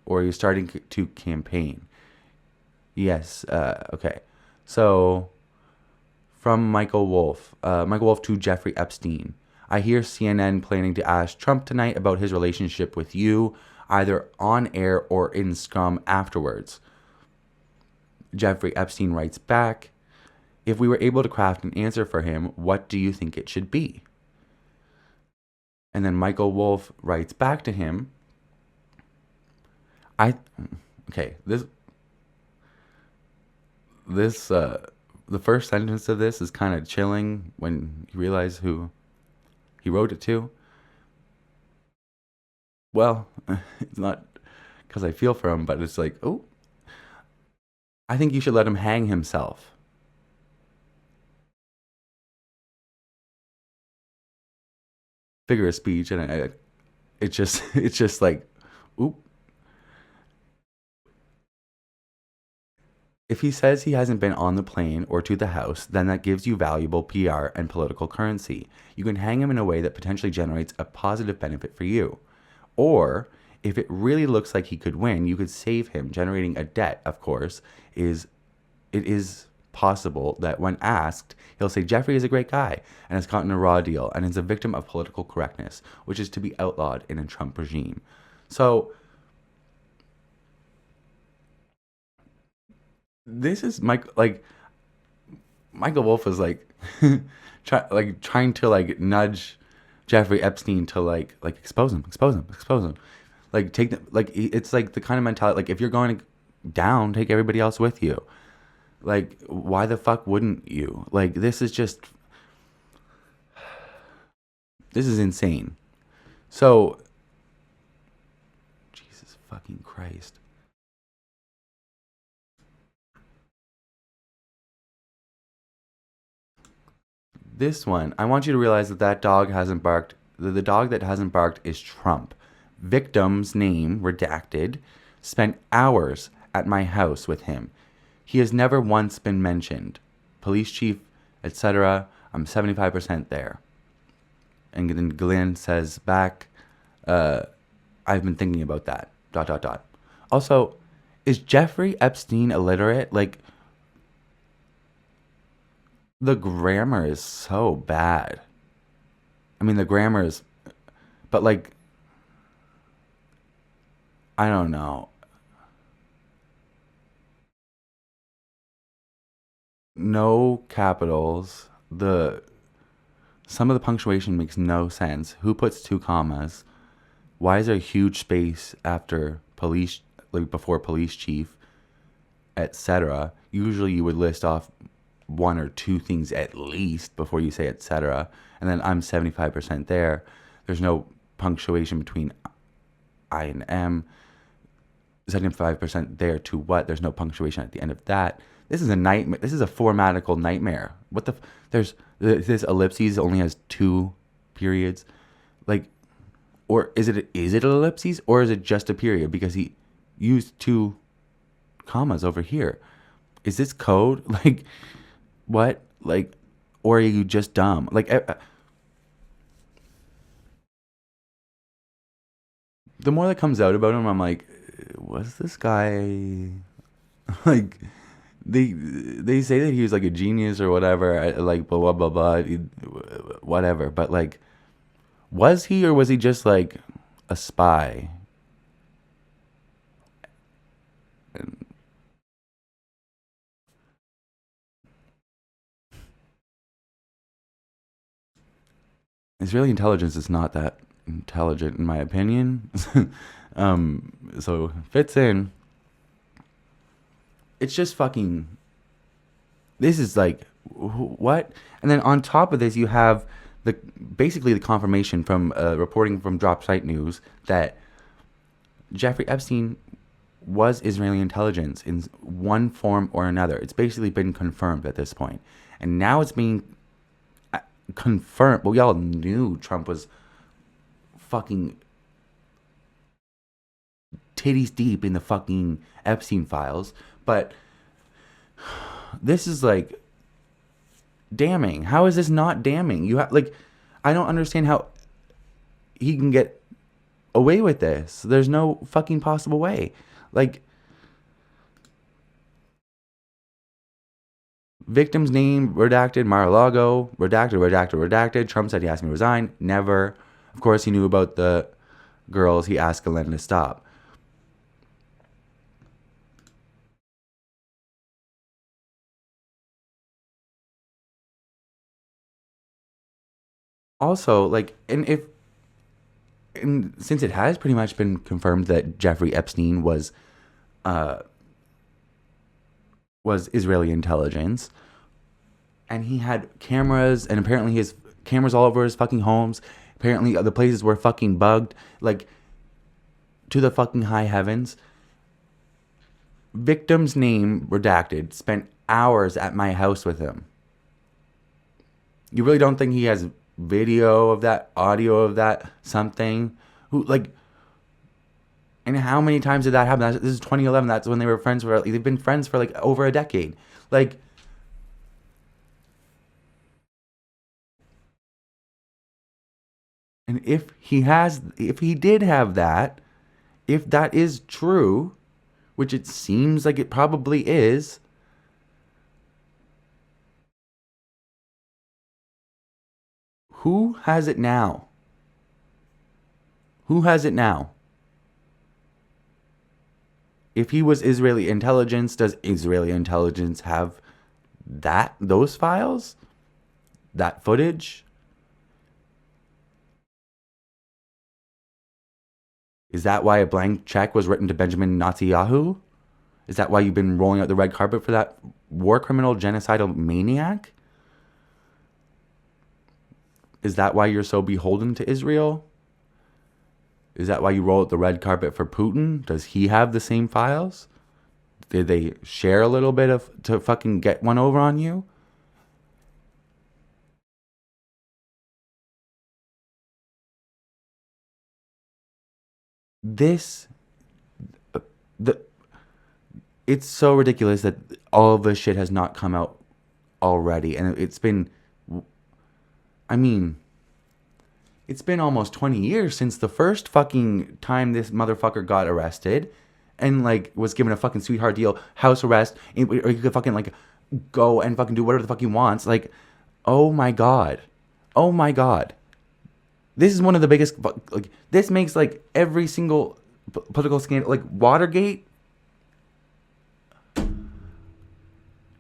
or he was starting to campaign. Yes. Okay. So from Michael Wolff to Jeffrey Epstein. I hear CNN planning to ask Trump tonight about his relationship with you, either on air or in scrum afterwards. Jeffrey Epstein writes back, if we were able to craft an answer for him, what do you think it should be? And then Michael Wolff writes back to him, the first sentence of this is kind of chilling when you realize who he wrote it to. Well, it's not because I feel for him, but it's like, oh, I think you should let him hang himself. Figure of speech, and it's just like, oop. If he says he hasn't been on the plane or to the house, then that gives you valuable PR and political currency. You can hang him in a way that potentially generates a positive benefit for you. Or, if it really looks like he could win, you could save him, generating a debt, of course. It is possible that when asked, he'll say Jeffrey is a great guy and has gotten a raw deal and is a victim of political correctness, which is to be outlawed in a Trump regime. So, this is Michael Wolff is trying to nudge Jeffrey Epstein to expose him. Take them, it's like the kind of mentality, if you're going down, take everybody else with you. Why the fuck wouldn't you? This is insane. So, Jesus fucking Christ. This one, I want you to realize that dog hasn't barked. The dog that hasn't barked is Trump. Victim's name redacted. Spent hours at my house with him. He has never once been mentioned. Police chief, etc. I'm 75% there. And then Glenn says back, I've been thinking about that. ... Also, is Jeffrey Epstein illiterate? The grammar is so bad. I mean, the grammar is... But, I don't know. No capitals. Some of the punctuation makes no sense. Who puts 2 commas? Why is there a huge space after police, before police chief, etc.? Usually you would list off 1 or 2 things at least before you say etc. And then I'm 75% there. There's no punctuation between I and M. 75% there to what? There's no punctuation at the end of that. This is a nightmare. This is a formatical nightmare. What the? There's this ellipses only has 2 periods, or is it an ellipses or is it just a period? Because he used 2 commas over here. Is this code? What? or are you just dumb? Like, the more that comes out about him, I'm like, was this guy like? They say that he was like a genius or whatever, like blah blah blah blah, whatever. But like, was he or was he just like a spy? Israeli intelligence is not that intelligent, in my opinion. So fits in. It's just fucking. This is like, what? And then on top of this, you have basically the confirmation from reporting from Drop Site News that Jeffrey Epstein was Israeli intelligence in one form or another. It's basically been confirmed at this point, and now it's being confirmed. Well, we all knew Trump was fucking titties deep in the fucking Epstein files, but this is like damning. How is this not damning? You have like, I don't understand how he can get away with this. There's no fucking possible way. Like, victim's name redacted, Mar-a-Lago redacted. Trump said he asked me to resign. Never. Of course, he knew about the girls. He asked Glenn to stop. Also, like, and since it has pretty much been confirmed that Jeffrey Epstein was Israeli intelligence, and he had cameras, and apparently he has cameras all over his fucking homes. Apparently the places were fucking bugged, like, to the fucking high heavens. Victim's name redacted. Spent hours at my house with him. You really don't think he has video of that, audio of that, something? Who, like, and how many times did that happen? This is 2011. That's when they were friends for, they've been friends for like over a decade. Like, and if he did have that, if that is true, which it seems like it probably is, who has it now? Who has it now? If he was Israeli intelligence, does Israeli intelligence have those files? That footage? Is that why a blank check was written to Benjamin Netanyahu? Is that why you've been rolling out the red carpet for that war criminal, genocidal maniac? Is that why you're so beholden to Israel? Is that why you roll out the red carpet for Putin? Does he have the same files? Did they share a little bit to fucking get one over on you? It's so ridiculous that all of this shit has not come out already. And it's been, I mean, it's been almost 20 years since the first fucking time this motherfucker got arrested and, like, was given a fucking sweetheart deal, house arrest, or he could fucking, like, go and fucking do whatever the fuck he wants. Like, oh my God. Oh my God. This is one of the biggest, like, this makes, like, every single political scandal, like Watergate,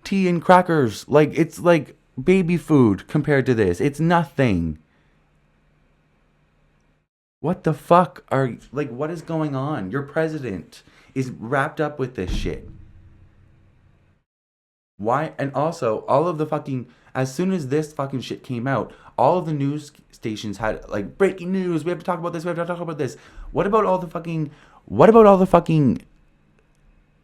tea and crackers, like, it's like baby food compared to this. It's nothing. What the fuck what is going on? Your president is wrapped up with this shit. Why? And also, all of the fucking, as soon as this fucking shit came out, all of the news stations had, like, breaking news, we have to talk about this, we have to talk about this. What about all the fucking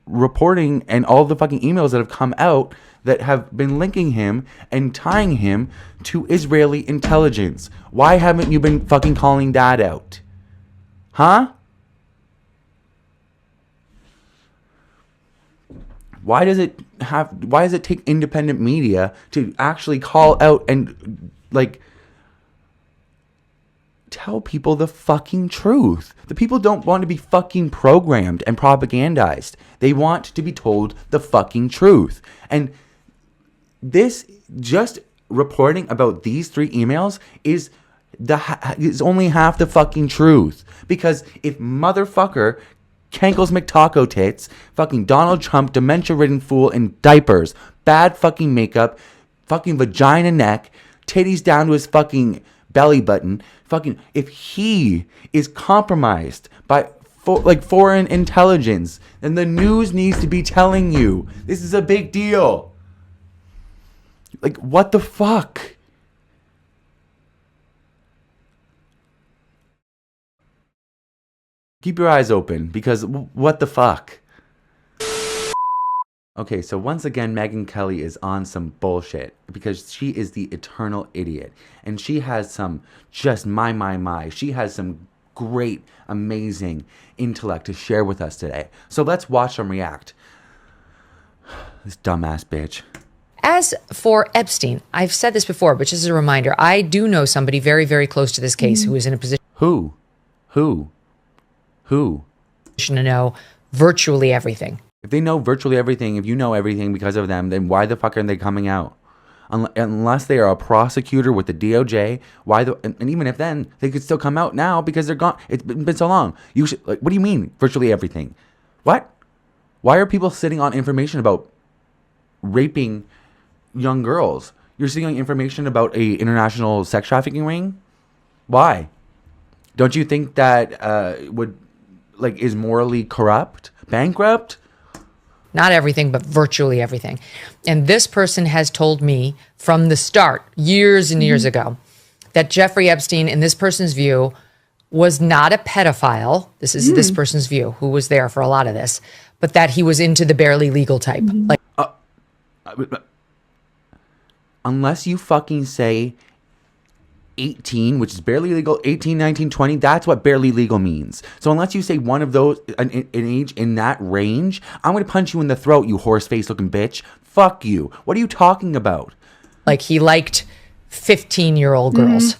reporting and all the fucking emails that have come out that have been linking him and tying him to Israeli intelligence? Why haven't you been fucking calling that out? Huh? Why does it take independent media to actually call out and like tell people the fucking truth? The people don't want to be fucking programmed and propagandized. They want to be told the fucking truth. And this, just reporting about these 3 emails is only half the fucking truth. Because if motherfucker Kankles McTaco Tits, fucking Donald Trump, dementia-ridden fool in diapers, bad fucking makeup, fucking vagina neck, titties down to his fucking belly button, fucking, if he is compromised by foreign intelligence, then the news needs to be telling you this is a big deal. Like, what the fuck? Keep your eyes open, because what the fuck? Okay, so once again, Megyn Kelly is on some bullshit because she is the eternal idiot. And she has some just my. She has some great, amazing intellect to share with us today. So let's watch them react. This dumbass bitch. As for Epstein, I've said this before, but just as a reminder, I do know somebody very, very close to this case who is in a position Who? to know virtually everything. If they know virtually everything, if you know everything because of them, then why the fuck aren't they coming out? Unless they are a prosecutor with the DOJ, and even if then, they could still come out now because they're gone. It's been so long. You should, what do you mean, virtually everything? What? Why are people sitting on information about raping young girls? You're sitting on information about a international sex trafficking ring? Why? Don't you think that is morally corrupt? Bankrupt? Not everything, but virtually everything. And this person has told me from the start, years and years ago, that Jeffrey Epstein, in this person's view, was not a pedophile. This is this person's view, who was there for a lot of this, but that he was into the barely legal type. Unless you fucking say 18, which is barely legal, 18, 19, 20, that's what barely legal means. So unless you say one of those, an age in that range, I'm going to punch you in the throat, you horse face looking bitch. Fuck you. What are you talking about? Like, he liked 15-year-old girls.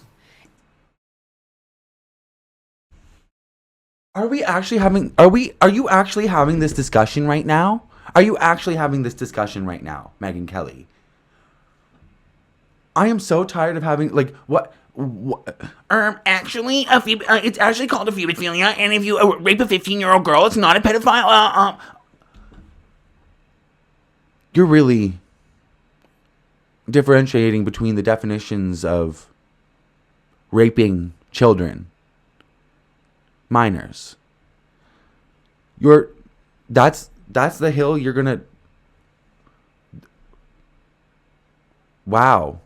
Are you actually having this discussion right now? Are you actually having this discussion right now, Megyn Kelly? I am so tired of having, actually, it's actually called a pedophilia, and if you rape a 15-year-old girl, it's not a pedophile. You're really differentiating between the definitions of raping children, minors. That's the hill you're gonna. Wow.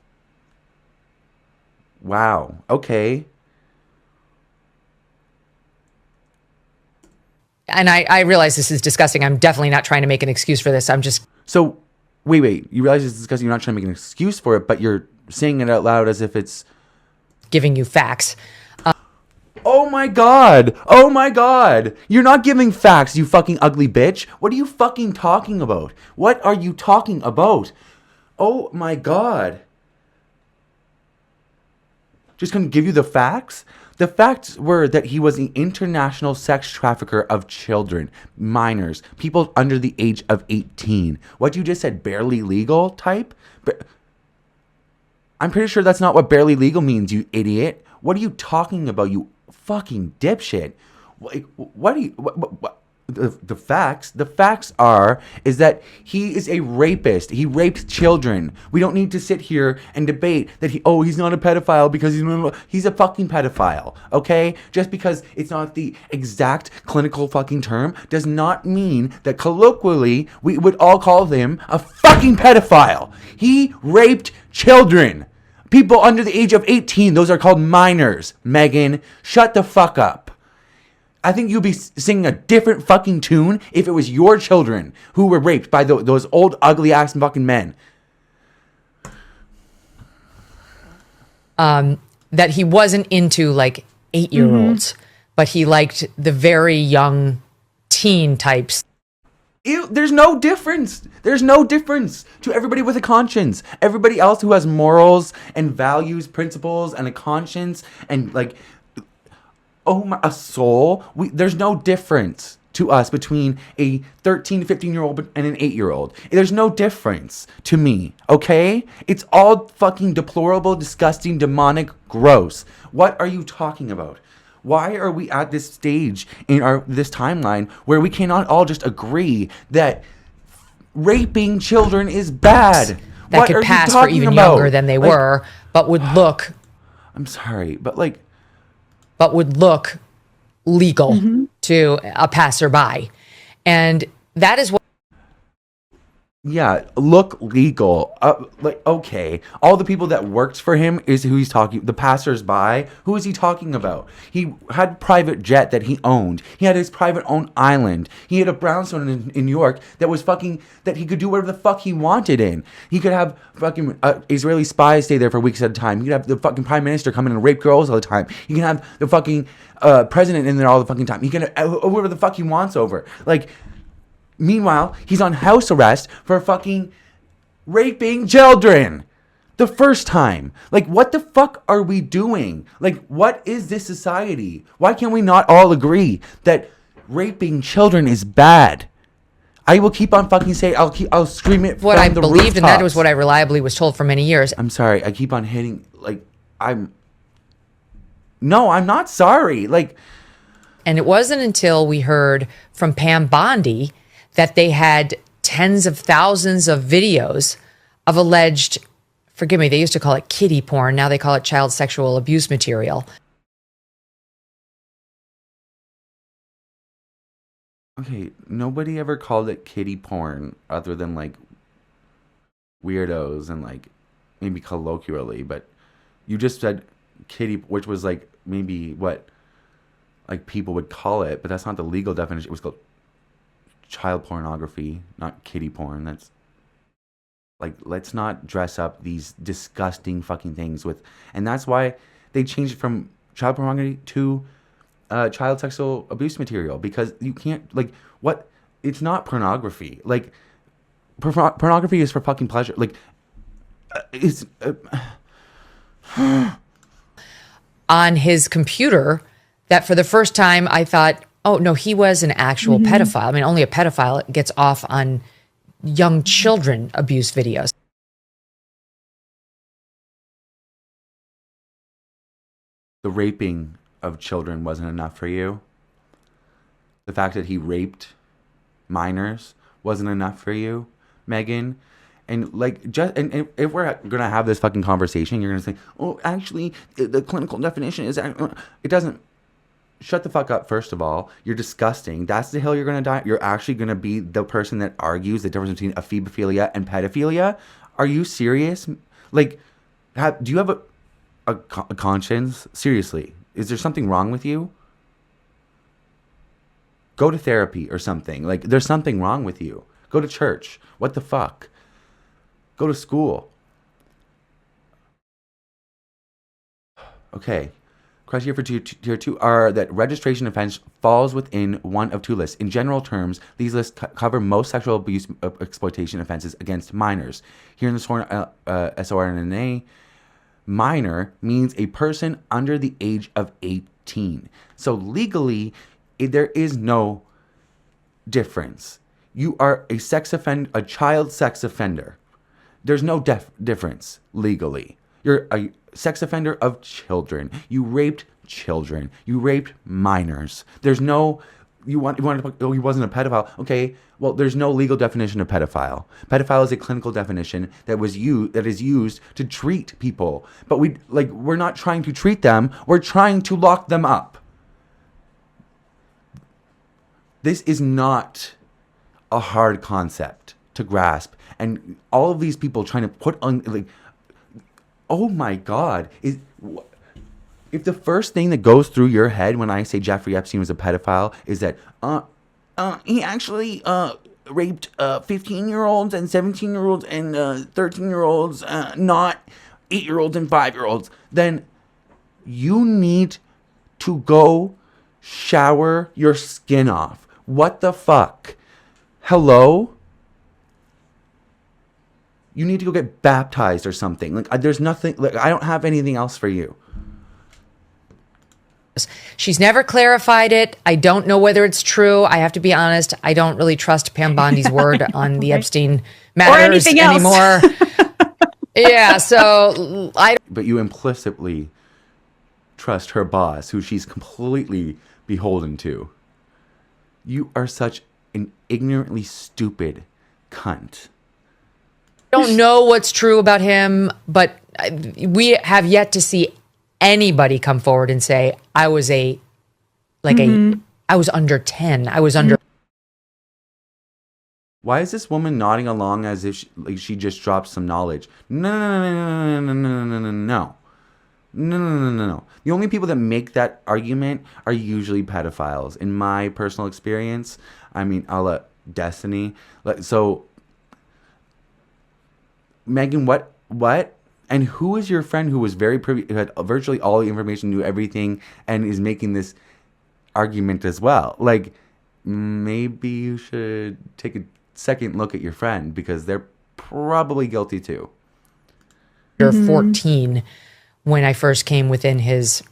Okay. And I realize this is disgusting. I'm definitely not trying to make an excuse for this. I'm just... So, wait. You realize it's disgusting. You're not trying to make an excuse for it, but you're saying it out loud as if it's... giving you facts. Oh my God. You're not giving facts, you fucking ugly bitch. What are you fucking talking about? What are you talking about? Oh my God. Just gonna give you the facts? The facts were that he was an international sex trafficker of children, minors, people under the age of 18. What you just said, barely legal type? I'm pretty sure that's not what barely legal means, you idiot. What are you talking about, you fucking dipshit? The facts is that he is a rapist. He raped children. We don't need to sit here and debate that he's not a pedophile because he's a fucking pedophile, okay? Just because it's not the exact clinical fucking term does not mean that colloquially we would all call him a fucking pedophile. He raped children. People under the age of 18, those are called minors. Megyn, shut the fuck up. I think you'd be singing a different fucking tune if it was your children who were raped by those old ugly ass fucking men. That he wasn't into 8-year-olds, but he liked the very young teen types. There's no difference. There's no difference to everybody with a conscience. Everybody else who has morals and values, principles, and a conscience, and like, a soul. There's no difference to us between a 13 to 15-year-old and an 8-year-old. There's no difference to me, okay? It's all fucking deplorable, disgusting, demonic, gross. What are you talking about? Why are we at this stage in this timeline where we cannot all just agree that raping children is bad? That What could are you pass for talking even about? younger than they Like, were, but would look I'm sorry, but like, legal to a passerby. And that is what yeah, look legal. Like, okay. All the people that worked for him is who he's talking. The passersby, who is he talking about? He had a private jet that he owned. He had his private owned island. He had a brownstone in New York that was fucking, that he could do whatever the fuck he wanted in. He could have fucking Israeli spies stay there for weeks at a time. He could have the fucking prime minister come in and rape girls all the time. He can have the fucking president in there all the fucking time. He can have whoever the fuck he wants over. Like, meanwhile, he's on house arrest for fucking raping children. The first time. Like, what the fuck are we doing? Like, what is this society? Why can't we not all agree that raping children is bad? I will keep on fucking saying, I'll scream it what from I the believed, and that was rooftops. what I reliably was told for many years. I'm sorry. I keep on hitting, no, I'm not sorry. Like, And it wasn't until we heard from Pam Bondi that they had tens of thousands of videos of alleged, forgive me, they used to call it kiddie porn. Now they call it child sexual abuse material. okay, nobody ever called it kiddie porn other than like weirdos and like maybe colloquially, but you just said kiddie, which was like maybe what like people would call it, but that's not the legal definition. It was called child pornography, not kiddie porn. That's like, let's not dress up these disgusting fucking things with, and that's why they changed it from child pornography to child sexual abuse material, because you can't, like, what, it's not pornography. Like, pornography is for fucking pleasure. Like, it's On his computer, that for the first time I thought, oh no, he was an actual pedophile. I mean, only a pedophile gets off on young children abuse videos. the raping of children wasn't enough for you. The fact that he raped minors wasn't enough for you, Megyn. And like, just and if we're gonna have this fucking conversation, you're gonna say, "Oh, actually, the clinical definition is it doesn't." Shut the fuck up. First of all, you're disgusting. That's the hill you're gonna die. You're actually gonna be the person that argues the difference between ephebophilia and pedophilia. Are you serious? Like, do you have a conscience? Seriously, is there something wrong with you? Go to therapy or something. Like, there's something wrong with you. Go to church. What the fuck? Go to school. Okay. Criteria for tier 2 are that registration offense falls within one of two lists. In general terms, these lists cover most sexual abuse exploitation offenses against minors. Here in the sworn SORNA, minor means a person under the age of 18. So legally, there is no difference. You are a sex offender, a child sex offender. There's no difference legally. You're a sex offender of children. You raped children. You raped minors. There's no, you want to, oh, he wasn't a pedophile. Okay, well, there's no legal definition of pedophile. Pedophile is a clinical definition that is used to treat people. But we're not trying to treat them. We're trying to lock them up. This is not a hard concept to grasp. And all of these people trying to put on, like, oh my God. If the first thing that goes through your head when I say Jeffrey Epstein was a pedophile is that he actually raped 15-year-olds and 17-year-olds and 13-year-olds, not 8-year-olds and 5-year-olds, then you need to go shower your skin off. What the fuck? Hello? You need to go get baptized or something. Like, there's nothing, like, I don't have anything else for you. She's never clarified it. I don't know whether it's true. I have to be honest. I don't really trust Pam Bondi's word on the Epstein matters anymore. Yeah, so But you implicitly trust her boss, who she's completely beholden to. You are such an ignorantly stupid cunt. don't know what's true about him, but we have yet to see anybody come forward and say, I was I was under 10. I was under. Why is this woman nodding along as if she just dropped some knowledge? No. No. The only people that make that argument are usually pedophiles. In my personal experience, I mean, I'll let Destiny. So, Megyn, what? And who is your friend who was very privy, who had virtually all the information, knew everything, and is making this argument as well? Like, maybe you should take a second look at your friend, because they're probably guilty too. You're 14 when I first came within his.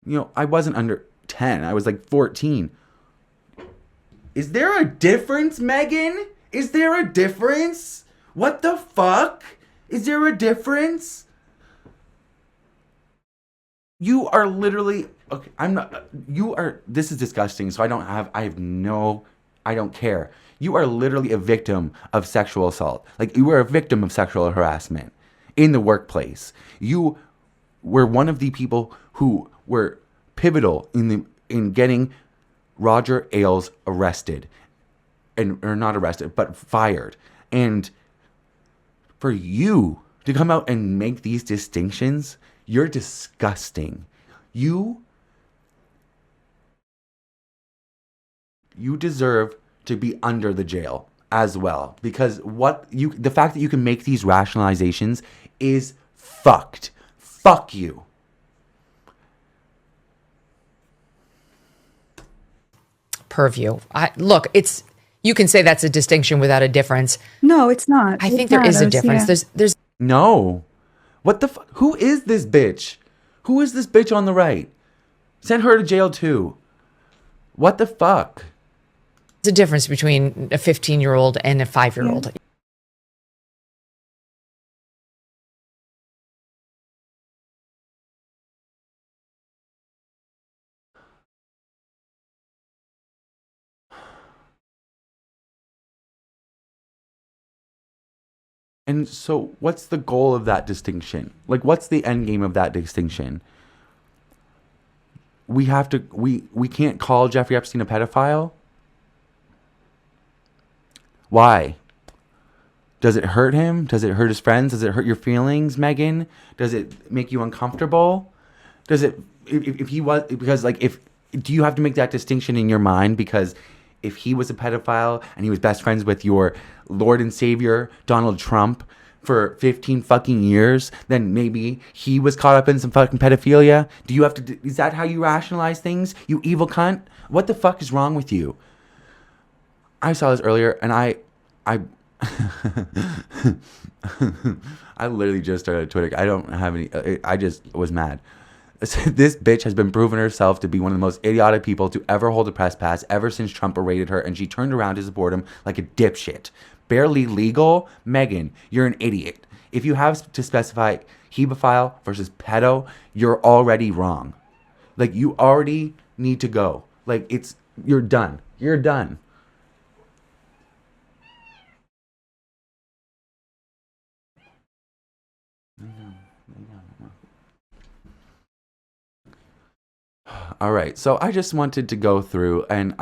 You know, I wasn't under 10. I was like 14. Is there a difference, Megyn? Is there a difference? What the fuck? Is there a difference? You are literally, okay, I'm not, you are, this is disgusting, so I don't care. You are literally a victim of sexual assault. Like, you were a victim of sexual harassment in the workplace. You were one of the people who were pivotal in getting Roger Ailes arrested. Or not arrested, but fired. And for you to come out and make these distinctions, you're disgusting. You deserve to be under the jail as well, because the fact that you can make these rationalizations is fucked. Fuck you. Purview. Look, you can say that's a distinction without a difference. No, it's not. I think there is a difference. Yeah. There's No. What the fuck? Who is this bitch? Who is this bitch on the right? Send her to jail too. What the fuck? a difference between a 15-year-old and a 5-year-old. And so what's the goal of that distinction? Like, what's the end game of that distinction? We can't call Jeffrey Epstein a pedophile? Why? Does it hurt him? Does it hurt his friends? Does it hurt your feelings, Megyn? Does it make you uncomfortable? Does it, if he was, because like, do you have to make that distinction in your mind? Because if he was a pedophile and he was best friends with your Lord and Savior, Donald Trump, for 15 fucking years, then maybe he was caught up in some fucking pedophilia. Do you have to, is that how you rationalize things? You evil cunt? What the fuck is wrong with you? I saw this earlier and I literally just started Twitter. I don't have any, I just was mad. This bitch has been proven herself to be one of the most idiotic people to ever hold a press pass ever since Trump berated her, and she turned around to support him like a dipshit. Barely legal? Megyn, you're an idiot. If you have to specify hebephile versus pedo, you're already wrong. Like, you already need to go. Like, you're done. You're done. All right, so I just wanted to go through, and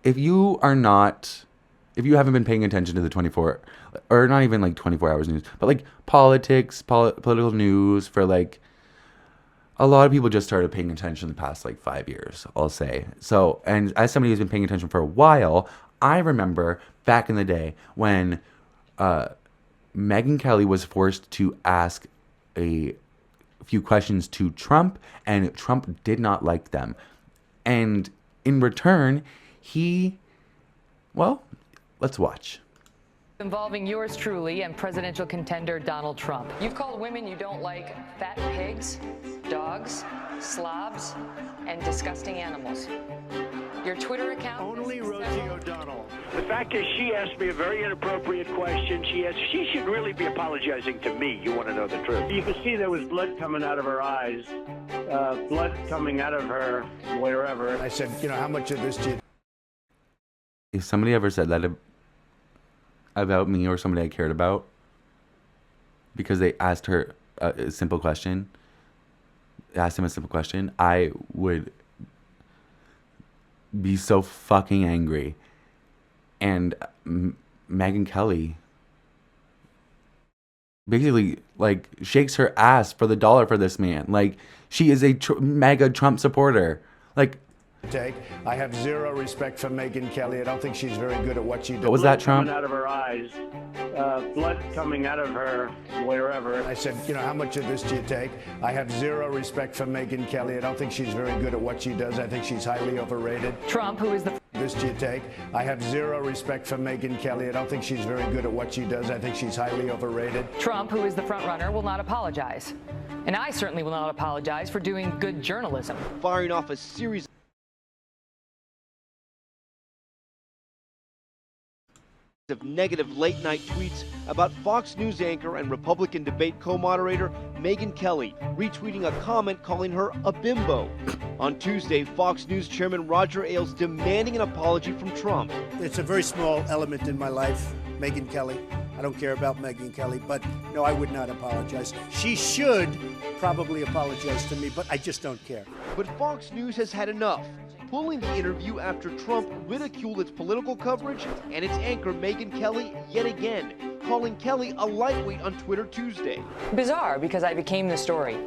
if you haven't been paying attention to the 24, or not even like 24 hours news, but like politics, political news for like, a lot of people just started paying attention in the past like 5 years, I'll say. So, and as somebody who's been paying attention for a while, I remember back in the day when Megyn Kelly was forced to ask a few questions to Trump, and Trump did not like them. And in return, Well, let's watch. Involving yours truly and presidential contender Donald Trump. You've called women you don't like fat pigs, dogs, slobs, and disgusting animals. Your Twitter account... Only Rosie O'Donnell. The fact is, she asked me a very inappropriate question. She should really be apologizing to me. You want to know the truth. You could see there was blood coming out of her eyes, blood coming out of her wherever. I said, how much of this do you... If somebody ever said that about me or somebody I cared about, because they asked her a simple question, asked him a simple question, I would be so fucking angry. And Megyn Kelly basically shakes her ass for the dollar for this man. She is a mega Trump supporter. I have zero respect for Megyn Kelly. I don't think she's very good at what she does. What was that, Trump? Coming out of her eyes, blood coming out of her wherever. I said, how much of this do you take? I have zero respect for Megyn Kelly. I don't think she's very good at what she does. I think she's highly overrated. Trump, who is the... This do you take? I have zero respect for Megyn Kelly. I don't think she's very good at what she does. I think she's highly overrated. Trump, who is the front runner, will not apologize. And I certainly will not apologize for doing good journalism. Firing off a series of negative late-night tweets about Fox News anchor and Republican debate co-moderator Megyn Kelly, retweeting a comment calling her a bimbo. On Tuesday, Fox News chairman Roger Ailes demanding an apology from Trump. It's a very small element in my life, Megyn Kelly. I don't care about Megyn Kelly, but no, I would not apologize. She should probably apologize to me, but I just don't care. But Fox News has had enough, pulling the interview after Trump ridiculed its political coverage and its anchor Megyn Kelly yet again, calling Kelly a lightweight on Twitter Tuesday. Bizarre, because I became the story.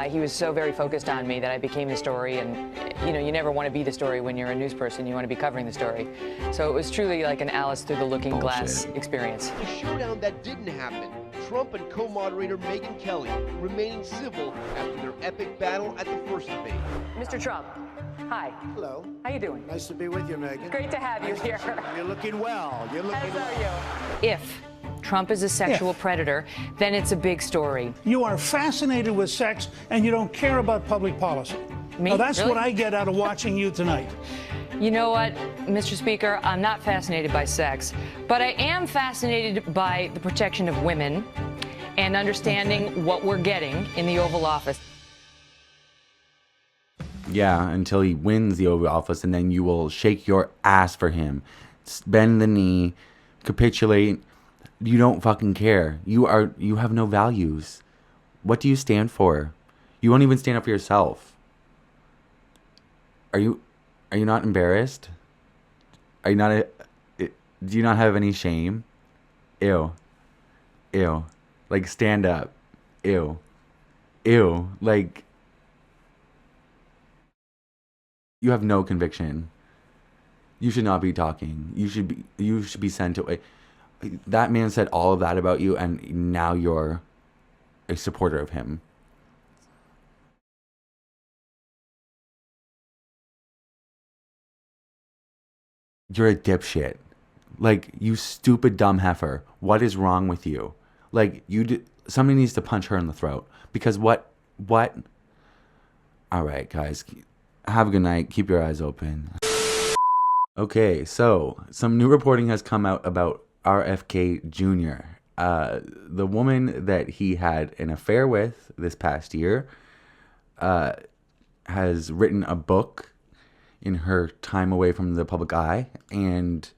He was so very focused on me that I became the story, and you never want to be the story when you're a news person. You want to be covering the story. So it was truly like an Alice through the looking glass experience. The showdown that didn't happen, Trump and co-moderator Megyn Kelly remaining civil after their epic battle at the first debate. Mr. Trump, hi. Hello. How you doing? Nice to be with you, Megyn. Great to have you here. You're looking well. You're looking well. As are you. If Trump is a sexual predator, then it's a big story. You are fascinated with sex and you don't care about public policy. Me? Now, that's Really? what I get out of watching you tonight. You know what, Mr. Speaker, I'm not fascinated by sex, but I am fascinated by the protection of women and understanding what we're getting in the Oval Office. Yeah, until he wins the Oval Office, and then you will shake your ass for him. Bend the knee, capitulate. You don't fucking care. You have no values. What do you stand for? You won't even stand up for yourself. Are you not embarrassed? Are you not do you not have any shame? Ew. Stand up. Ew. You have no conviction. You should not be talking. You should be sent away. That man said all of that about you, and now you're a supporter of him. You're a dipshit. You stupid dumb heifer. What is wrong with you? Somebody needs to punch her in the throat. Because what? All right, guys. Have a good night. Keep your eyes open. Okay, so some new reporting has come out about RFK Jr. The woman that he had an affair with this past year has written a book in her time away from the public eye, and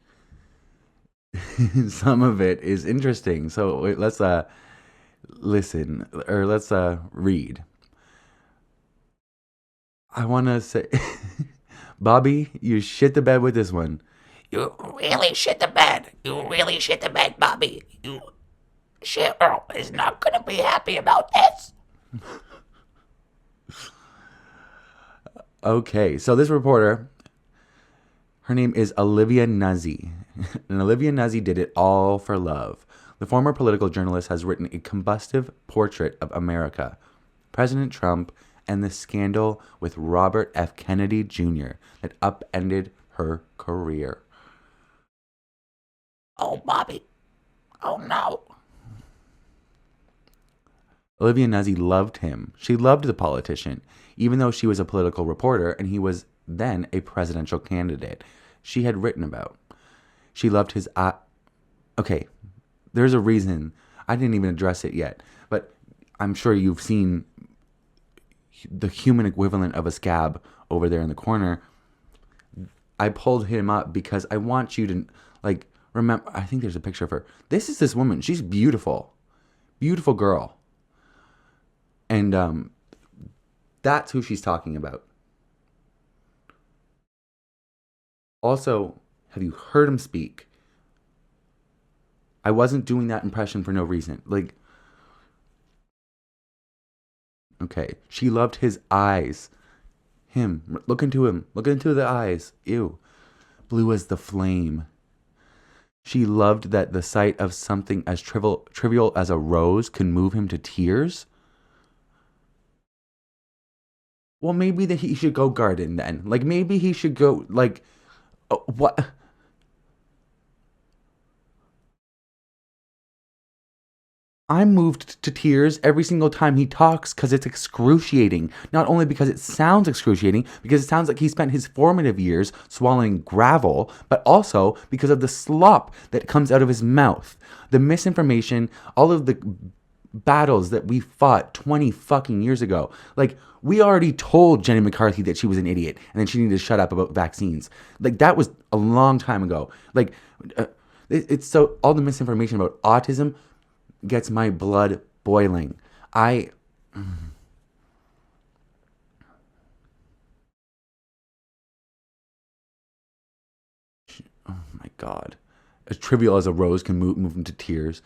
some of it is interesting. So let's listen, or let's read. I want to say, Bobby, you shit the bed with this one. You really shit the bed. You really shit the bed, Bobby. Cheryl is not going to be happy about this. Okay, so this reporter, her name is Olivia Nuzzi. And Olivia Nuzzi did it all for love. The former political journalist has written a combustive portrait of America, President Trump, and the scandal with Robert F. Kennedy Jr. that upended her career. Oh, Bobby. Oh, no. Olivia Nuzzi loved him. She loved the politician, even though she was a political reporter and he was then a presidential candidate she had written about. She loved his okay, there's a reason. I didn't even address it yet, but I'm sure you've seen the human equivalent of a scab over there in the corner. I pulled him up because I want you to, like, remember, I think there's a picture of her. This is this woman. She's beautiful. Beautiful girl. And that's who she's talking about. Also, have you heard him speak? I wasn't doing that impression for no reason. Like, okay. She loved his eyes. Him. Look into him. Look into the eyes. Ew. Blue as the flame. She loved that the sight of something as trivial as a rose could move him to tears. Well, maybe that he should go garden then. Like, maybe he should go, like, what? I'm moved to tears every single time he talks because it's excruciating. Not only because it sounds excruciating, because it sounds like he spent his formative years swallowing gravel, but also because of the slop that comes out of his mouth. The misinformation, all of the battles that we fought 20 fucking years ago. Like, we already told Jenny McCarthy that she was an idiot and then she needed to shut up about vaccines. Like, that was a long time ago. Like, it's so, all the misinformation about autism gets my blood boiling. Oh my God. As trivial as a rose can move him to tears.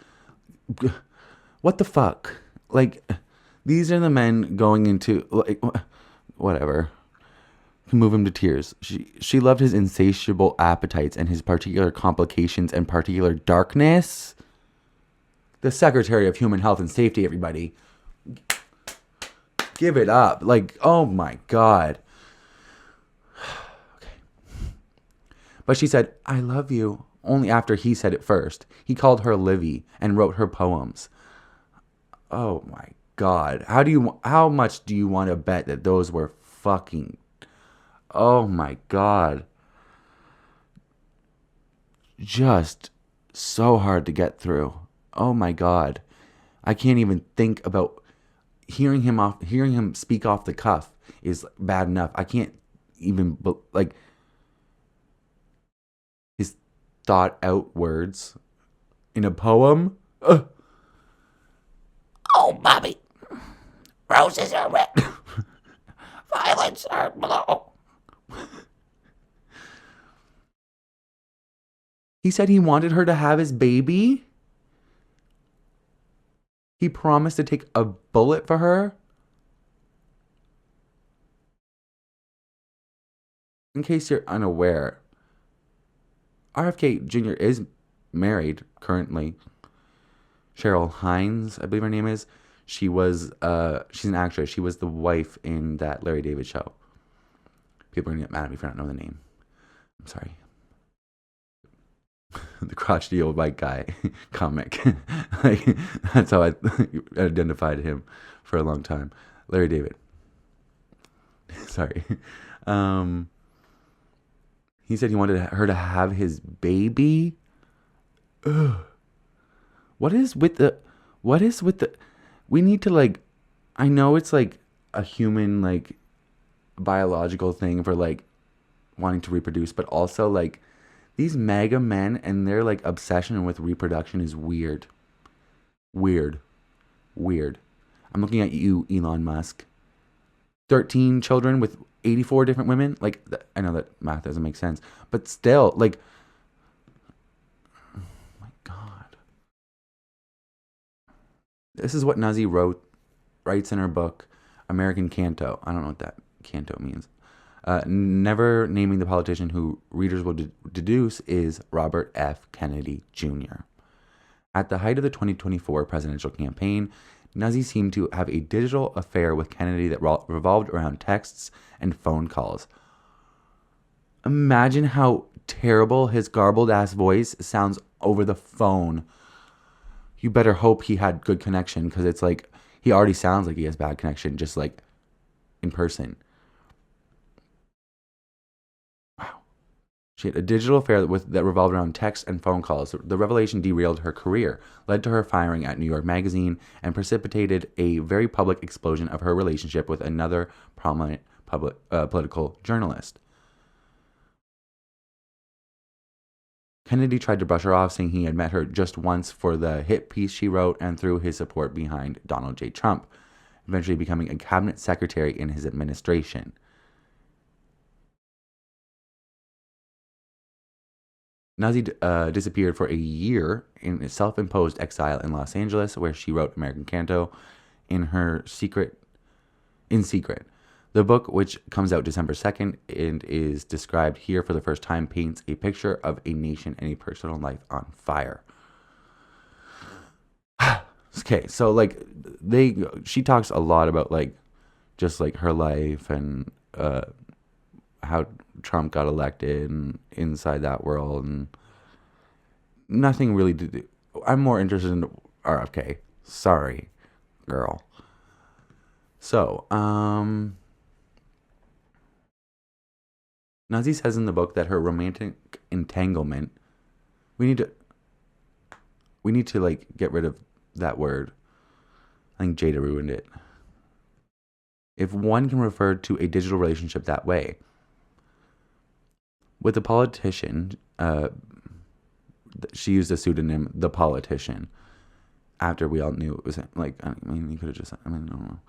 What the fuck? Like, these are the men going into, like, whatever. Can move him to tears. She loved his insatiable appetites and his particular complications and particular darkness. The Secretary of Human Health and Safety, everybody. Give it up. Like, oh my God. Okay. But she said, I love you, only after he said it first. He called her Livy and wrote her poems. Oh my God. How much do you want to bet that those were fucking... Oh my God. Just so hard to get through. Oh my God. I can't even think about hearing him speak off the cuff is bad enough. I can't even, like, his thought out words in a poem. Ugh. Oh, Bobby. Roses are red. Violets are blue. He said he wanted her to have his baby. He promised to take a bullet for her. In case you're unaware, RFK Jr. is married currently. Cheryl Hines, I believe her name is. She's an actress. She was the wife in that Larry David show. People are going to get mad at me for not knowing the name. I'm sorry. The crotchety old white guy comic. Like, that's how I identified him for a long time. Larry David. Sorry. He said he wanted her to have his baby. Ugh. What is with the... We need to, like... I know it's, like, a human, like, biological thing for, like, wanting to reproduce, but also, like, these MAGA men and their, like, obsession with reproduction is weird. Weird. I'm looking at you, Elon Musk. 13 children with 84 different women. Like, I know that math doesn't make sense, but still, like, oh my God. This is what Nuzzi writes in her book, American Canto. I don't know what that canto means. Never naming the politician who readers will deduce is Robert F. Kennedy Jr. At the height of the 2024 presidential campaign, Nuzzi seemed to have a digital affair with Kennedy that revolved around texts and phone calls. Imagine how terrible his garbled ass voice sounds over the phone. You better hope he had good connection, because it's like he already sounds like he has bad connection, just like in person. Wow. She had a digital affair that revolved around texts and phone calls. The revelation derailed her career, led to her firing at New York Magazine, and precipitated a very public explosion of her relationship with another prominent political journalist. Kennedy tried to brush her off, saying he had met her just once for the hit piece she wrote and through his support behind Donald J. Trump, eventually becoming a cabinet secretary in his administration. Nazi disappeared for a year in self-imposed exile in Los Angeles, where she wrote American Canto in secret. The book, which comes out December 2nd and is described here for the first time, paints a picture of a nation and a personal life on fire. Okay, so like she talks a lot about like just like her life and how Trump got elected and inside that world, and nothing really to do. I'm more interested in RFK. Sorry, girl. So, Nazi says in the book that her romantic entanglement, we need to like get rid of that word. I think Jada ruined it. If one can refer to a digital relationship that way. With the politician, she used the pseudonym The Politician. After we all knew it was like, I mean, you could have just, I mean, I don't know.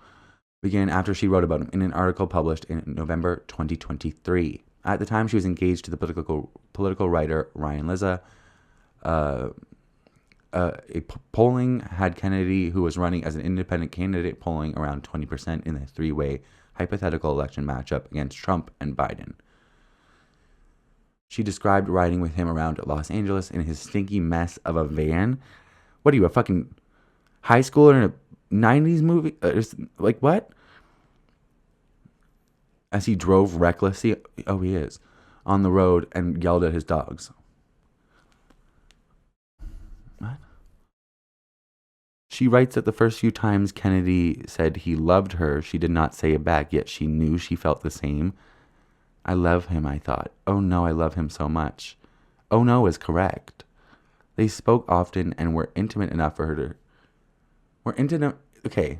Began after she wrote about him in an article published in November 2023. At the time, she was engaged to the political writer Ryan Lizza. Polling had Kennedy, who was running as an independent candidate, polling around 20% in the three-way hypothetical election matchup against Trump and Biden. She described riding with him around Los Angeles in his stinky mess of a van. What are you, a fucking high schooler in a 90s movie? Like, what? As he drove recklessly, he is, on the road and yelled at his dogs. What? She writes that the first few times Kennedy said he loved her, she did not say it back, yet she knew she felt the same. I love him, I thought. Oh no, I love him so much. Oh no is correct. They spoke often and were intimate enough for her to... Okay.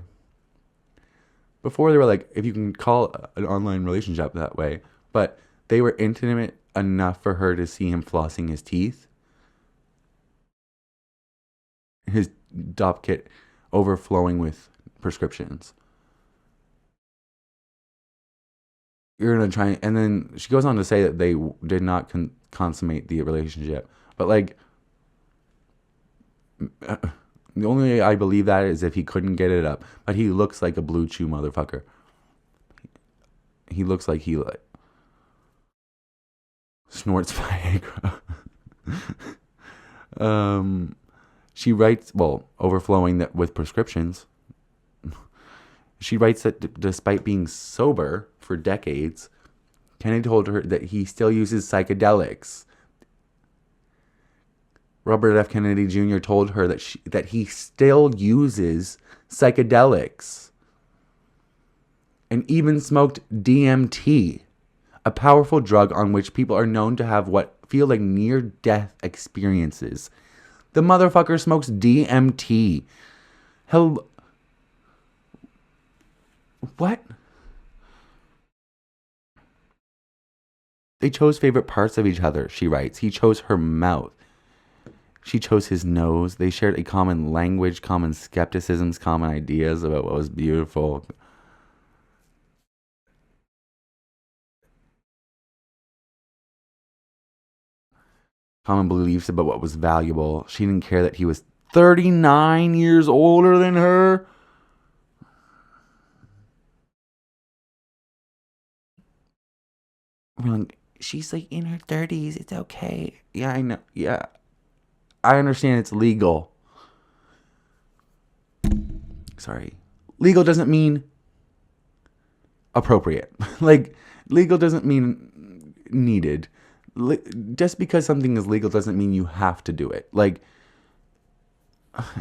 Before they were like, if you can call an online relationship that way, but they were intimate enough for her to see him flossing his teeth. His dop kit overflowing with prescriptions. You're going to try, and then she goes on to say that they did not consummate the relationship. But like, the only way I believe that is if he couldn't get it up. But he looks like a Blue Chew motherfucker. He looks like he like snorts Viagra. She writes, overflowing that with prescriptions. She writes that despite being sober for decades, Kennedy told her that he still uses psychedelics. Robert F. Kennedy Jr. told her that he still uses psychedelics and even smoked DMT, a powerful drug on which people are known to have what feel like near-death experiences. The motherfucker smokes DMT. Hell, what? They chose favorite parts of each other, she writes. He chose her mouth. She chose his nose. They shared a common language, common skepticisms, common ideas about what was beautiful. Common beliefs about what was valuable. She didn't care that he was 39 years older than her. We're like, she's like in her 30s. It's okay. Yeah, I know. Yeah. I understand it's legal. Sorry. Legal doesn't mean appropriate. Like, legal doesn't mean needed. Just because something is legal doesn't mean you have to do it. Like,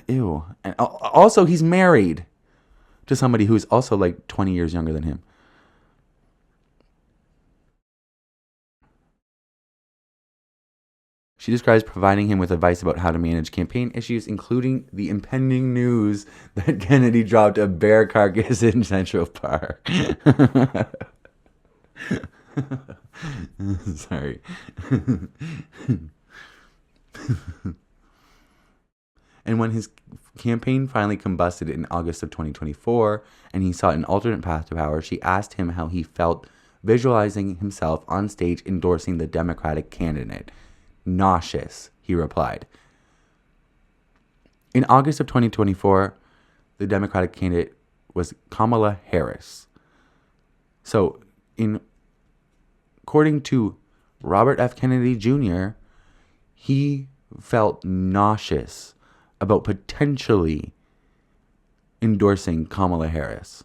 ew. And also, he's married to somebody who's also like 20 years younger than him. She describes providing him with advice about how to manage campaign issues, including the impending news that Kennedy dropped a bear carcass in Central Park. Sorry. And when his campaign finally combusted in August of 2024 and he sought an alternate path to power, she asked him how he felt visualizing himself on stage endorsing the Democratic candidate. Nauseous, he replied. In August of 2024, the Democratic candidate was Kamala Harris. So, according to Robert F. Kennedy Jr., he felt nauseous about potentially endorsing Kamala Harris.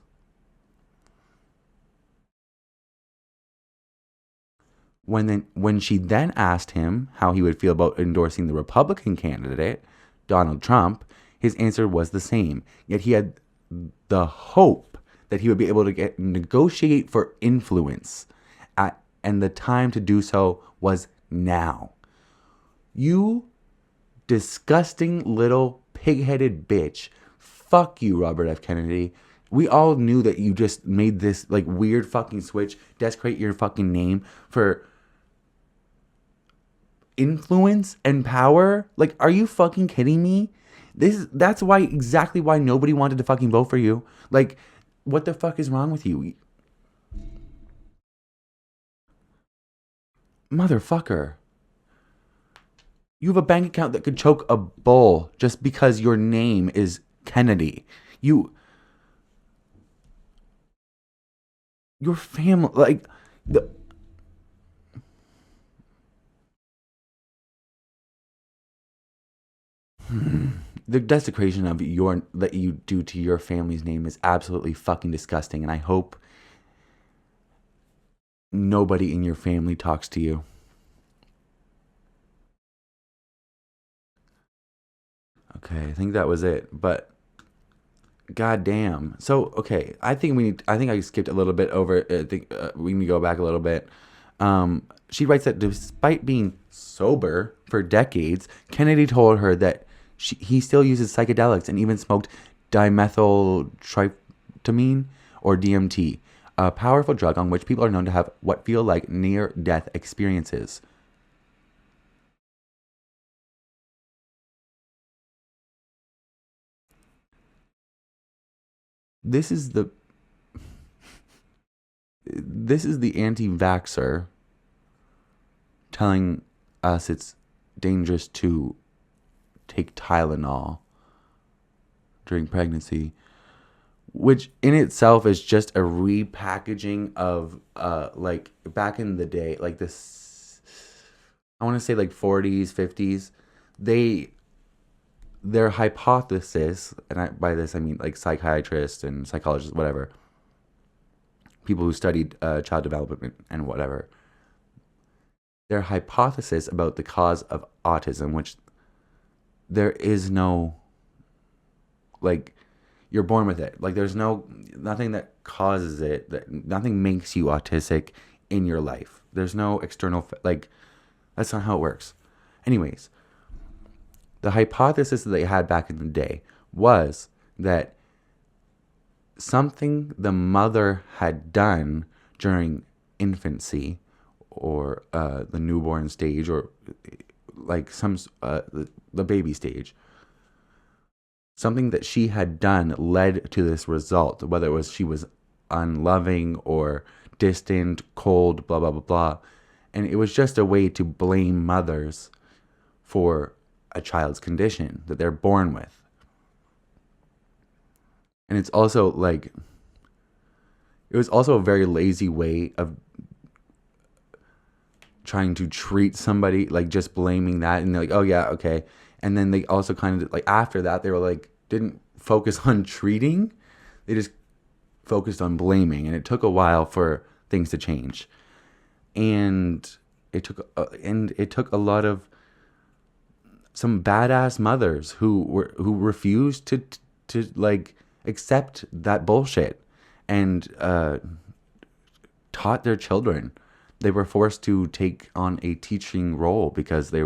When she then asked him how he would feel about endorsing the Republican candidate, Donald Trump, his answer was the same. Yet he had the hope that he would be able to negotiate for influence, and the time to do so was now. You disgusting little pig-headed bitch. Fuck you, Robert F. Kennedy. We all knew that you just made this like weird fucking switch, desecrate your fucking name for influence and power. Like, are you fucking kidding me? That's exactly why nobody wanted to fucking vote for you. Like, what the fuck is wrong with you? Motherfucker. You have a bank account that could choke a bull just because your name is Kennedy. Your family, like, the desecration of that you do to your family's name is absolutely fucking disgusting, and I hope nobody in your family talks to you. Okay, I think that was it, but goddamn. So, okay, I think I skipped a little bit over. I think we need to go back a little bit. She writes that despite being sober for decades, Kennedy told her that he still uses psychedelics and even smoked dimethyltryptamine or DMT, a powerful drug on which people are known to have what feel like near-death experiences. This is the anti-vaxxer telling us it's dangerous to take Tylenol during pregnancy, which in itself is just a repackaging of like back in the day, like this, I want to say like 40s, 50s, their hypothesis, and by this I mean like psychiatrists and psychologists, whatever, people who studied child development and whatever, their hypothesis about the cause of autism, which there is no, like, you're born with it. Like, there's nothing that causes it, that nothing makes you autistic in your life. There's no external, like, that's not how it works. Anyways, the hypothesis that they had back in the day was that something the mother had done during infancy or the newborn stage, or like the baby stage, something that she had done led to this result, whether it was she was unloving or distant, cold, blah, blah, blah, blah. And it was just a way to blame mothers for a child's condition that they're born with. And it's also like, it was also a very lazy way of trying to treat somebody, like just blaming that, and they're like, oh yeah, okay. And then they also kind of like, after that, they were like, didn't focus on treating, they just focused on blaming, and it took a while for things to change. and it took a lot of some badass mothers who refused to like accept that bullshit and taught their children. They were forced to take on a teaching role because the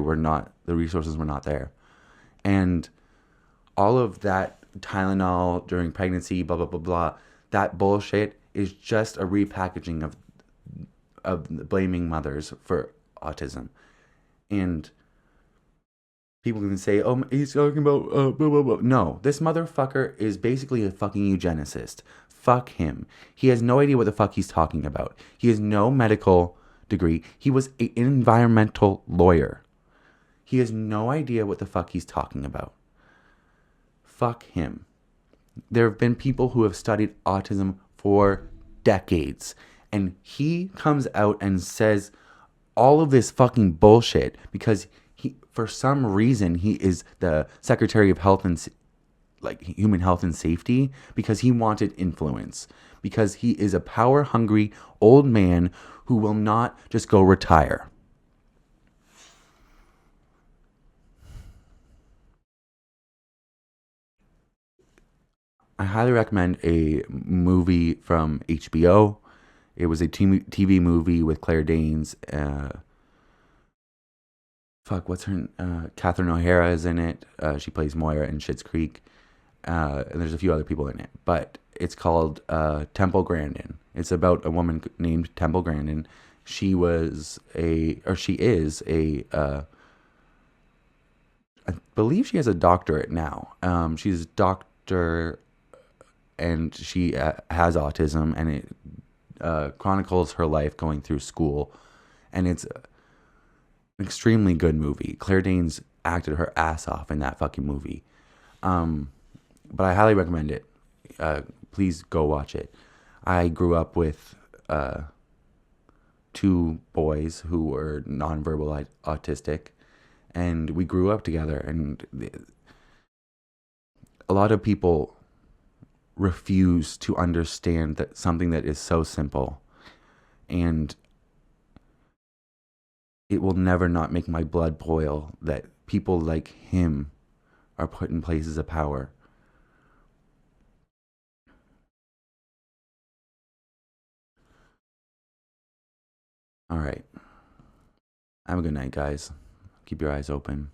resources were not there. And all of that Tylenol during pregnancy, blah, blah, blah, blah, that bullshit is just a repackaging of blaming mothers for autism. And people can say, oh, he's talking about blah, blah, blah. No, this motherfucker is basically a fucking eugenicist. Fuck him. He has no idea what the fuck he's talking about. He has no medical degree. He was an environmental lawyer. He has no idea what the fuck he's talking about. Fuck him. There have been people who have studied autism for decades, and he comes out and says all of this fucking bullshit because for some reason he is the Secretary of Health and Human Health and Safety because he wanted influence, because he is a power-hungry old man who will not just go retire. I highly recommend a movie from HBO. It was a TV movie with Claire Danes. Catherine O'Hara is in it. She plays Moira in Schitt's Creek. And there's a few other people in it. But it's called Temple Grandin. It's about a woman named Temple Grandin. She is a, I believe she has a doctorate now. She's a doctor, and she has autism, and it chronicles her life going through school. And it's an extremely good movie. Claire Danes acted her ass off in that fucking movie. But I highly recommend it. Please go watch it. I grew up with two boys who were nonverbal autistic, and we grew up together. And a lot of people refuse to understand that something that is so simple, and it will never not make my blood boil that people like him are put in places of power. All right. Have a good night, guys. Keep your eyes open.